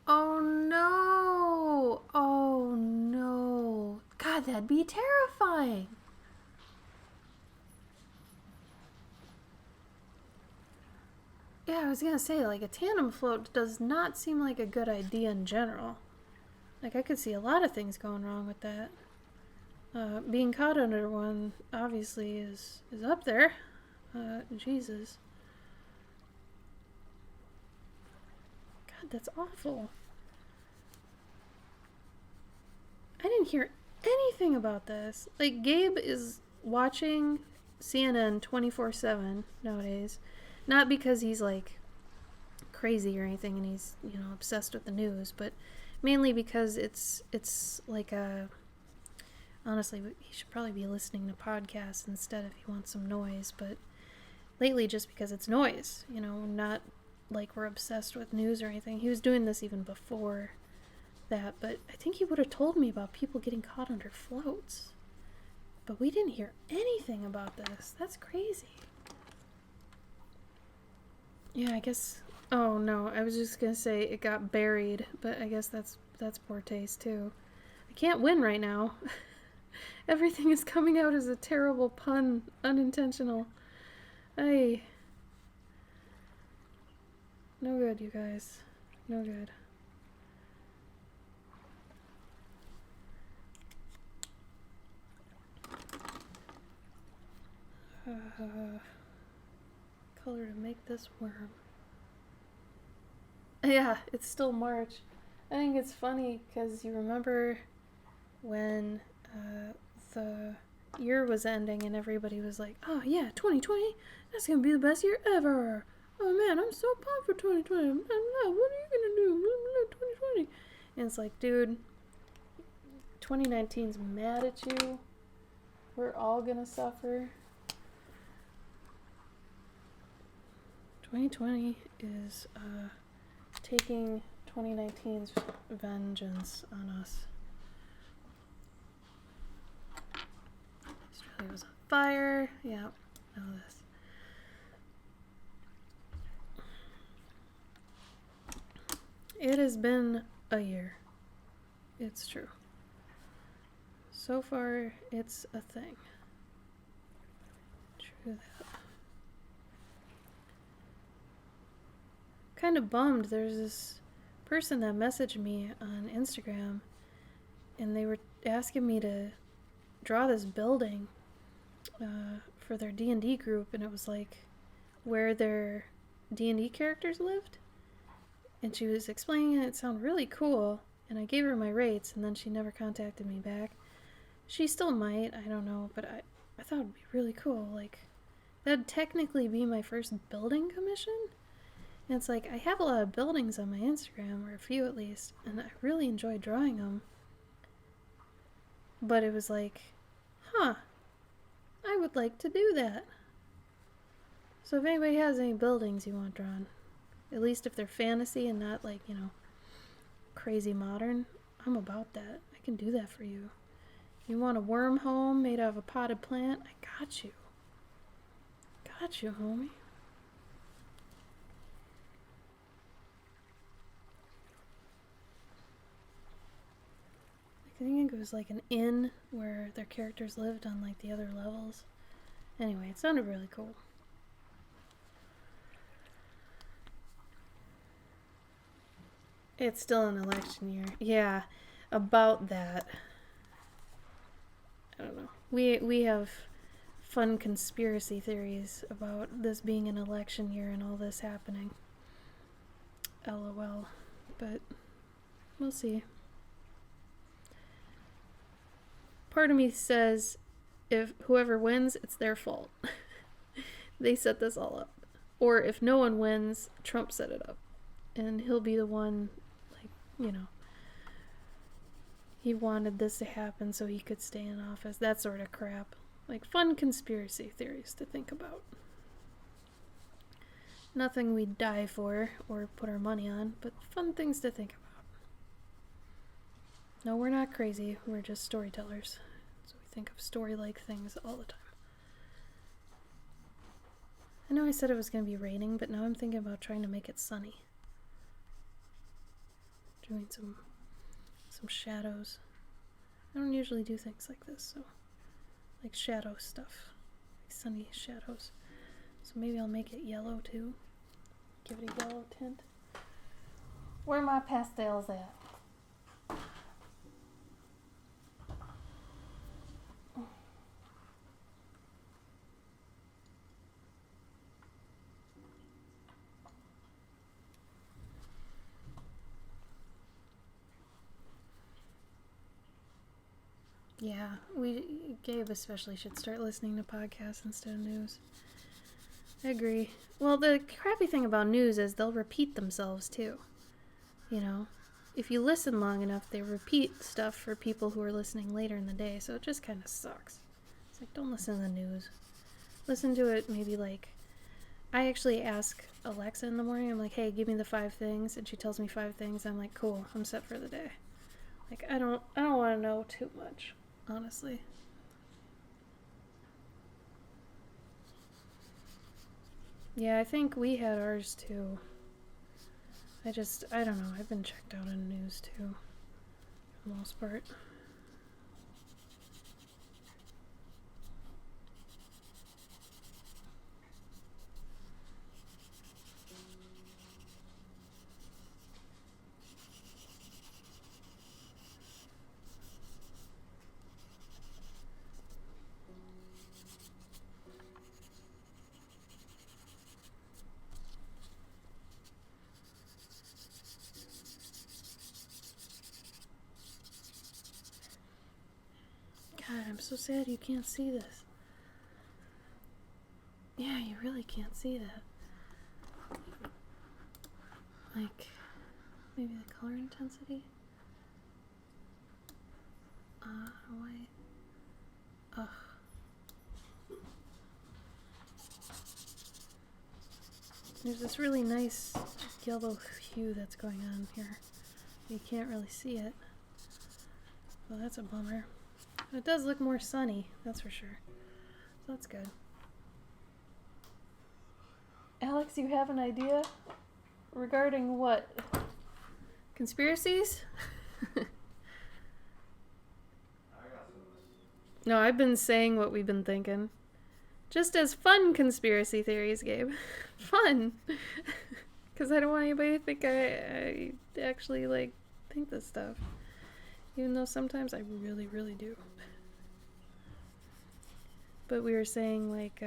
Oh no! Oh no. God, that'd be terrifying. Yeah, I was gonna say, like, a tandem float does not seem like a good idea in general. Like, I could see a lot of things going wrong with that. Being caught under one, obviously, is up there. Jesus. God, that's awful. I didn't hear anything about this. Like, Gabe is watching CNN 24/7 nowadays. Not because he's, like, crazy or anything and he's, obsessed with the news, but mainly because it's like a... Honestly, he should probably be listening to podcasts instead if he wants some noise, but lately just because it's noise, not like we're obsessed with news or anything. He was doing this even before that, but I think he would have told me about people getting caught under floats. But we didn't hear anything about this. That's crazy. Yeah, I guess... Oh, no, I was just gonna say it got buried, but I guess that's poor taste, too. I can't win right now. Everything is coming out as a terrible pun, unintentional. Ay. No good, you guys. No good. Color to make this worm. Yeah, it's still March. I think it's funny because you remember when the year was ending and everybody was like, oh yeah, 2020, that's gonna be the best year ever. Oh man, I'm so pumped for 2020. What are you gonna do? 2020. And it's like, dude, 2019's mad at you. We're all gonna suffer. 2020 is taking 2019's vengeance on us. Australia was on fire. Yeah, know this. It has been a year. It's true. So far, it's a thing. True that. Kind of bummed. There's this person that messaged me on Instagram, and they were asking me to draw this building for their D&D group, and it was like where their D&D characters lived. And she was explaining it. It sounded really cool, and I gave her my rates, and then she never contacted me back. She still might, I don't know, but I thought it'd be really cool. Like, that'd technically be my first building commission. And it's like, I have a lot of buildings on my Instagram, or a few at least, and I really enjoy drawing them. But it was like, I would like to do that. So if anybody has any buildings you want drawn, at least if they're fantasy and not like, crazy modern, I'm about that. I can do that for you. You want a worm home made out of a potted plant? I got you. Got you, homie. I think it was like an inn where their characters lived on like the other levels. Anyway, it sounded really cool. It's still an election year. Yeah, about that. I don't know. We have fun conspiracy theories about this being an election year and all this happening. LOL. But we'll see. Part of me says if whoever wins, it's their fault. They set this all up. Or if no one wins, Trump set it up. And he'll be the one, he wanted this to happen so he could stay in office. That sort of crap. Like fun conspiracy theories to think about. Nothing we'd die for or put our money on, but fun things to think about. No, we're not crazy. We're just storytellers. So we think of story-like things all the time. I know I said it was going to be raining, but now I'm thinking about trying to make it sunny. Doing some shadows. I don't usually do things like this, so like shadow stuff. Like sunny shadows. So maybe I'll make it yellow too. Give it a yellow tint. Where are my pastels at? Yeah, Gabe especially should start listening to podcasts instead of news. I agree. Well, the crappy thing about news is they'll repeat themselves too. If you listen long enough, they repeat stuff for people who are listening later in the day, so it just kind of sucks. It's like, don't listen to the news. Listen to it maybe like, I actually ask Alexa in the morning, I'm like, hey, give me the 5 things, and she tells me 5 things, I'm like, cool, I'm set for the day. Like, I don't want to know too much, honestly. Yeah, I think we had ours too. I don't know, I've been checked out on news too, for the most part. I'm so sad you can't see this. Yeah, you really can't see that. Like, maybe the color intensity? White. Ugh. There's this really nice yellow hue that's going on here. You can't really see it. Well, that's a bummer. It does look more sunny, that's for sure. So that's good. Alex, you have an idea? Regarding what? Conspiracies? No, I've been saying what we've been thinking. Just as fun conspiracy theories, Gabe. Fun! Because I don't want anybody to think I actually, like, think this stuff. Even though sometimes I really, really do. But we were saying, like,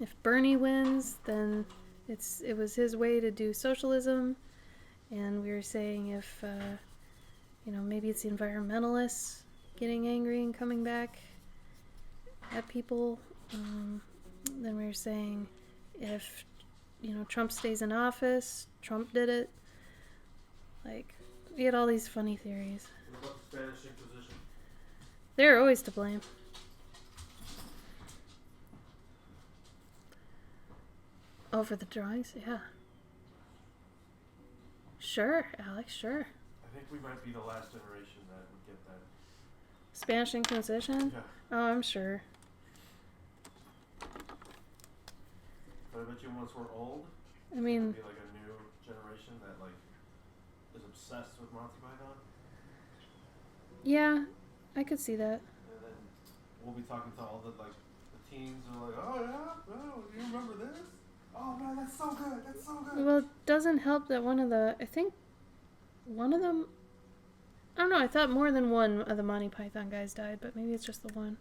if Bernie wins, then it was his way to do socialism. And we were saying if, maybe it's the environmentalists getting angry and coming back at people. Then we were saying if, Trump stays in office, Trump did it. Like, we had all these funny theories. What about the Spanish Inquisition? They're always to blame. Over the drawings? Yeah. Sure, Alex, sure. I think we might be the last generation that would get that. Spanish Inquisition? Yeah. Oh, I'm sure. But I bet you once we're old, I mean, it'll be like a new generation that like is obsessed with Monty Python. yeah, I could see that. And then we'll be talking to all the teens who are like, oh yeah, oh, do you remember this? Oh man, that's so good, that's so good. Well, it doesn't help that I think one of them, I don't know, I thought more than one of the Monty Python guys died, but maybe it's just the one.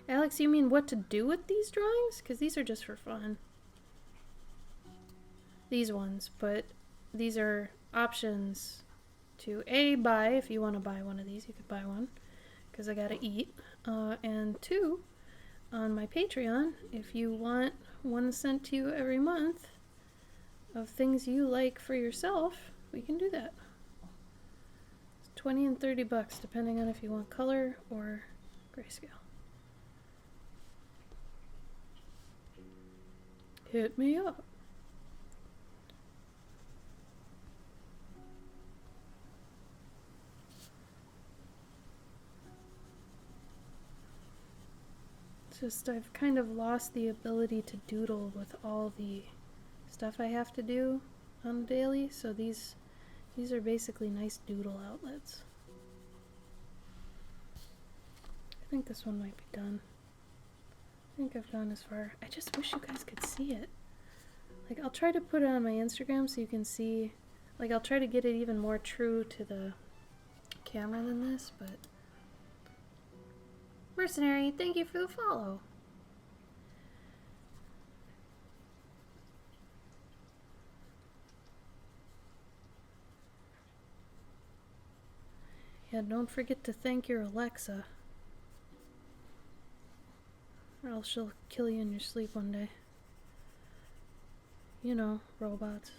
Alex, you mean what to do with these drawings? Because these are just for fun. These ones, but these are options to buy. If you want to buy one of these, you could buy one, because I gotta eat. And 2, on my Patreon, if you want one sent to you every month of things you like for yourself, we can do that. It's $20 and $30, depending on if you want color or grayscale. Hit me up. It's just I've kind of lost the ability to doodle with all the stuff I have to do on a daily, so these are basically nice doodle outlets. I think this one might be done. I think I've gone as far. I just wish you guys could see it. Like, I'll try to put it on my Instagram so you can see. Like, I'll try to get it even more true to the camera than this, but... Mercenary, thank you for the follow. Yeah, don't forget to thank your Alexa. Or else she'll kill you in your sleep one day. You know, robots.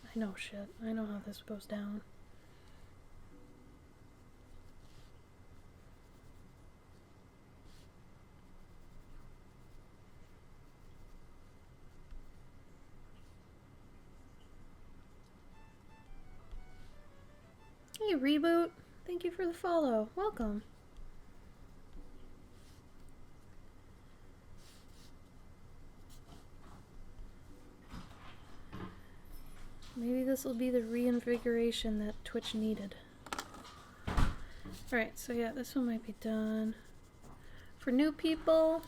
I know shit. I know how this goes down. Hey, Reboot. Thank you for the follow. Welcome. Maybe this will be the reinvigoration that Twitch needed. Alright, so yeah, this one might be done. For new people,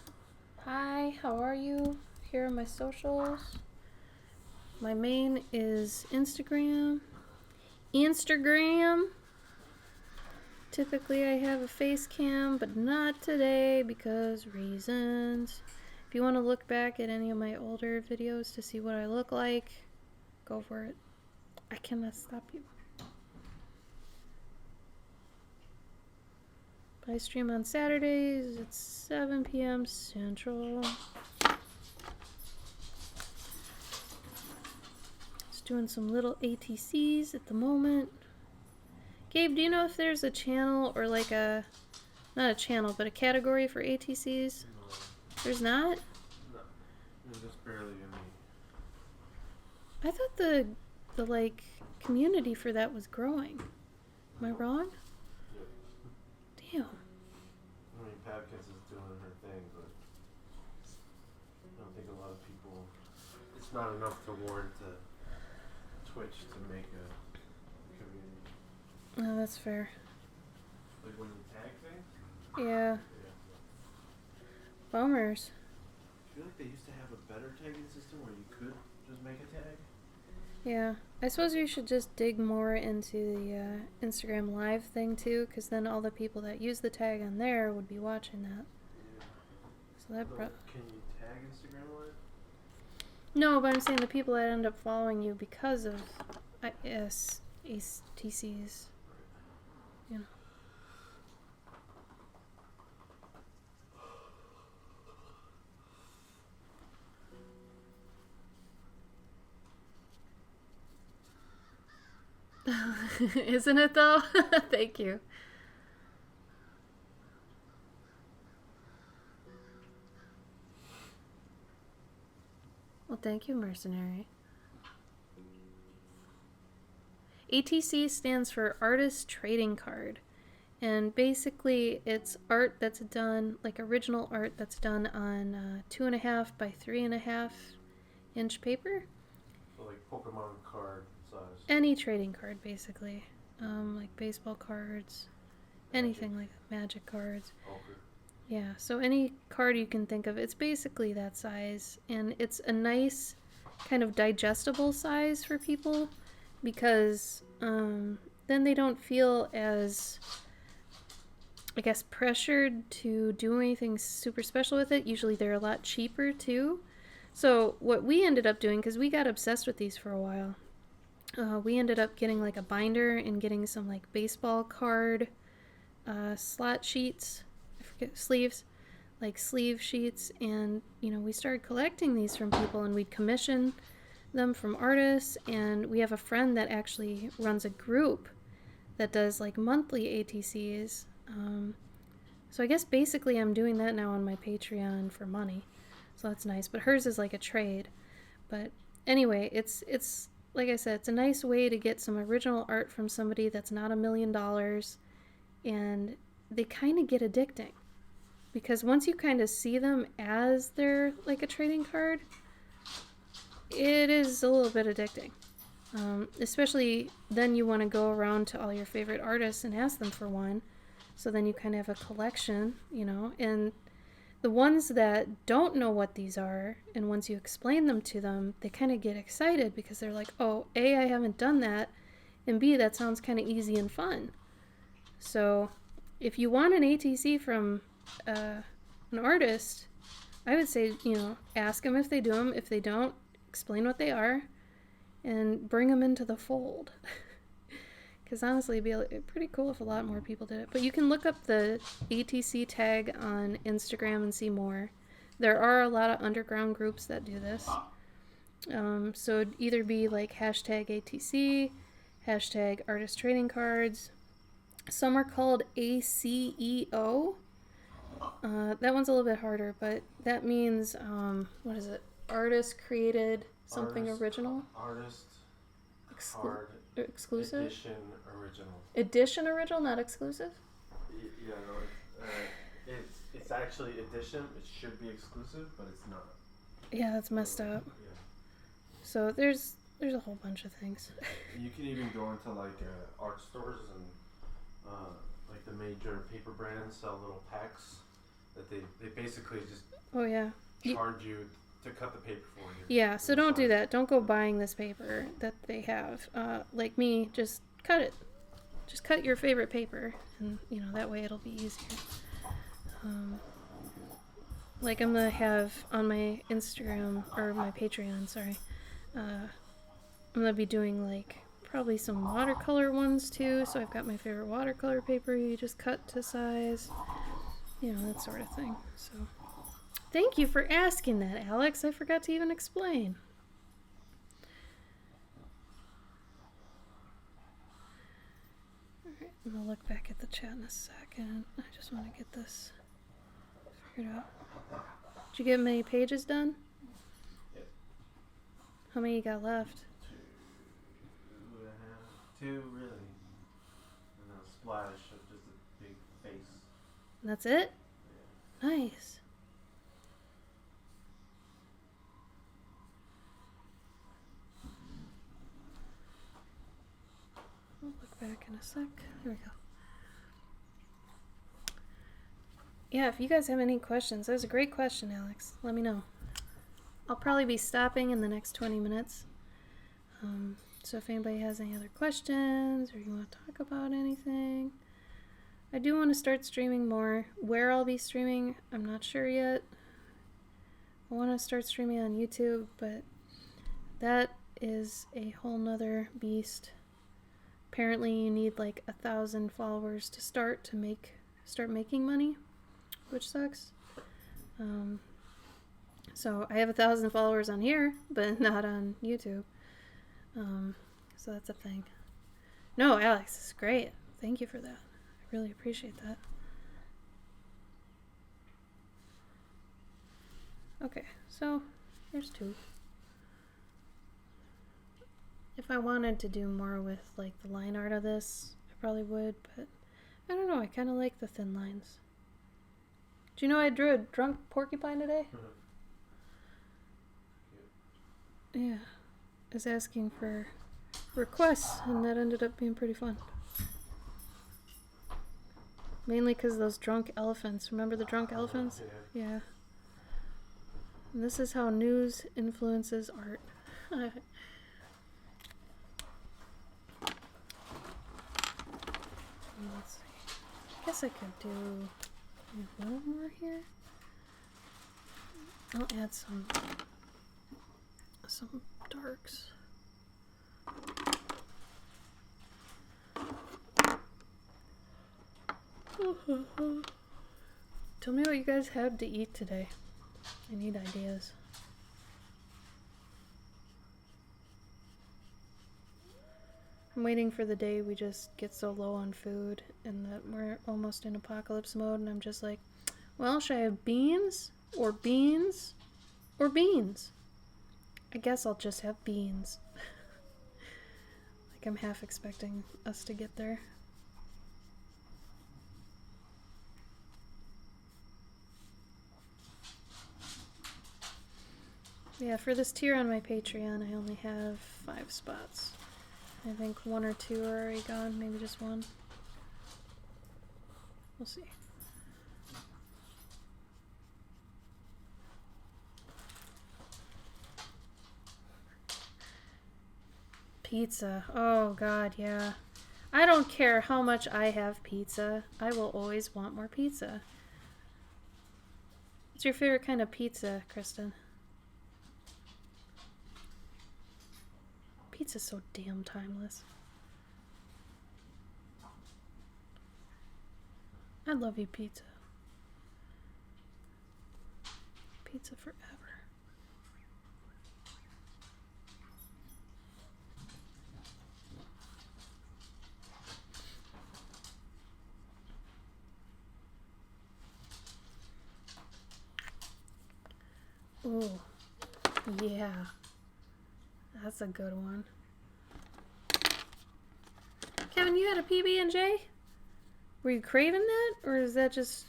hi, how are you? Here are my socials. My main is Instagram. Typically I have a face cam, but not today because reasons. If you want to look back at any of my older videos to see what I look like, go for it. I cannot stop you. I stream on Saturdays at 7 p.m. Central. Just doing some little ATCs at the moment. Gabe, do you know if there's a channel or like a, not a channel, but a category for ATCs? No. There's not? No. There's just barely any. I thought the like community for that was growing. Am I wrong? Yeah. Damn. I mean, Pabkins is doing her thing, but I don't think a lot of people. It's not enough to warrant Twitch to make a community. Oh, that's fair. Like when you tag things? Yeah. Yeah. Bummers. I feel like they used to have a better tagging system where you could just make a tag. Yeah. I suppose you should just dig more into the Instagram Live thing too, because then all the people that use the tag on there would be watching that. Yeah. So that Can you tag Instagram Live? No, but I'm saying the people that end up following you because of ATCs. You know. Isn't it though? Thank you. Well, thank you, mercenary. ATC stands for Artist Trading Card. And basically it's art that's done, like original art that's done on 2.5 by 3.5 inch paper. So like Pokemon card size. Any trading card, basically. Like baseball cards, anything like magic cards. Okay. Yeah, so any card you can think of, it's basically that size. And it's a nice kind of digestible size for people because then they don't feel as, I guess, pressured to do anything super special with it. Usually they're a lot cheaper too. So what we ended up doing, because we got obsessed with these for a while, we ended up getting like a binder and getting some like baseball card slot sheets, I forget, sleeves, like sleeve sheets, and you know, we started collecting these from people and we'd commission them from artists, and we have a friend that actually runs a group that does like monthly ATCs. So I guess basically I'm doing that now on my Patreon for money, so that's nice, but hers is like a trade. But anyway, it's like I said, it's a nice way to get some original art from somebody that's not $1 million, and they kind of get addicting because once you kind of see them as they're like a trading card, it is a little bit addicting. Especially then you want to go around to all your favorite artists and ask them for one, so then you kind of have a collection, you know. And the ones that don't know what these are, and once you explain them to them, they kind of get excited because they're like, oh, A, I haven't done that, and B, that sounds kind of easy and fun. So if you want an ATC from an artist, I would say, you know, ask them if they do them. If they don't, explain what they are and bring them into the fold. Because honestly, it'd be pretty cool if a lot more people did it. But you can look up the ATC tag on Instagram and see more. There are a lot of underground groups that do this. So it'd either be like hashtag ATC, hashtag artist trading cards. Some are called ACEO. That one's a little bit harder, but that means, what is it? Artist created something original. Artist card Exclusive? edition original. Edition original, not exclusive? Yeah, no, it's actually edition. It should be exclusive, but it's not. Yeah, that's messed up. Yeah. So there's a whole bunch of things. You can even go into like art stores and like the major paper brands sell little packs that they basically just charge you to cut the paper for you. Yeah, so don't do that. Don't go buying this paper that they have. Like me, just cut it. just cut your favorite paper, and that way it'll be easier. Like I'm gonna have on my Instagram or my Patreon, sorry. I'm gonna be doing like probably some watercolor ones too. So I've got my favorite watercolor paper you just cut to size, that sort of thing. So thank you for asking that, Alex. I forgot to even explain. Alright, I'm gonna look back at the chat in a second. I just want to get this figured out. Did you get many pages done? Yep. How many you got left? 2 really. And a splash of just a big face. That's it? Yeah. Nice. I'll look back in a sec. There we go. Yeah, if you guys have any questions, that was a great question, Alex. Let me know. I'll probably be stopping in the next 20 minutes. So if anybody has any other questions or you want to talk about anything, I do want to start streaming more. Where I'll be streaming, I'm not sure yet. I want to start streaming on YouTube, but that is a whole nother beast. Apparently you need like 1,000 followers to start making money, which sucks. So I have 1,000 followers on here, but not on YouTube. So that's a thing. No, Alex, it's great. Thank you for that. I really appreciate that. Okay, so there's 2. If I wanted to do more with like the line art of this, I probably would, but I don't know, I kind of like the thin lines. Do you know I drew a drunk porcupine today? Yeah. I was asking for requests, and that ended up being pretty fun. Mainly because those drunk elephants. Remember the drunk elephants? Yeah. And this is how news influences art. Let's see. I guess I could do a little more here. I'll add some darks. Tell me what you guys had to eat today. I need ideas. I'm waiting for the day we just get so low on food and that we're almost in apocalypse mode, and I'm just like, well, should I have beans or beans or beans? I guess I'll just have beans. Like I'm half expecting us to get there. Yeah, for this tier on my Patreon, I only have 5 spots. I think 1 or 2 are already gone, maybe just 1. We'll see. Pizza. Oh god, yeah. I don't care how much I have pizza. I will always want more pizza. What's your favorite kind of pizza, Kristen? Pizza's so damn timeless. I love you, pizza. Pizza forever. Ooh, yeah. That's a good one. Kevin, you had a PB&J? Were you craving that? Or is that just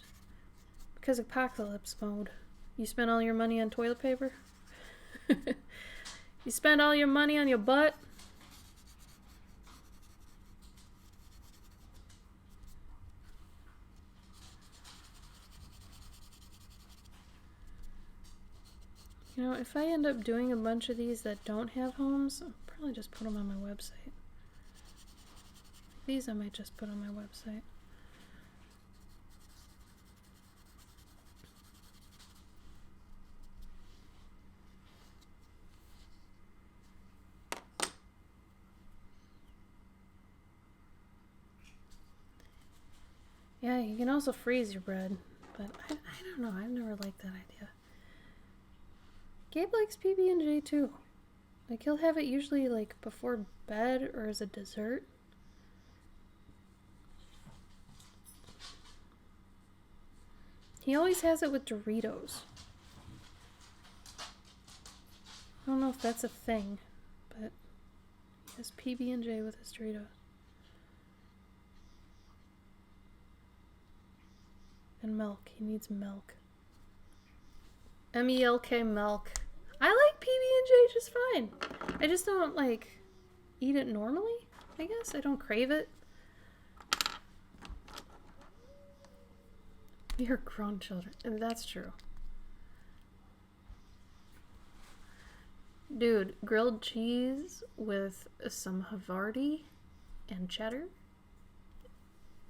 because of apocalypse mode? You spent all your money on toilet paper? You spent all your money on your butt? You know, if I end up doing a bunch of these that don't have homes, I'll probably just put them on my website. These I might just put on my website. Yeah, you can also freeze your bread, but I don't know. I've never liked that idea. Gabe likes PB&J too. Like, he'll have it usually like before bed or as a dessert. He always has it with Doritos. I don't know if that's a thing, but he has PB&J with his Doritos. And milk. He needs milk. M-E-L-K, milk. I like PB&J just fine. I just don't, like, eat it normally, I guess. I don't crave it. We are grown children. And that's true. Dude, grilled cheese with some Havarti and cheddar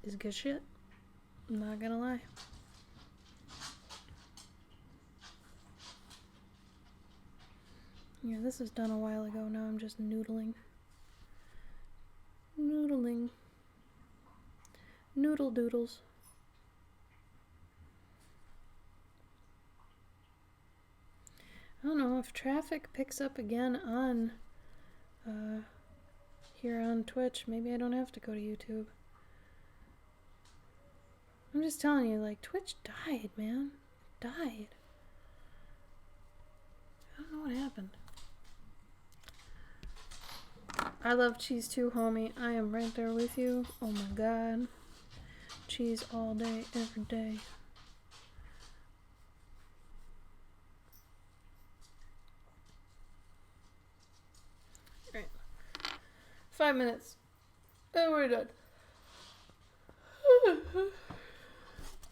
is good shit. I'm not gonna lie. Yeah, this was done a while ago. Now I'm just noodling. Noodling. Noodle doodles. I don't know if traffic picks up again on here on Twitch. Maybe I don't have to go to YouTube. I'm just telling you, like, Twitch died, man. It died. I don't know what happened. I love cheese too, homie. I am right there with you. Oh my god. Cheese all day, every day. Alright. 5 minutes. And we're done.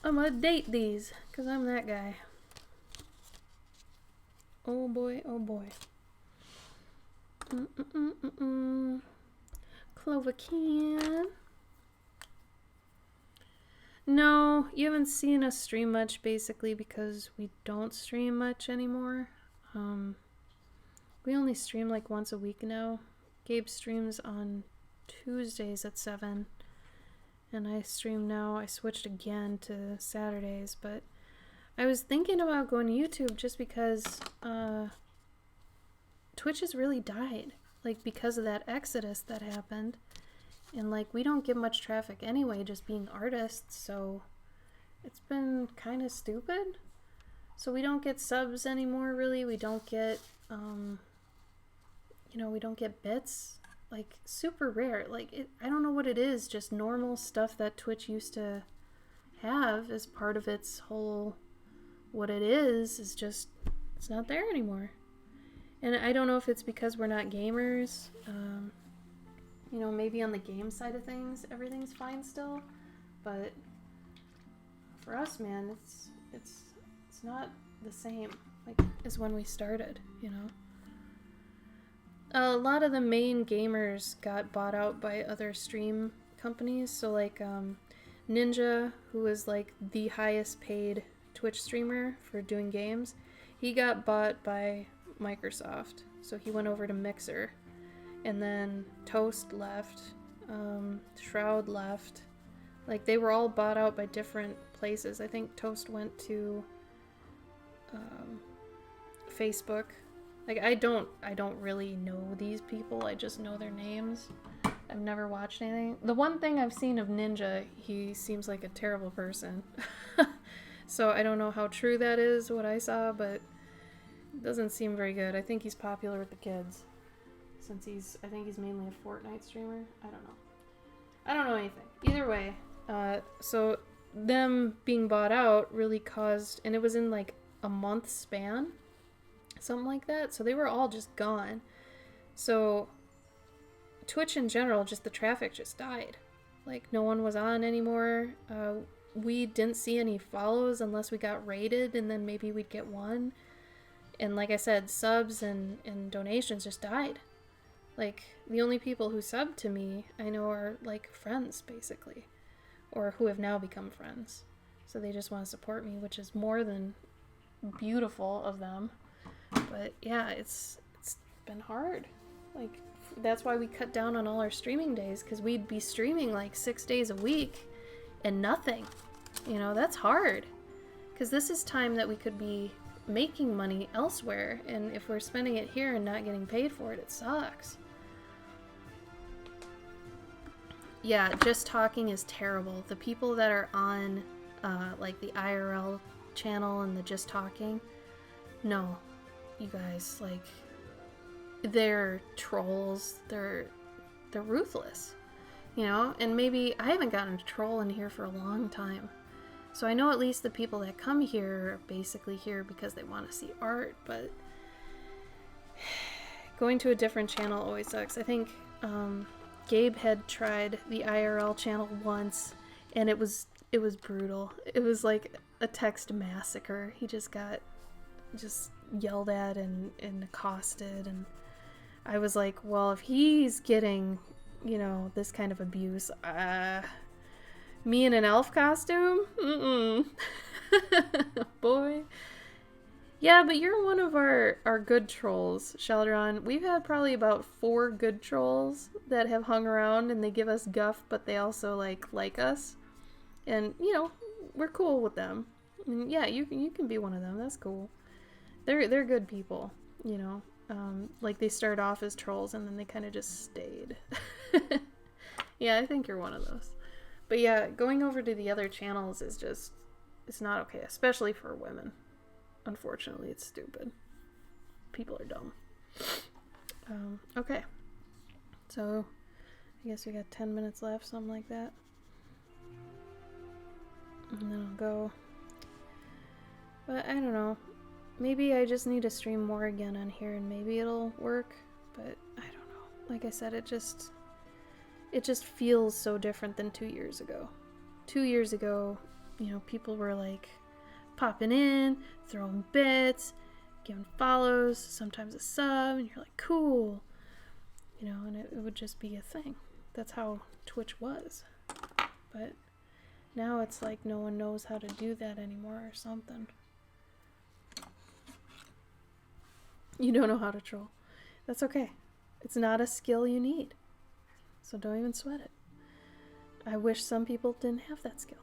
I'm gonna date these, because I'm that guy. Oh boy, oh boy. Clover can. No, you haven't seen us stream much, basically, because we don't stream much anymore. We only stream like once a week now. Gabe streams on Tuesdays at 7. And I stream now. I switched again to Saturdays, but I was thinking about going to YouTube just because Twitch has really died, like, because of that exodus that happened. And, like, we don't get much traffic anyway, just being artists, so it's been kind of stupid. So we don't get subs anymore, really. We don't get, we don't get bits. Like, super rare. Like, I don't know what it is, just normal stuff that Twitch used to have as part of its whole, what it is just, it's not there anymore. And I don't know if it's because we're not gamers. Maybe on the game side of things, everything's fine still. But for us, man, it's not the same, like, as when we started, A lot of the main gamers got bought out by other stream companies. So, like, Ninja, who was, like, the highest paid Twitch streamer for doing games, he got bought by Microsoft. So he went over to Mixer. And then Toast left. Shroud left. Like, they were all bought out by different places. I think Toast went to Facebook. Like, I don't really know these people. I just know their names. I've never watched anything. The one thing I've seen of Ninja, he seems like a terrible person. So I don't know how true that is, what I saw, but it doesn't seem very good. I think he's popular with the kids. Since I think he's mainly a Fortnite streamer. I don't know anything. Either way, so them being bought out really caused, and it was in like a month span, something like that. So they were all just gone. So Twitch in general, just the traffic just died. Like, no one was on anymore. We didn't see any follows unless we got rated, and then maybe we'd get one. And like I said, subs and donations just died. Like, the only people who sub to me I know are, like, friends, basically. Or who have now become friends. So they just want to support me, which is more than beautiful of them. But yeah, it's been hard. Like, that's why we cut down on all our streaming days, because we'd be streaming like 6 days a week and nothing. You know, that's hard. Because this is time that we could be making money elsewhere, and if we're spending it here and not getting paid for it, it sucks. Yeah, just talking is terrible. The people that are on like the IRL channel and the just talking, no, you guys, like, they're trolls. They're ruthless, you know. And maybe I haven't gotten a troll in here for a long time, so I know at least the people that come here are basically here because they want to see art. But going to a different channel always sucks. I think Gabe had tried the IRL channel once, and it was brutal. It was like a text massacre. He just got yelled at and accosted, and I was like, well, if he's getting, you know, this kind of abuse, me in an elf costume? Mm-mm. Boy. Yeah, but you're one of our good trolls, Sheldron. We've had probably about 4 good trolls that have hung around, and they give us guff, but they also like us. And, you know, we're cool with them. And yeah, you can be one of them. That's cool. They're good people, you know. Like, they start off as trolls and then they kind of just stayed. Yeah, I think you're one of those. But yeah, going over to the other channels is just, it's not okay, especially for women. Unfortunately, it's stupid. People are dumb. Okay. So, I guess we got 10 minutes left, something like that. And then I'll go. But I don't know. Maybe I just need to stream more again on here and maybe it'll work. But I don't know. Like I said, it just feels so different than 2 years ago. 2 years ago, you know, people were like popping in, throwing bits, giving follows, sometimes a sub, and you're like, cool. You know, and it would just be a thing. That's how Twitch was. But now it's like no one knows how to do that anymore or something. You don't know how to troll. That's okay. It's not a skill you need. So don't even sweat it. I wish some people didn't have that skill.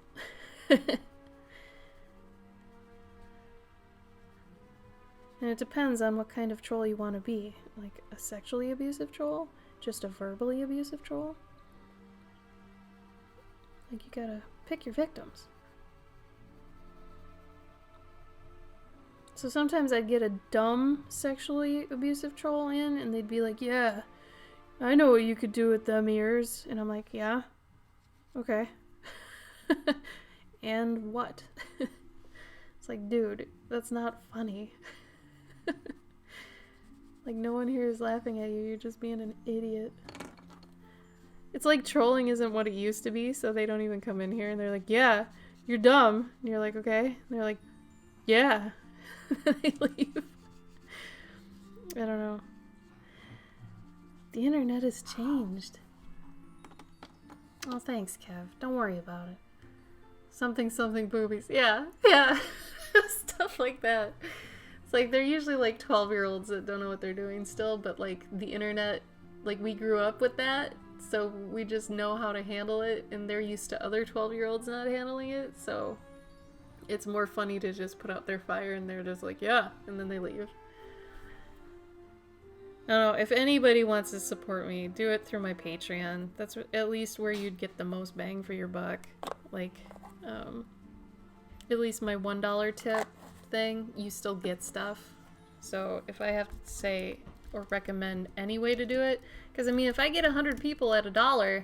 And it depends on what kind of troll you want to be. Like a sexually abusive troll? Just a verbally abusive troll? Like, you gotta pick your victims. So sometimes I'd get a dumb sexually abusive troll in and they'd be like, yeah, I know what you could do with them ears. And I'm like, yeah? Okay. And what? It's like, dude, that's not funny. Like, no one here is laughing at you. You're just being an idiot. It's like trolling isn't what it used to be, so they don't even come in here and they're like, yeah, you're dumb. And you're like, okay. And they're like, yeah. They leave. I don't know. The internet has changed. Oh, thanks, Kev. Don't worry about it. Something boobies. Yeah. Stuff like that. It's like, they're usually like 12-year-olds that don't know what they're doing still, but like the internet, like, we grew up with that, so we just know how to handle it, and they're used to other 12-year-olds not handling it, so it's more funny to just put out their fire and they're just like, yeah, and then they leave. I don't know, if anybody wants to support me, do it through my Patreon. That's at least where you'd get the most bang for your buck. Like, at least my $1 tip thing, you still get stuff. So if I have to say or recommend any way to do it, because I mean, if I get 100 people at $1,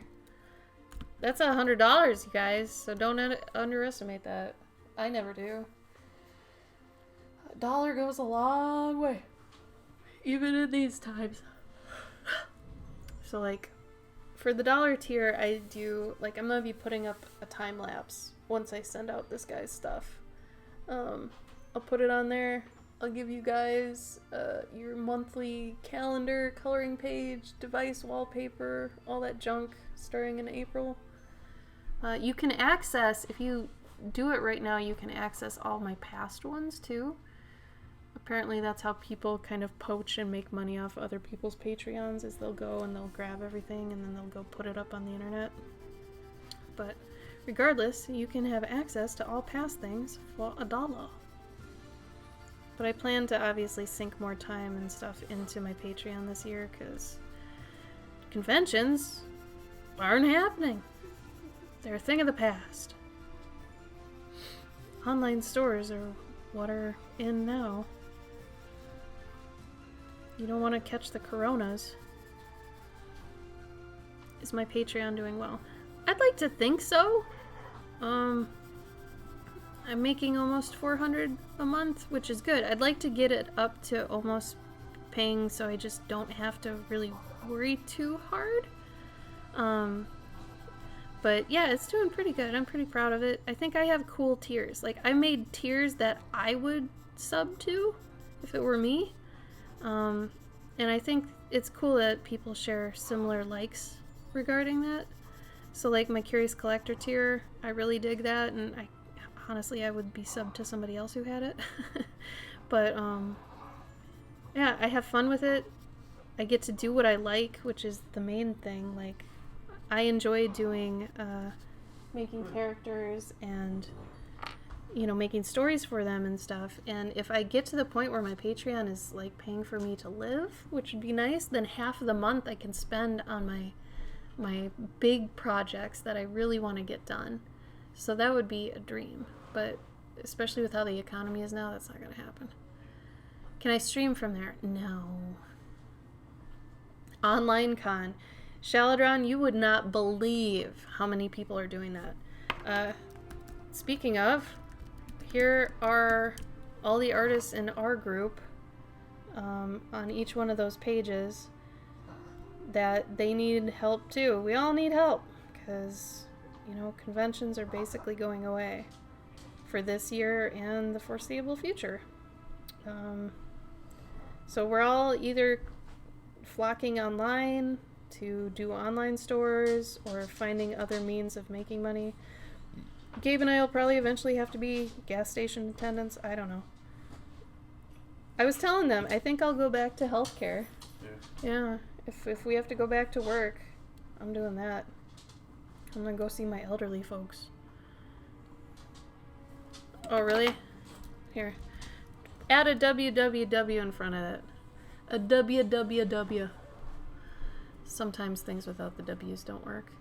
that's $100, you guys. So don't underestimate that. I never do. $1 goes a long way, even in these times. So like, for the $1 tier, I do, like, I'm gonna be putting up a time lapse once I send out this guy's stuff. I'll put it on there. I'll give you guys your monthly calendar, coloring page, device wallpaper, all that junk starting in April. You can access, if you do it right now, you can access all my past ones too. Apparently that's how people kind of poach and make money off other people's Patreons, is they'll go and they'll grab everything and then they'll go put it up on the internet. But regardless, you can have access to all past things for $1. But I plan to obviously sink more time and stuff into my Patreon this year because conventions aren't happening. They're a thing of the past. Online stores are what are in now. You don't want to catch the coronas. Is my Patreon doing well? I'd like to think so. I'm making almost $400 a month, which is good. I'd like to get it up to almost paying so I just don't have to really worry too hard. But yeah, it's doing pretty good. I'm pretty proud of it. I think I have cool tiers. Like, I made tiers that I would sub to if it were me. And I think it's cool that people share similar likes regarding that. So like my Curious Collector tier, I really dig that, and honestly I would be subbed to somebody else who had it. But yeah, I have fun with it. I get to do what I like, which is the main thing. Like, I enjoy doing making characters and, you know, making stories for them and stuff. And if I get to the point where my Patreon is like paying for me to live, which would be nice, then half of the month I can spend on my big projects that I really want to get done. So that would be a dream. But especially with how the economy is now, that's not going to happen. Can I stream from there? No. Online con. Shaladron, you would not believe how many people are doing that. Speaking of, here are all the artists in our group on each one of those pages that they need help too. We all need help because, you know, conventions are basically going away for this year and the foreseeable future. So we're all either flocking online to do online stores or finding other means of making money. Gabe and I will probably eventually have to be gas station attendants. I don't know. I was telling them, I think I'll go back to healthcare. Yeah. If we have to go back to work, I'm doing that. I'm gonna go see my elderly folks. Oh, really? Here. Add a www in front of it. A www. Sometimes things without the W's don't work.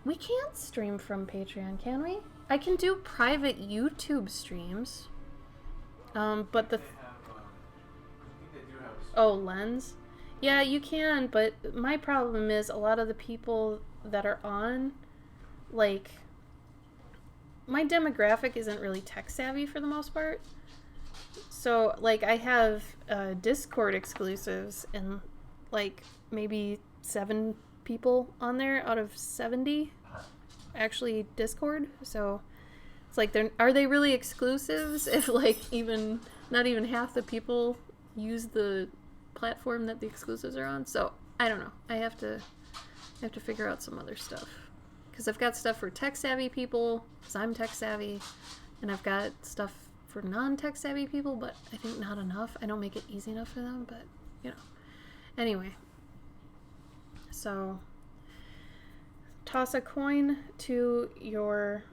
We can't stream from Patreon, can we? I can do private YouTube streams. But the... Oh, Lens? Yeah, you can, but my problem is a lot of the people that are on, like, my demographic isn't really tech savvy for the most part. So, like, I have Discord exclusives and, like, maybe 7 people on there out of 70 actually Discord. So it's like, are they really exclusives if, like, not even half the people use the platform that the exclusives are on? So I don't know. I have to figure out some other stuff, because I've got stuff for tech savvy people because I'm tech savvy, and I've got stuff for non-tech savvy people, but I think not enough. I don't make it easy enough for them, but you know. Anyway, so toss a coin to your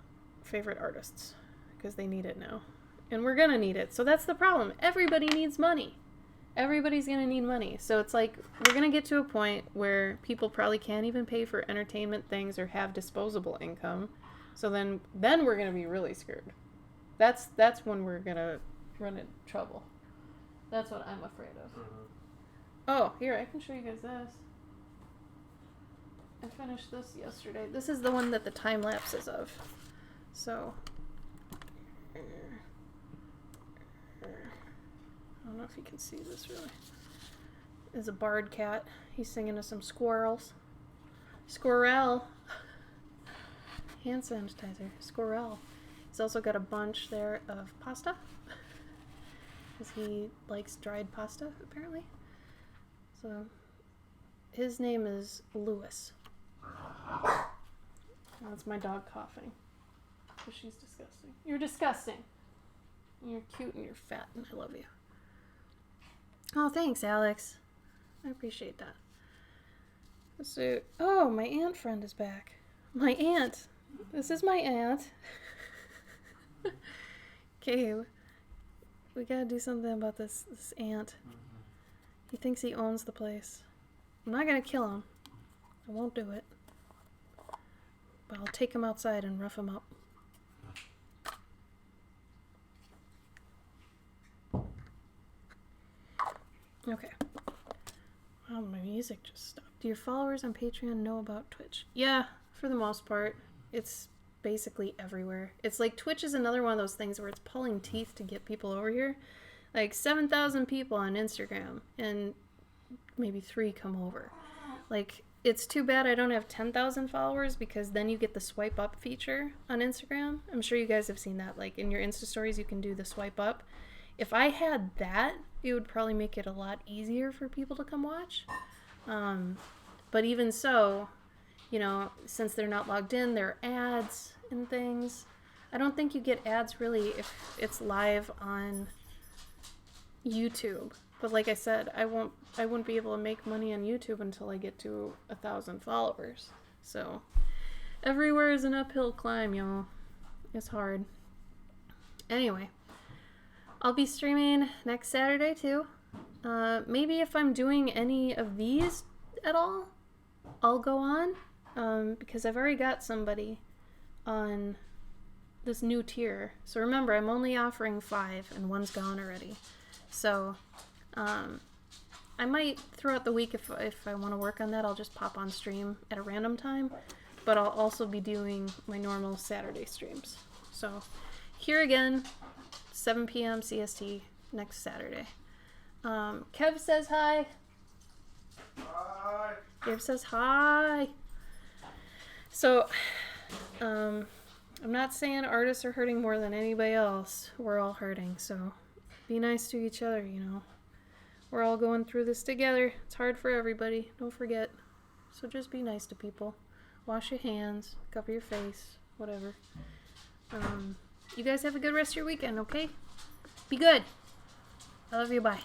favorite artists because they need it now, and we're gonna need it. So that's the problem. Everybody needs money. Everybody's gonna need money. So it's like, we're gonna get to a point where people probably can't even pay for entertainment things or have disposable income. So then we're gonna be really screwed. That's when we're gonna run into trouble. That's what I'm afraid of. Oh, here, I can show you guys this. I finished this yesterday. This is the one that the time lapse is of. So I don't know if you can see this really. There's a barred cat. He's singing to some squirrels. Squirrel. Hand sanitizer. Squirrel. He's also got a bunch there of pasta. Because he likes dried pasta, apparently. So, his name is Lewis. That's my dog coughing. So she's disgusting. You're disgusting. You're cute and you're fat and I love you. Oh, thanks, Alex. I appreciate that. So, oh, my aunt friend is back. My aunt. This is my aunt. Okay, we gotta do something about this ant. He thinks he owns the place. I'm not gonna kill him. I won't do it. But I'll take him outside and rough him up. Okay. Wow, my music just stopped. Do your followers on Patreon know about Twitch? Yeah, for the most part. It's basically everywhere. It's like Twitch is another one of those things where it's pulling teeth to get people over here. Like 7,000 people on Instagram and maybe 3 come over. Like, it's too bad I don't have 10,000 followers because then you get the swipe up feature on Instagram. I'm sure you guys have seen that. Like in your Insta stories, you can do the swipe up. If I had that, it would probably make it a lot easier for people to come watch. But even so, you know, since they're not logged in, there are ads and things. I don't think you get ads really if it's live on YouTube. But like I said, I wouldn't be able to make money on YouTube until I get to 1,000 followers. So everywhere is an uphill climb, y'all. It's hard. Anyway, I'll be streaming next Saturday too. Maybe if I'm doing any of these at all, I'll go on. Because I've already got somebody on this new tier. So remember, I'm only offering 5 and 1's gone already. So I might throughout the week, if I want to work on that, I'll just pop on stream at a random time. But I'll also be doing my normal Saturday streams. So here again, 7 p.m. CST next Saturday. Kev says hi. Hi. Kev says hi. So, I'm not saying artists are hurting more than anybody else. We're all hurting, so be nice to each other, you know. We're all going through this together. It's hard for everybody, don't forget. So just be nice to people. Wash your hands, cover your face, whatever. You guys have a good rest of your weekend, okay? Be good. I love you, bye.